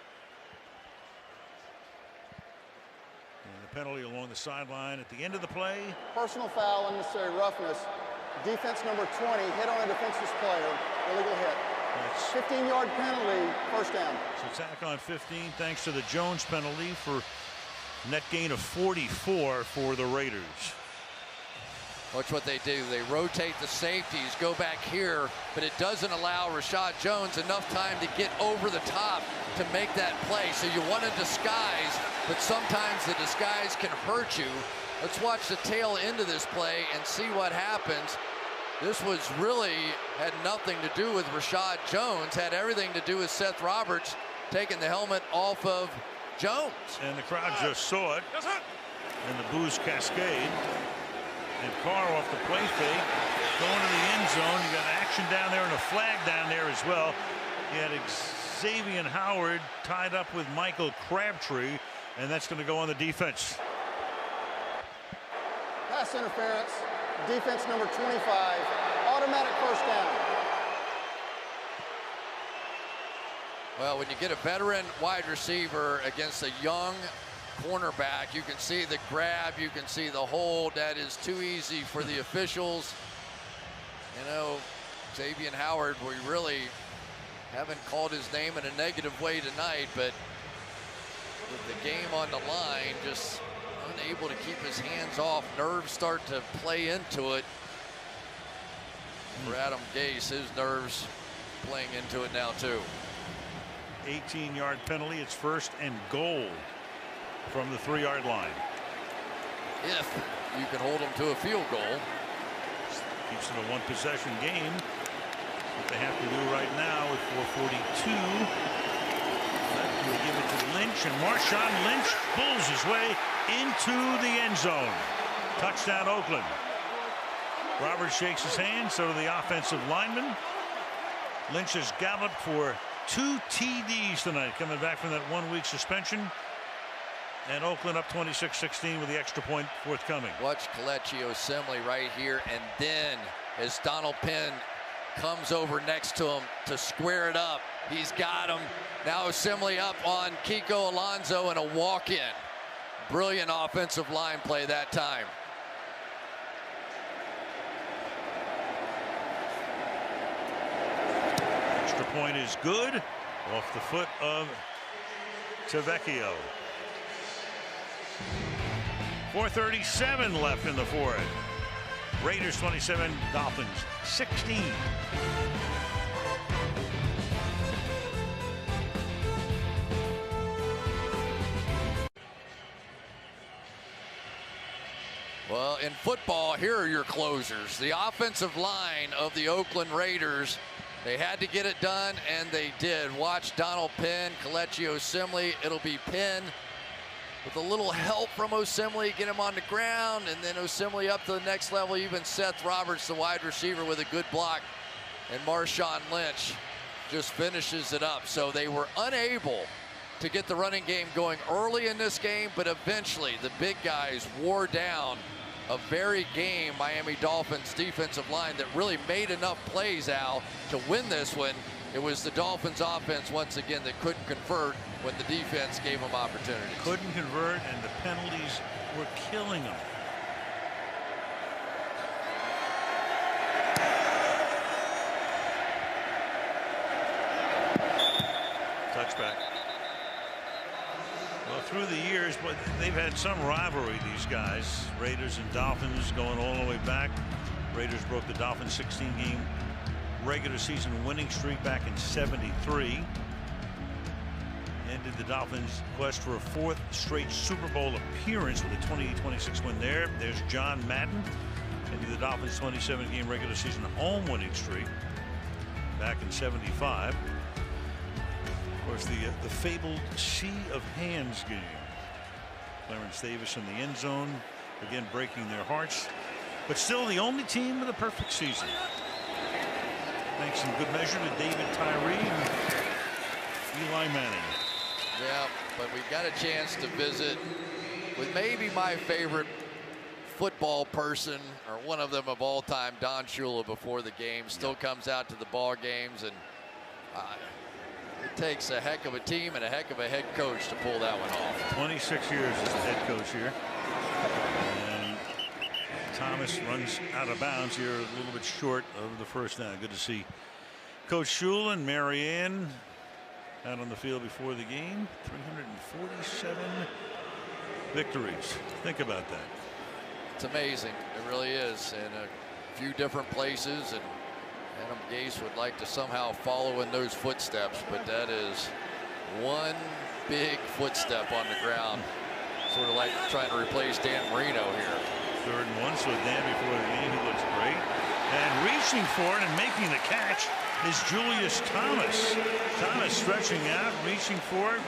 And the penalty along the sideline at the end of the play. Personal foul, unnecessary roughness. Defense number 20 hit on a defenseless player. Illegal hit. That's 15-yard penalty, first down. So tack on 15 thanks to the Jones penalty for net gain of 44 for the Raiders. Watch what they do. They rotate the safeties, go back here, but it doesn't allow Rashad Jones enough time to get over the top to make that play. So you want to disguise, but sometimes the disguise can hurt you. Let's watch the tail end of this play and see what happens. This was really had nothing to do with Rashad Jones, had everything to do with Seth Roberts taking the helmet off of Jones. And the crowd just saw it. And the boos cascade. And Carr off the play fake, going to the end zone. You got action down there and a flag down there as well. You had Xavier Howard tied up with Michael Crabtree, and that's going to go on the defense. Pass interference, defense number 25, automatic first down. Well, when you get a veteran wide receiver against a young cornerback, you can see the grab, you can see the hold. That is too easy for the officials. You know, Xavier Howard, we really haven't called his name in a negative way tonight, but with the game on the line, just unable to keep his hands off. Nerves start to play into it. For Adam Gase, his nerves playing into it now too. 18-yard penalty. It's 1st and goal from the 3-yard line. If you can hold them to a field goal. Keeps it a 1-possession game. What they have to do right now with 4:42. We give it to Lynch, and Marshawn Lynch pulls his way into the end zone. Touchdown Oakland. Roberts shakes his hand, so do the offensive lineman. Lynch has galloped for 2 TDs tonight, coming back from that 1-week suspension. And Oakland up 26-16 with the extra point forthcoming. Watch Kelechi Osemele right here, and then as Donald Penn comes over next to him to square it up, he's got him. Now Osemele up on Kiko Alonso and a walk-in. Brilliant offensive line play that time. Extra point is good off the foot of Tavecchio. 4:37 left in the 4th. Raiders 27, Dolphins 16. Well, in football, here are your closers. The offensive line of the Oakland Raiders. They had to get it done, and they did. Watch Donald Penn, Kelechi Osemele. It'll be Penn with a little help from Osemele, get him on the ground, and then Osemele up to the next level. Even Seth Roberts, the wide receiver, with a good block. And Marshawn Lynch just finishes it up. So they were unable to get the running game going early in this game, but eventually the big guys wore down a very game Miami Dolphins defensive line that really made enough plays, Al, to win this one. It was the Dolphins offense once again that couldn't convert when the defense gave them opportunities. Couldn't convert, and the penalties were killing them. Touchback. Well, through the years, but they've had some rivalry, these guys. Raiders and Dolphins going all the way back. Raiders broke the Dolphins' 16-game regular season winning streak back in '73. Ended the Dolphins' quest for a 4th straight Super Bowl appearance with a 28-26 win there. There's John Madden. Ended the Dolphins' 27-game regular season home winning streak back in '75. Of course, the fabled Sea of Hands game. Clarence Davis in the end zone, again breaking their hearts, but still the only team with a perfect season. Thanks in good measure to David Tyree and Eli Manning. Yeah, but we got a chance to visit with maybe my favorite football person, or one of them of all time, Don Shula, before the game. Still comes out to the ball games, and it takes a heck of a team and a heck of a head coach to pull that one off. 26 years as the head coach here. And Thomas runs out of bounds here, a little bit short of the first down. Good to see Coach Shula and Marianne out on the field before the game. 347 victories. Think about that. It's amazing. It really is. In a few different places, and Adam Gase would like to somehow follow in those footsteps, but that is one big footstep on the ground. Sort of like trying to replace Dan Marino here. 3rd and 1, so Dan before the game, he looks great. And reaching for it and making the catch is Julius Thomas. Thomas stretching out, reaching for it.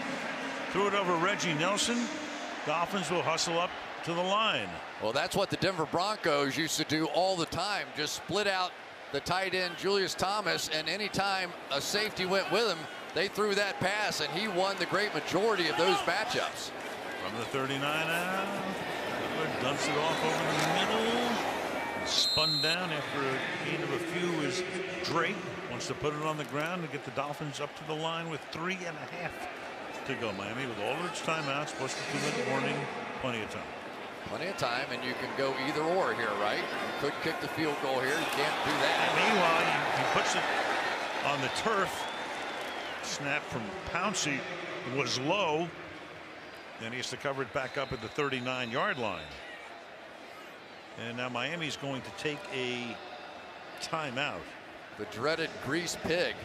Threw it over Reggie Nelson. Dolphins will hustle up to the line. Well, that's what the Denver Broncos used to do all the time. Just split out the tight end Julius Thomas, and anytime a safety went with him, they threw that pass, and he won the great majority of those matchups. From the 39 out, dumps it off over the middle. And spun down after a gain of a few is Drake. Wants to put it on the ground to get the Dolphins up to the line with 3.5 to go. Miami with all of its timeouts, plus the 2-minute warning, plenty of time. Plenty of time, and you can go either or here, right? You could kick the field goal here. You can't do that. And meanwhile, he puts it on the turf. Snap from Pouncey was low. Then he has to cover it back up at the 39-yard line. And now Miami's going to take a timeout. The dreaded grease pig.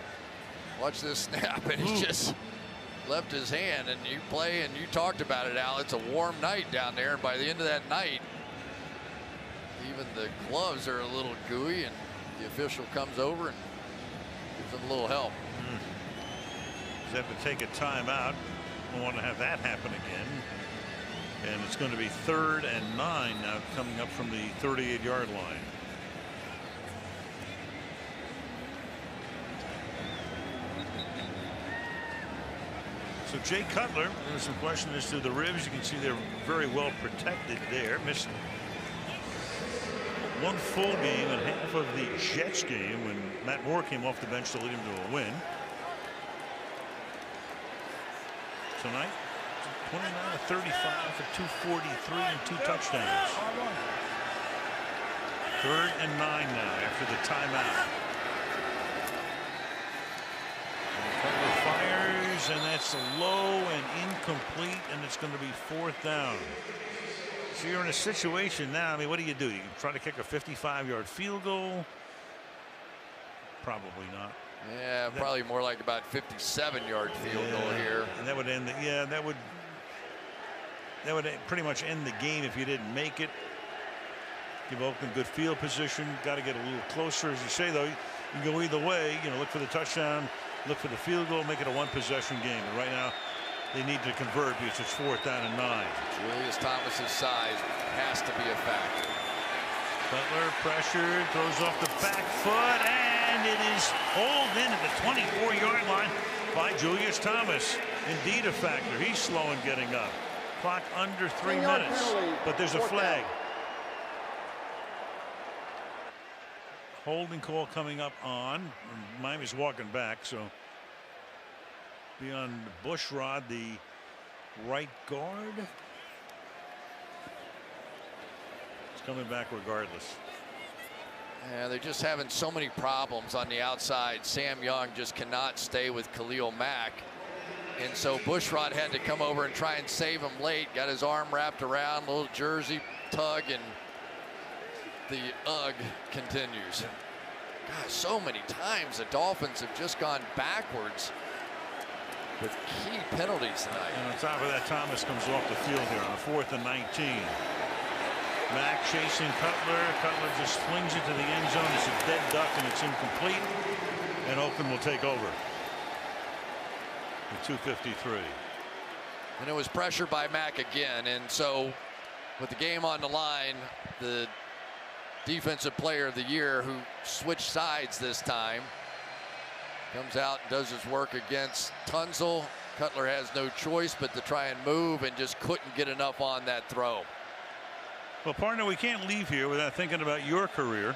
Watch this snap, and he just left his hand, and you play, and you talked about it, Al. It's a warm night down there, and by the end of that night, even the gloves are a little gooey, and the official comes over and gives him a little help. They have to take a timeout. Don't want to have that happen again. And it's going to be 3rd and 9 now, coming up from the 38-yard line. So Jay Cutler, there's some question as to the ribs. You can see they're very well protected there. Missed one full game and half of the Jets game when Matt Moore came off the bench to lead him to a win. Tonight, 29 of 35 for 243 and 2 touchdowns. 3rd and 9 now after the timeout. Cutler fires, and that's low and incomplete, and it's going to be 4th down. So you're in a situation now. I mean, what do? You can try to kick a 55-yard field goal. Probably not. Yeah, probably more like about 57-yard field goal here. And that would end. That would pretty much end the game if you didn't make it. Give Oakland good field position. Got to get a little closer. As you say, though, you can go either way. You know, look for the touchdown, look for the field goal, make it a one-possession game. And right now, they need to convert because it's 4th down and 9. Julius Thomas's size has to be a factor. Cutler pressure, throws off the back foot, and it is hauled in at the 24-yard line by Julius Thomas. Indeed a factor. He's slow in getting up. Clock under 3 minutes, but there's a flag. Holding call coming up on. Miami's walking back, so be on Bushrod, the right guard. Coming back regardless. Yeah, they're just having so many problems on the outside. Sam Young just cannot stay with Khalil Mack. And so Bushrod had to come over and try and save him late. Got his arm wrapped around, little jersey tug, and the UGG continues. God, so many times the Dolphins have just gone backwards with key penalties tonight. And on top of that, Thomas comes off the field here on a 4th and 19. Mack chasing Cutler. Cutler just flings it to the end zone. It's a dead duck and it's incomplete. And Oakland will take over. With 2:53. And it was pressure by Mack again. And so with the game on the line, the defensive player of the year who switched sides this time comes out and does his work against Tunzel. Cutler has no choice but to try and move and just couldn't get enough on that throw. Well, partner, we can't leave here without thinking about your career.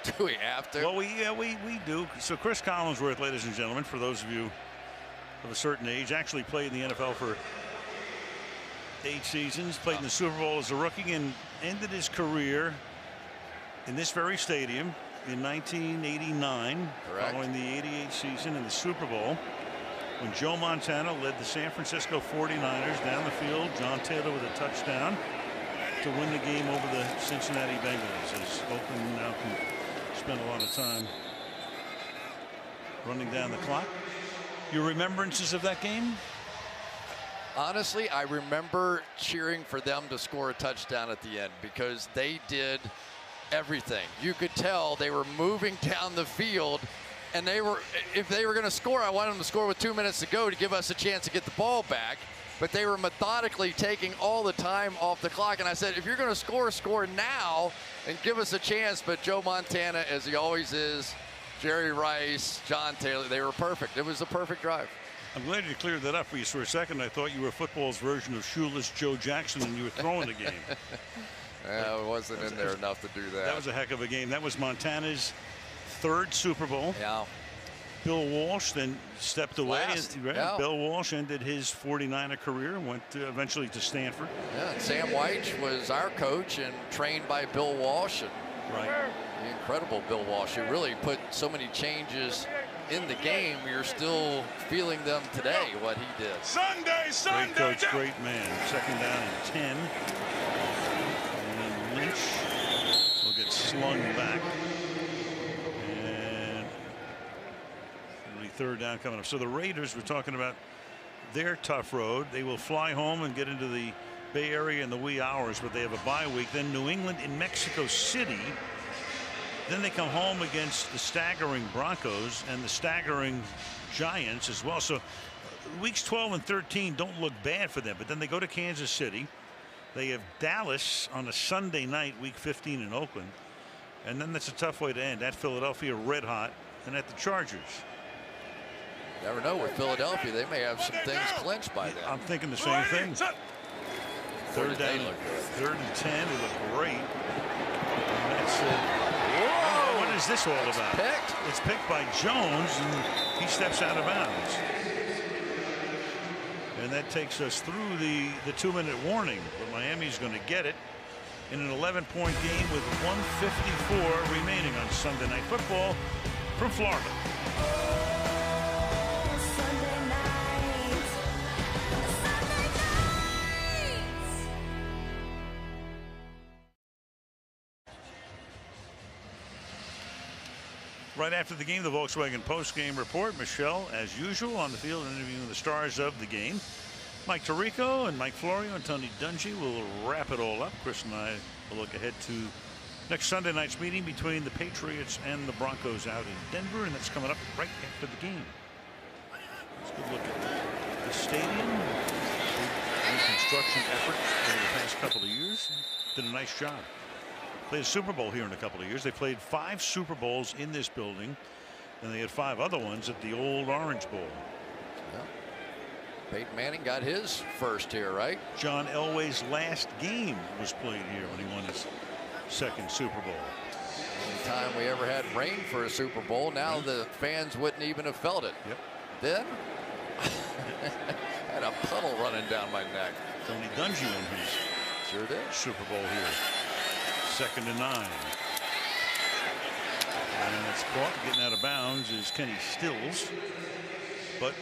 Do we have to? Well, we do. So Chris Collinsworth, ladies and gentlemen, for those of you of a certain age, actually played in the NFL for 8 seasons, played in the Super Bowl as a rookie, and ended his career in this very stadium in 1989, following the '88 season in the Super Bowl, when Joe Montana led the San Francisco 49ers down the field. John Taylor with a touchdown to win the game over the Cincinnati Bengals, as Oakland now can spend a lot of time running down the clock. Your remembrances of that game? Honestly, I remember cheering for them to score a touchdown at the end because they did everything. You could tell they were moving down the field, and if they were going to score, I wanted them to score with 2 minutes to go to give us a chance to get the ball back. But they were methodically taking all the time off the clock. And I said, if you're going to score, score now and give us a chance. But Joe Montana, as he always is, Jerry Rice, John Taylor, they were perfect. It was a perfect drive. I'm glad you cleared that up for you for a second. I thought you were football's version of shoeless Joe Jackson and you were throwing the game. I wasn't in there enough to do that. That was a heck of a game. That was Montana's 3rd Super Bowl. Yeah. Bill Walsh then stepped away. Right? Yeah. Bill Walsh ended his 49er career and went eventually to Stanford. Yeah, and Sam White was our coach and trained by Bill Walsh. And the incredible Bill Walsh. He really put so many changes in the game. You're still feeling them today, what he did. Sunday. Great coach, great man. 2nd down and 10. And Lynch will get slung back. 3rd down coming up. So the Raiders, we're talking about their tough road. They will fly home and get into the Bay Area in the wee hours, but they have a bye week. Then New England in Mexico City. Then they come home against the staggering Broncos and the staggering Giants as well. So weeks 12 and 13 don't look bad for them, but then they go to Kansas City. They have Dallas on a Sunday night, week 15 in Oakland. And then that's a tough way to end. At Philadelphia, red hot, and at the Chargers. Never know with Philadelphia, they may have some things clinched by then. I'm thinking the same thing. 3rd down, 3rd and 10. They look great. And that's it. What is this all about? Picked. It's picked by Jones, and he steps out of bounds. And that takes us through the 2-minute warning. But Miami's going to get it in an 11-point game with 1:54 remaining on Sunday Night Football from Florida. Right after the game, the Volkswagen post-game report. Michelle, as usual, on the field interviewing the stars of the game. Mike Tirico and Mike Florio and Tony Dungy will wrap it all up. Chris and I will look ahead to next Sunday night's meeting between the Patriots and the Broncos out in Denver, and that's coming up right after the game. Let's go look at the stadium. Reconstruction effort over the past couple of years. Did a nice job. Played a Super Bowl here in a couple of years. They played 5 Super Bowls in this building, and they had 5 other ones at the old Orange Bowl. Well, Peyton Manning got his first here, right? John Elway's last game was played here when he won his 2nd Super Bowl. Only time we ever had rain for a Super Bowl. Now the fans wouldn't even have felt it. Yep. Then had a puddle running down my neck. Tony Dungy won his sure did. Super Bowl here. 2nd and 9. And it's caught. Getting out of bounds is Kenny Stills. But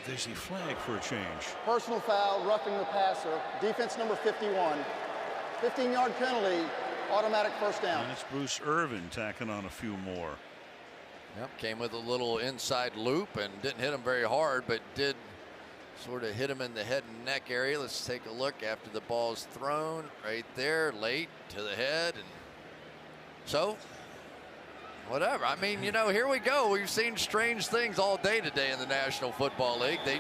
there's the flag for a change. Personal foul, roughing the passer. Defense number 51. 15-yard penalty, automatic first down. And it's Bruce Irvin tacking on a few more. Yep, came with a little inside loop and didn't hit him very hard, but did sort of hit him in the head and neck area. Let's take a look after the ball's thrown right there, late to the head. And so, whatever. I mean, you know, here we go. We've seen strange things all day today in the National Football League. They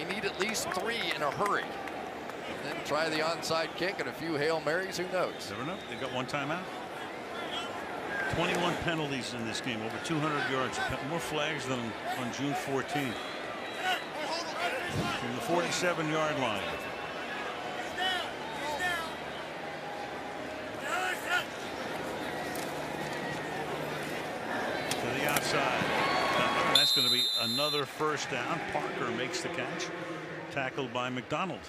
need at least 3 in a hurry. And then try the onside kick and a few Hail Marys. Who knows? Never know. They got one timeout. 21 penalties in this game, over 200 yards, more flags than on June 14th. From the 47-yard line. To the outside. And that's going to be another first down. Parker makes the catch. Tackled by McDonald.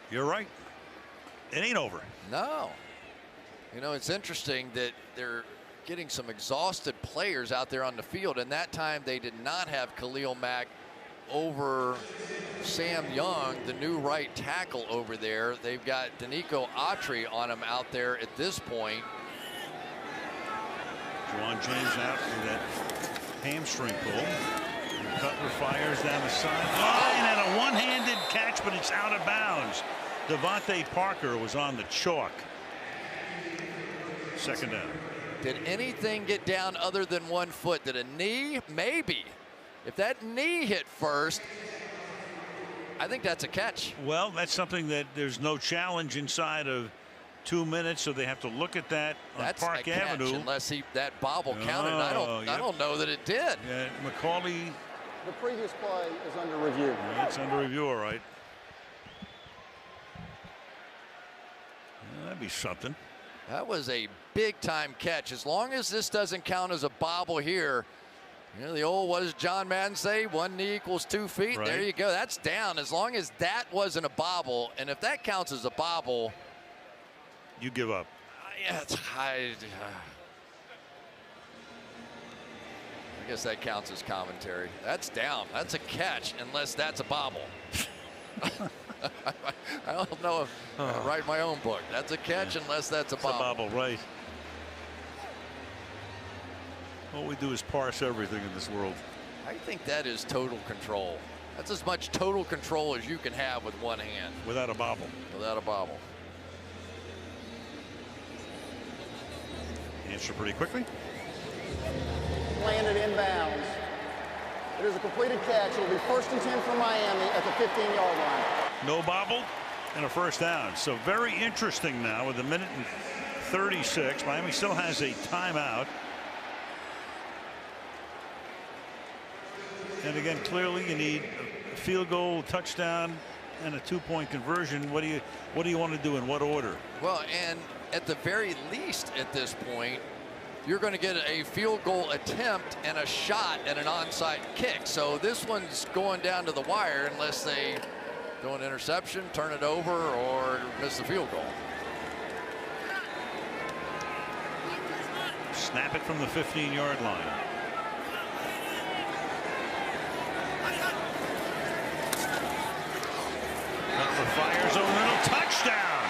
You're right. It ain't over. No. You know, it's interesting that they're getting some exhausted players out there on the field, and that time they did not have Khalil Mack over Sam Young, the new right tackle over there. They've got Danico Autry on him out there at this point. Juwan James out for that hamstring pull. Cutler fires down the sideline and a one-handed catch, but it's out of bounds. Devontae Parker was on the chalk. 2nd down. Did anything get down other than 1 foot? Did a knee? Maybe. If that knee hit first, I think that's a catch. Well, that's something that there's no challenge inside of 2 minutes, so they have to look at that on that's Park a catch, Avenue. Unless that bobble counted. I don't know that it did. Yeah, McCauley. The previous play is under review. Yeah, it's under review, all right. Yeah, that'd be something. That was a big-time catch. As long as this doesn't count as a bobble here, you know, the old, what does John Madden say? 1 knee equals 2 feet. Right. There you go. That's down. As long as that wasn't a bobble, and if that counts as a bobble, you give up. Yeah, I guess that counts as commentary. That's down. That's a catch, unless that's a bobble. I don't know if I write my own book. That's a catch unless that's a bobble. It's a bobble, right. All we do is parse everything in this world. I think that is total control. That's as much total control as you can have with one hand. Without a bobble. Without a bobble. Answer pretty quickly. Landed inbounds. It is a completed catch. It will be 1st and 10 for Miami at the 15-yard line. No bobble and a first down. So very interesting now with 1:36. Miami still has a timeout. And again, clearly you need a field goal, touchdown, and a 2-point conversion. What do you want to do in what order? Well, and at the very least at this point, you're going to get a field goal attempt and a shot at an onside kick. So this one's going down to the wire unless they throw an interception, turn it over, or miss the field goal. Snap it from the 15-yard line. Cutler fires over the middle. Touchdown!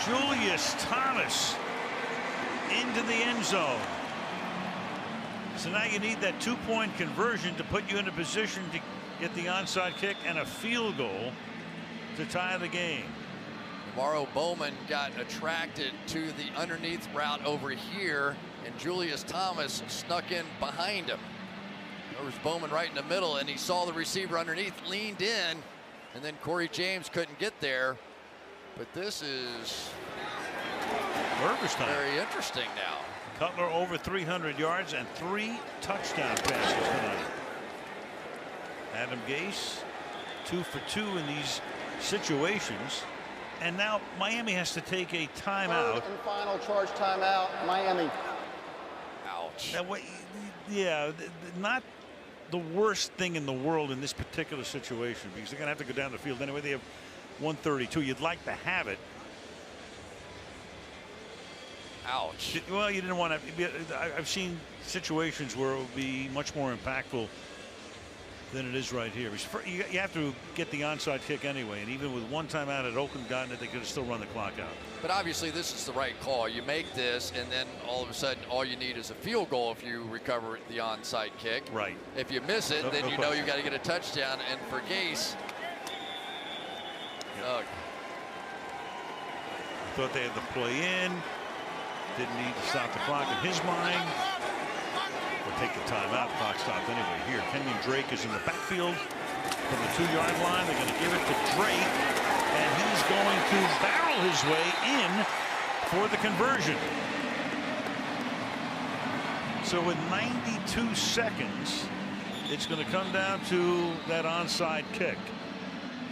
Julius Thomas into the end zone. So now you need that 2-point conversion to put you in a position to get the onside kick and a field goal to tie the game. Navarro Bowman got attracted to the underneath route over here, and Julius Thomas snuck in behind him. There was Bowman right in the middle, and he saw the receiver underneath, leaned in, and then Corey James couldn't get there. But this is Burgers time. Very interesting now. Cutler over 300 yards and 3 touchdown passes tonight. Adam Gase 2 for 2 in these situations. And now Miami has to take a timeout. Third and final charge timeout, Miami. Ouch. Now, yeah, not the worst thing in the world in this particular situation, because they're going to have to go down the field anyway. They have 132. You'd like to have it. Ouch. Well, you didn't want to. I've seen situations where it would be much more impactful than it is right here. You have to get the onside kick anyway, and even with one timeout at Oakland gotten it, they could have still run the clock out. But obviously this is the right call. You make this, and then all of a sudden all you need is a field goal if you recover the onside kick. Right. If you miss it, then you know you got to get a touchdown. And for Gase, thought they had the play in. Didn't need to stop the clock in his mind. Or take the timeout. The clock stopped anyway. Here, Kenyon Drake is in the backfield from the 2-yard line. They're going to give it to Drake, and he's going to barrel his way in for the conversion. So with 92 seconds, it's going to come down to that onside kick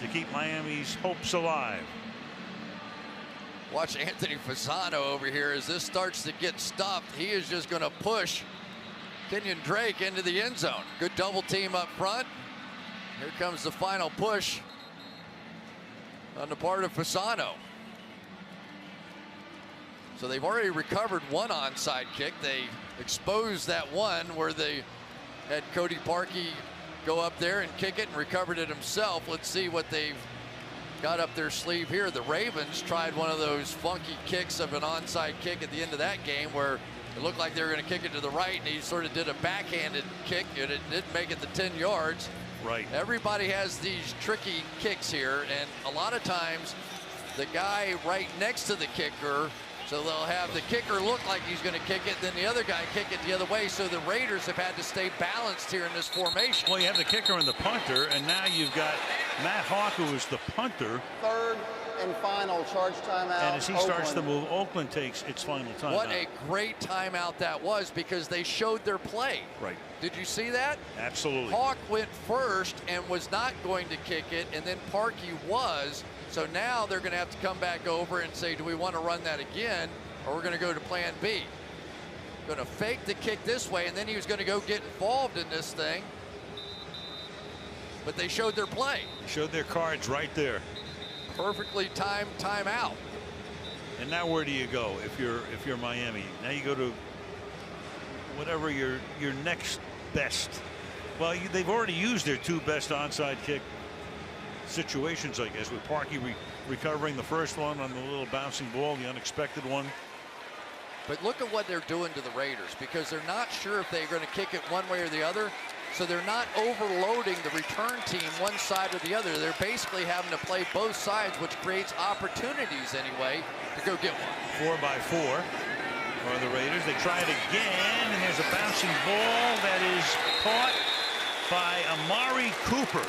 to keep Miami's hopes alive. watch Anthony Fasano over here as this starts to get stuffed. He is just going to push Kenyon Drake into the end zone. Good double team up front. Here comes the final push on the part of Fasano. So they've already recovered one onside kick. They exposed that one where they had Cody Parkey go up there and kick it and recovered it himself. Let's see what they've got up their sleeve here. The Ravens tried one of those funky kicks of an onside kick at the end of that game where it looked like they were going to kick it to the right, and he sort of did a backhanded kick, and it didn't make it the 10 yards. Right. Everybody has these tricky kicks here, and a lot of times the guy right next to the kicker, so they'll have the kicker look like he's going to kick it, then the other guy kick it the other way. So the Raiders have had to stay balanced here in this formation. Well, you have the kicker and the punter, and now you've got Matt Hawk, who is the punter. Third and final charge timeout. And as he starts to move, Oakland takes its final timeout. What a great timeout that was, because they showed their play. Right. Did you see that? Absolutely. Hawk went first and was not going to kick it, and then Parkey was. So now they're going to have to come back over and say, do we want to run that again, or we're going to go to plan B? Going to fake the kick this way, and then he was going to go get involved in this thing. But they showed their play. Showed their cards right there. Perfectly timed timeout. And now where do you go if you're Miami? Now you go to whatever your next best. Well, they've already used their two best onside kick situations, I guess, with Parkey recovering the first one on the little bouncing ball, the unexpected one. But look at what they're doing to the Raiders, because they're not sure if they're going to kick it one way or the other. So they're not overloading the return team one side or the other. They're basically having to play both sides, which creates opportunities anyway to go get one. 4-by-4 are the Raiders. They try it again, and there's a bouncing ball that is caught by Amari Cooper.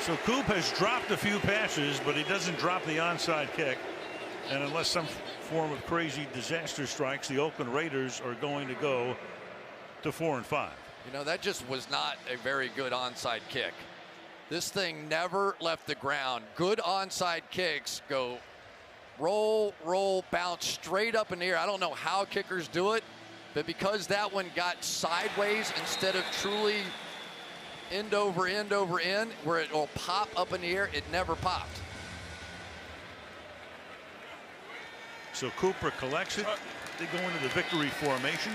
So Coop has dropped a few passes, but he doesn't drop the onside kick. And unless some form of crazy disaster strikes, the Oakland Raiders are going to go to 4-5. You know, that just was not a very good onside kick. This thing never left the ground. Good onside kicks go roll, roll, bounce straight up in the air. I don't know how kickers do it, but because that one got sideways instead of truly end over end over end, where it will pop up in the air, it never popped. So Cooper collects it. They go into the victory formation.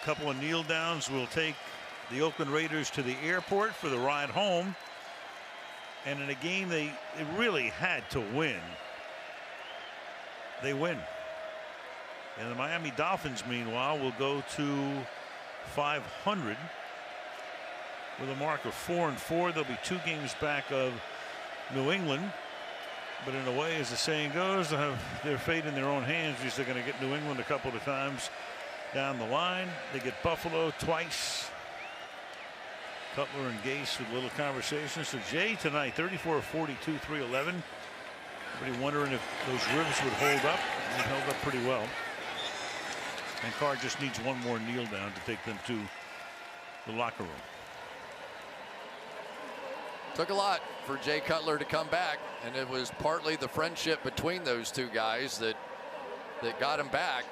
A couple of kneel downs will take the Oakland Raiders to the airport for the ride home. And in a game they really had to win, they win. And the Miami Dolphins, meanwhile, will go to 500. with a mark of 4-4. They'll be 2 games back of New England. But in a way, as the saying goes, they'll have their fate in their own hands because they're going to get New England a couple of times down the line. They get Buffalo twice. Cutler and Gase with a little conversation. So Jay tonight, 34 of 42, 311. Everybody wondering if those ribs would hold up. They held up pretty well. And Carr just needs one more kneel down to take them to the locker room. Took a lot for Jay Cutler to come back, and it was partly the friendship between those two guys that got him back.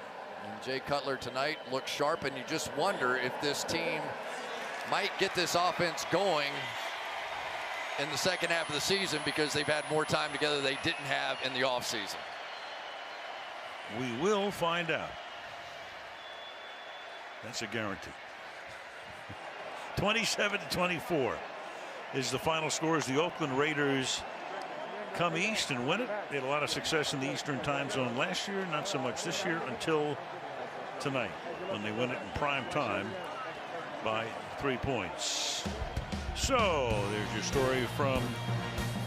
And Jay Cutler tonight looked sharp, and you just wonder if this team might get this offense going in the second half of the season because they've had more time together they didn't have in the offseason. We will find out. That's a guarantee. 27-24 is the final score as the Oakland Raiders come east and win it. They had a lot of success in the Eastern time zone last year, not so much this year until tonight when they win it in prime time by 3 points. So there's your story from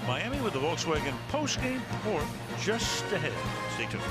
Miami with the Volkswagen postgame report just ahead. Stay tuned.